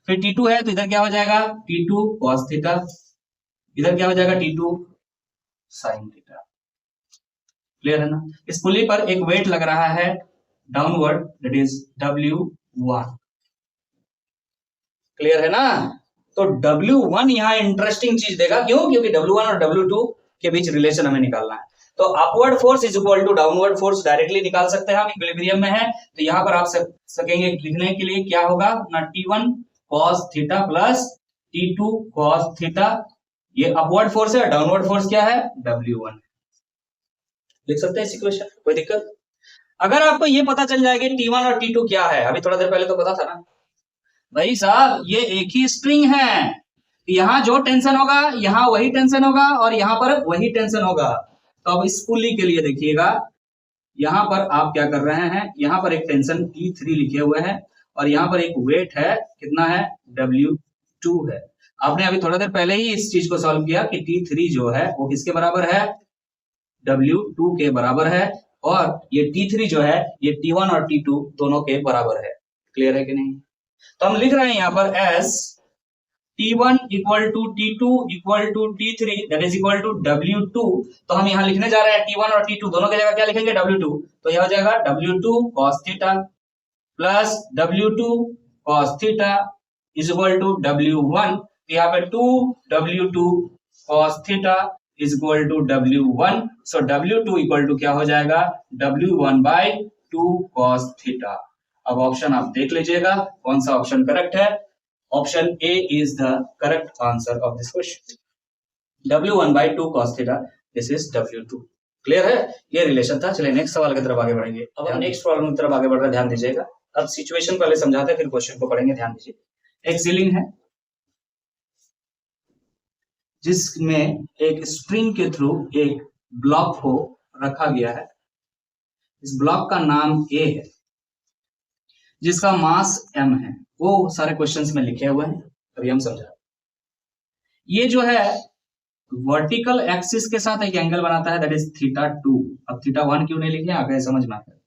फिर T2 है तो इधर क्या हो जाएगा? T2 cos थीटा, इधर क्या हो जाएगा? T2 sin theta. क्लियर है ना? इस पुली पर एक वेट लग रहा है downward, that is W1। Clear है ना? तो W1 यहाँ इंटरेस्टिंग चीज देगा, क्यों? क्योंकि W1 और W2 के बीच रिलेशन हमें निकालना है। तो upward force is equal to downward force directly निकाल सकते हैं हम, इक्विलिब्रियम में है। तो यहाँ पर आप सकेंगे लिखने के लिए, क्या होगा ना? T1 cos theta plus T2 cos theta. ये अपवर्ड फोर्स है, डाउनवर्ड फोर्स क्या है? W1। लिख सकते हैं इस इक्वेशन, कोई दिक्कत? अगर आपको ये पता चल जाएगा T1 और T2 क्या है, अभी थोड़ा देर पहले तो पता था ना भाई साहब, ये एक ही स्ट्रिंग है, यहां जो टेंशन होगा यहां वही टेंशन होगा, और यहां पर वही टेंशन होगा। तो अब इस पुली के लिए देखिएगा, यहां पर आप क्या कर रहे हैं? यहां पर एक टेंशन T3 लिखे हुए हैं, और यहां पर एक वेट है, कितना है? W2 है। आपने अभी थोड़ा देर पहले ही इस चीज को सॉल्व किया कि T3 जो है वो किसके बराबर है? W2 के बराबर है, और ये T3 जो है ये T1 और T2 दोनों के बराबर है। क्लियर है कि नहीं? तो हम लिख रहे हैं यहाँ पर as T1 equal to T2 equal to T3 that is equal to W2। तो हम यहाँ लिखने जा रहे हैं T1 और T2 दोनों की जगह क्या लिखेंगे? W2। तो यह हो जाएगा W2 cos theta plus W2 cos theta is equal to W1। यहाँ पे 2W2 cos theta is equal to W1। So W2 equal to क्या हो जाएगा? W1 by 2 cos theta. अब ऑप्शन आप देख लीजिएगा कौन सा ऑप्शन करेक्ट है। Option A is the correct answer of this question. W1 by 2 cos theta, this is W2। Clear है? ये रिलेशन था। चलिए नेक्स्ट सवाल की तरफ आगे बढ़ेंगे। अब हम नेक्स्ट प्रॉब्लम की तरफ आगे बढ़ रहे हैं, ध्यान दीजिएगा। अब सिचुएशन पहले समझाते हैं फिर क्वेश्चन को पढ़ेंगे। ध्यान दीजिए, एक सीलिंग है जिसमें एक स्ट्रिंग के थ्रू एक ब्लॉक को रखा गया है। इस ब्लॉक का नाम A है, जिसका मास m है। वो सारे क्वेश्चंस में लिखे हुए हैं, अभी हम समझा। ये जो है वर्टिकल एक्सिस के साथ एक एंगल बनाता है, दैट इज θ2। अब θ1 क्यों नहीं लिखे, आगे समझ में आता है।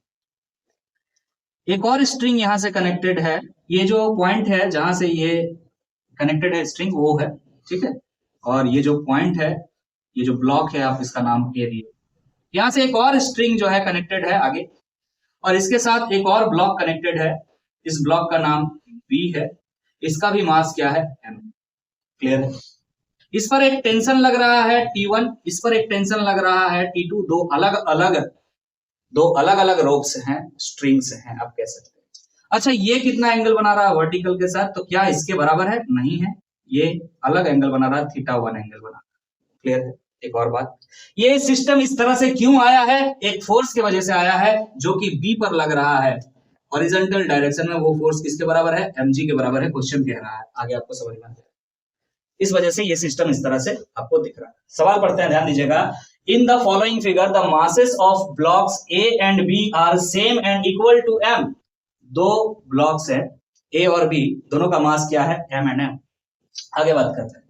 एक और स्ट्रिंग यहां से कनेक्टेड है, ये जो पॉइंट है जहां से ये कनेक्टेड है स्ट्रिंग वो है, ठीक है। और ये जो पॉइंट है, ये जो ब्लॉक है, आप इसका नाम A दिए। यहां से एक और स्ट्रिंग जो है कनेक्टेड है आगे, और इसके साथ एक और ब्लॉक कनेक्टेड है। इस ब्लॉक का नाम B है, इसका भी मास क्या है? M। क्लियर है? इस पर एक टेंशन लग रहा है T1, इस पर एक टेंशन लग रहा है T2। दो अलग अलग रोप्स हैं, स्ट्रिंग्स हैं, आप कह सकते हैं। अच्छा, ये कितना एंगल बना रहा है वर्टिकल के साथ? तो क्या इसके बराबर है? नहीं है, ये अलग एंगल बना रहा है, θ1 एंगल बना रहा है। क्लियर है? एक और बात, ये सिस्टम इस तरह से क्यों आया है? एक फोर्स की वजह से आया है जो कि B पर लग रहा है हॉरिजॉन्टल डायरेक्शन में। वो फोर्स किसके बराबर है? mg के बराबर है। क्वेश्चन कह रहा है, आगे आपको समझ में आएगा। इस वजह से ये सिस्टम इस तरह से आपको दिख रहा है। सवाल पढ़ते हैं, ध्यान दीजिएगा। In the following figure the masses of blocks A and B are same and equal to M। दो ब्लॉक्स है A और B, दोनों का मास क्या है? M and M। आगे बात करते हैं।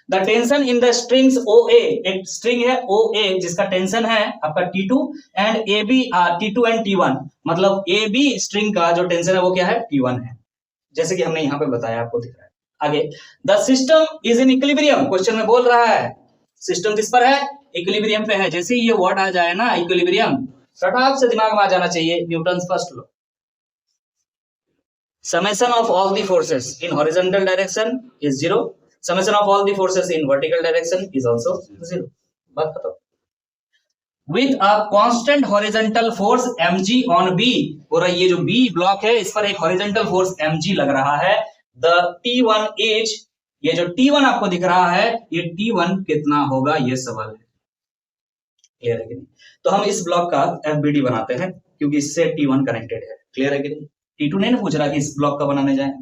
The tension in the strings OA, एक स्ट्रिंग है OA जिसका टेंशन है आपका T2 and AB, T2 and T1, मतलब AB स्ट्रिंग का जो टेंशन है वो क्या है, T1 है, जैसे कि हमने यहाँ पे बताया, आपको दिख रहा है। आगे, the system is in equilibrium, question में बोल रहा है सिस्टम किस पर है, इक्विलिब्रियम पे है। जैसे ही ये वर्ड आ जाए ना इक्विलिब्रियम, फटाक से दिमाग में आ जाना चाहिए Newton's first law, summation of all the forces in horizontal direction is 0, summation of all the forces in vertical direction is also 0। बात खत्म। with a constant horizontal force mg on B, पूरा ये जो B ब्लॉक है इस पर एक horizontal force mg लग रहा है। the T1 is, ये जो T1 आपको दिख रहा है ये T1 कितना होगा, ये सवाल है। क्लियर है कि नहीं? तो हम इस ब्लॉक का FBD बनाते हैं क्योंकि इससे T1 कनेक्टेड है। क्लियर है कि नहीं? T2 नहीं ना पूछ रहा कि इस ब्लॉक का बनाने जाए,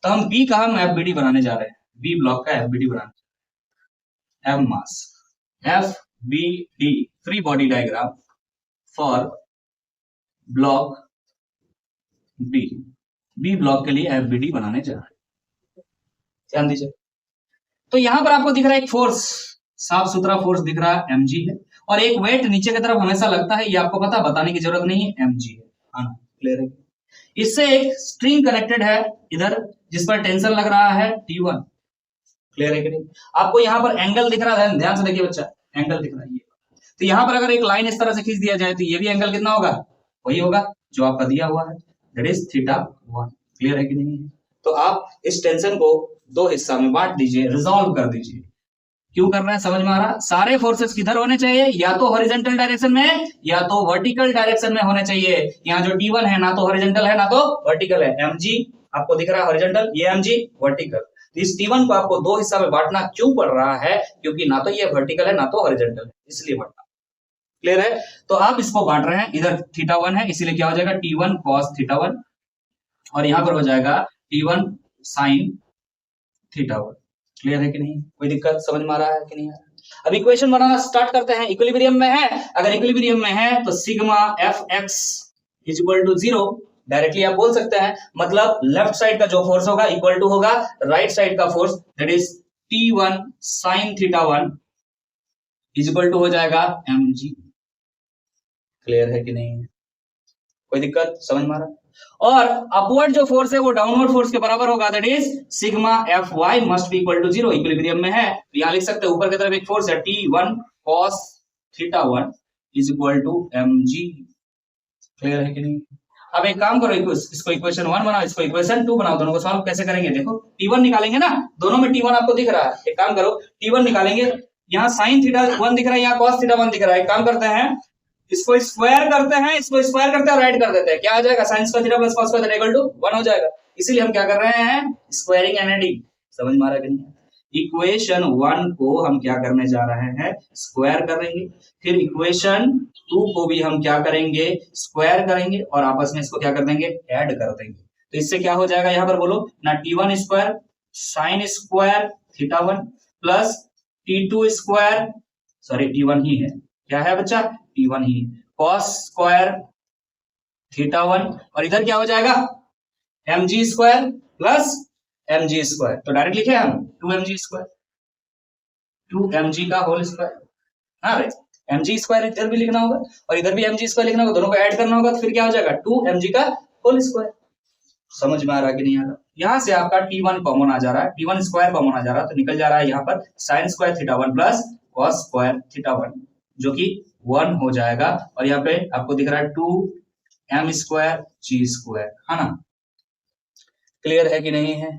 तो हम B का हम FBD बनाने जा रहे हैं, B ब्लॉक का FBD बनाने, M mass FBD free body diagram for block B, B block के लिए FBD बनाने जा रहे हैं। ध्यान दीजिए, तो यहां पर आपको दिख रहा है एक फोर्स, साफ सुथरा फोर्स दिख रहा है mg है, और एक वेट नीचे की तरफ हमेशा लगता है, ये आपको पता, बताने की जरूरत नहीं है, mg है। हाँ, क्लियर है? इससे एक स्ट्रिंग कनेक्टेड है इधर जिस पर टेंशन लग रहा है T1। क्लियर है कि नहीं? आपको यहाँ पर एंगल दिख रहा है, ध्यान से देखिए बच्चा, एंगल दिख रहा है ये, तो यहाँ पर अगर एक लाइन इस तरह से खींच दिया जाए तो ये भी एंगल कितना होगा, वही होगा जो आपका दिया हुआ है, दैट इज θ1। क्लियर है कि नहीं? तो आप इस टेंशन को दो हिस्सा में बांट दीजिए, रिजॉल्व कर दीजिए। क्यों कर रहे हैं, समझ में आ रहा? सारे फोर्सेस किधर होने चाहिए, या तो हॉरिजॉन्टल डायरेक्शन में या तो वर्टिकल डायरेक्शन में होने चाहिए। यहाँ जो T1 है ना तो हॉरिजॉन्टल है ना तो वर्टिकल है, mg आपको दिख रहा है हॉरिजॉन्टल, ये mg वर्टिकल। तो इस T1 को आपको दो हिस्सा में बांटना क्यों पड़ रहा है, क्योंकि ना तो ये वर्टिकल है ना तो हॉरिजॉन्टल है, इसलिए बांटना। क्लियर है? तो आप इसको बांट रहे हैं, इधर θ1 है इसीलिए क्या हो जाएगा, T1 cos θ1, और यहाँ पर हो जाएगा T1 sin θ1। क्लियर है कि नहीं? कोई दिक्कत समझ में आ रहा है कि नहीं? अब इक्वेशन बनाना स्टार्ट करते हैं। इक्विलिब्रियम में है, अगर इक्विलिब्रियम में है तो sigma Fx is equal to 0, directly आप बोल सकते हैं, मतलब लेफ्ट साइड का जो फोर्स होगा इक्वल टू होगा राइट साइड का force, that is T1 sin θ1 is equal to हो जाएगा mg। क्लियर है कि नहीं? कोई दिक्कत समझ में आ रहा? और अपवर्ड जो फोर्स है वो डाउनवर्ड फोर्स के बराबर होगा, that is sigma Fy must be equal to 0। Equilibrium में है तो यहां लिख सकते हैं, ऊपर की तरफ एक फोर्स है T1 cos θ1 is equal to mg। Clear है कि नहीं? अब एक काम करो, इसको इक्वेशन 1 बनाओ, इसको इक्वेशन 2 बनाओ, दोनों को सॉल्व कैसे करेंगे देखो। T1 निकालेंगे ना, दोनों में T1 आपको दिख रहा है, एक काम करो T1 निकालेंगे, यहाँ sin θ1 दिख रहा है, यहाँ cos θ1 दिख रहा है, एक काम करते हैं इसको स्क्वायर करते हैं, इसको स्क्वायर करते हैं और राइट कर देते हैं, क्या आ जाएगा, sin square theta plus cos square theta equal to 1 हो जाएगा। इसीलिए हम क्या कर रहे हैं, स्क्वायरिंग एंड एडिंग। समझ में आ रहा है कि नहीं? इक्वेशन 1 को हम क्या करने जा रहे हैं, स्क्वायर करेंगे, फिर इक्वेशन 2 को भी हम क्या करेंगे, स्क्वायर करेंगे, और आपस में इसको क्या कर देंगे, ऐड कर देंगे। तो इससे क्या हो जाएगा, यहाँ पर बोलो ना, T1 square sine square θ1 plus T2 square, sorry T1 ही है, क्या है बच्चा, T1 ही, cos स्क्वायर θ1, और इधर क्या हो जाएगा, mg square plus mg square, तो डायरेक्ट लिखे हम 2mg स्क्वायर, 2mg का होल स्क्वायर। हाँ भाई, mg स्क्वायर इधर भी लिखना होगा और इधर भी mg स्क्वायर लिखना होगा, दोनों को ऐड करना होगा, तो फिर क्या हो जाएगा 2mg का होल स्क्वायर। समझ में आ रहा कि नहीं आ रहा? यहां से आपका T1 कॉमन आ जा रहा है, T1 स्क्वायर कॉमन आ जा रहा है, तो निकल जा रहा है यहाँ पर sine square θ1 plus cos square θ1 जो कि 1 हो जाएगा, और यहाँ पे आपको दिख रहा है 2m स्क्वायर g स्क्वायर, है ना? क्लियर है कि नहीं है?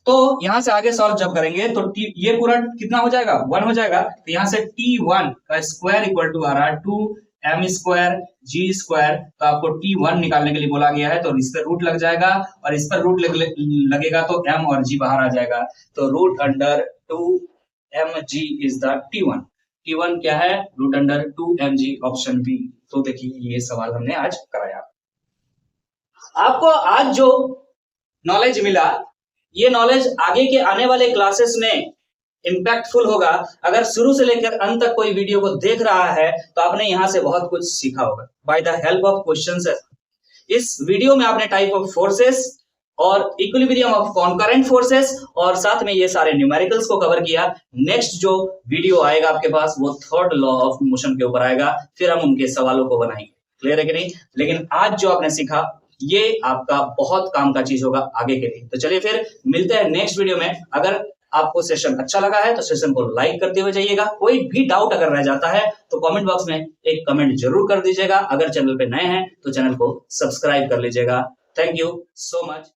तो यहां से आगे सॉल्व जब करेंगे तो ये पूरा कितना हो जाएगा, 1 हो जाएगा, तो यहां से T1 का स्क्वायर इक्वल टू आ रहा है 2m स्क्वायर g स्क्वायर, तो आपको T1 निकालने के लिए बोला गया है, तो इस पर रूट लग जाएगा, और इस पर रूट लगेगा तो m और g बाहर आ जाएगा, तो root under 2mg is the T1। T1 क्या है, root under 2mg, option B. तो देखिए ये सवाल हमने आज कराया। आपको आज जो नॉलेज मिला, ये नॉलेज आगे के आने वाले क्लासेस में इंपैक्टफुल होगा। अगर शुरू से लेकर अंत तक कोई वीडियो को देख रहा है तो आपने यहां से बहुत कुछ सीखा होगा by the help of questions. इस वीडियो में आपने टाइप ऑफ फोर्सेस और इक्विलिब्रियम ऑफ कॉन्करेंट फोर्सेस, और साथ में ये सारे न्यूमेरिकल्स को कवर किया। नेक्स्ट जो वीडियो आएगा आपके पास वो थर्ड लॉ ऑफ मोशन के ऊपर आएगा, फिर हम उनके सवालों को बनाएंगे। क्लियर है कि नहीं? लेकिन आज जो आपने सीखा ये आपका बहुत काम का चीज होगा आगे के लिए। तो चलिए फिर मिलते हैं नेक्स्ट वीडियो में। अगर आपको सेशन अच्छा लगा है तो सेशन को लाइक करते हुए जाइएगा। कोई भी डाउट अगर रह जाता है तो कमेंट बॉक्स में एक कमेंट जरूर कर दीजिएगा। अगर चैनल पे नए हैं तो चैनल को सब्सक्राइब कर लीजिएगा। Thank you so much.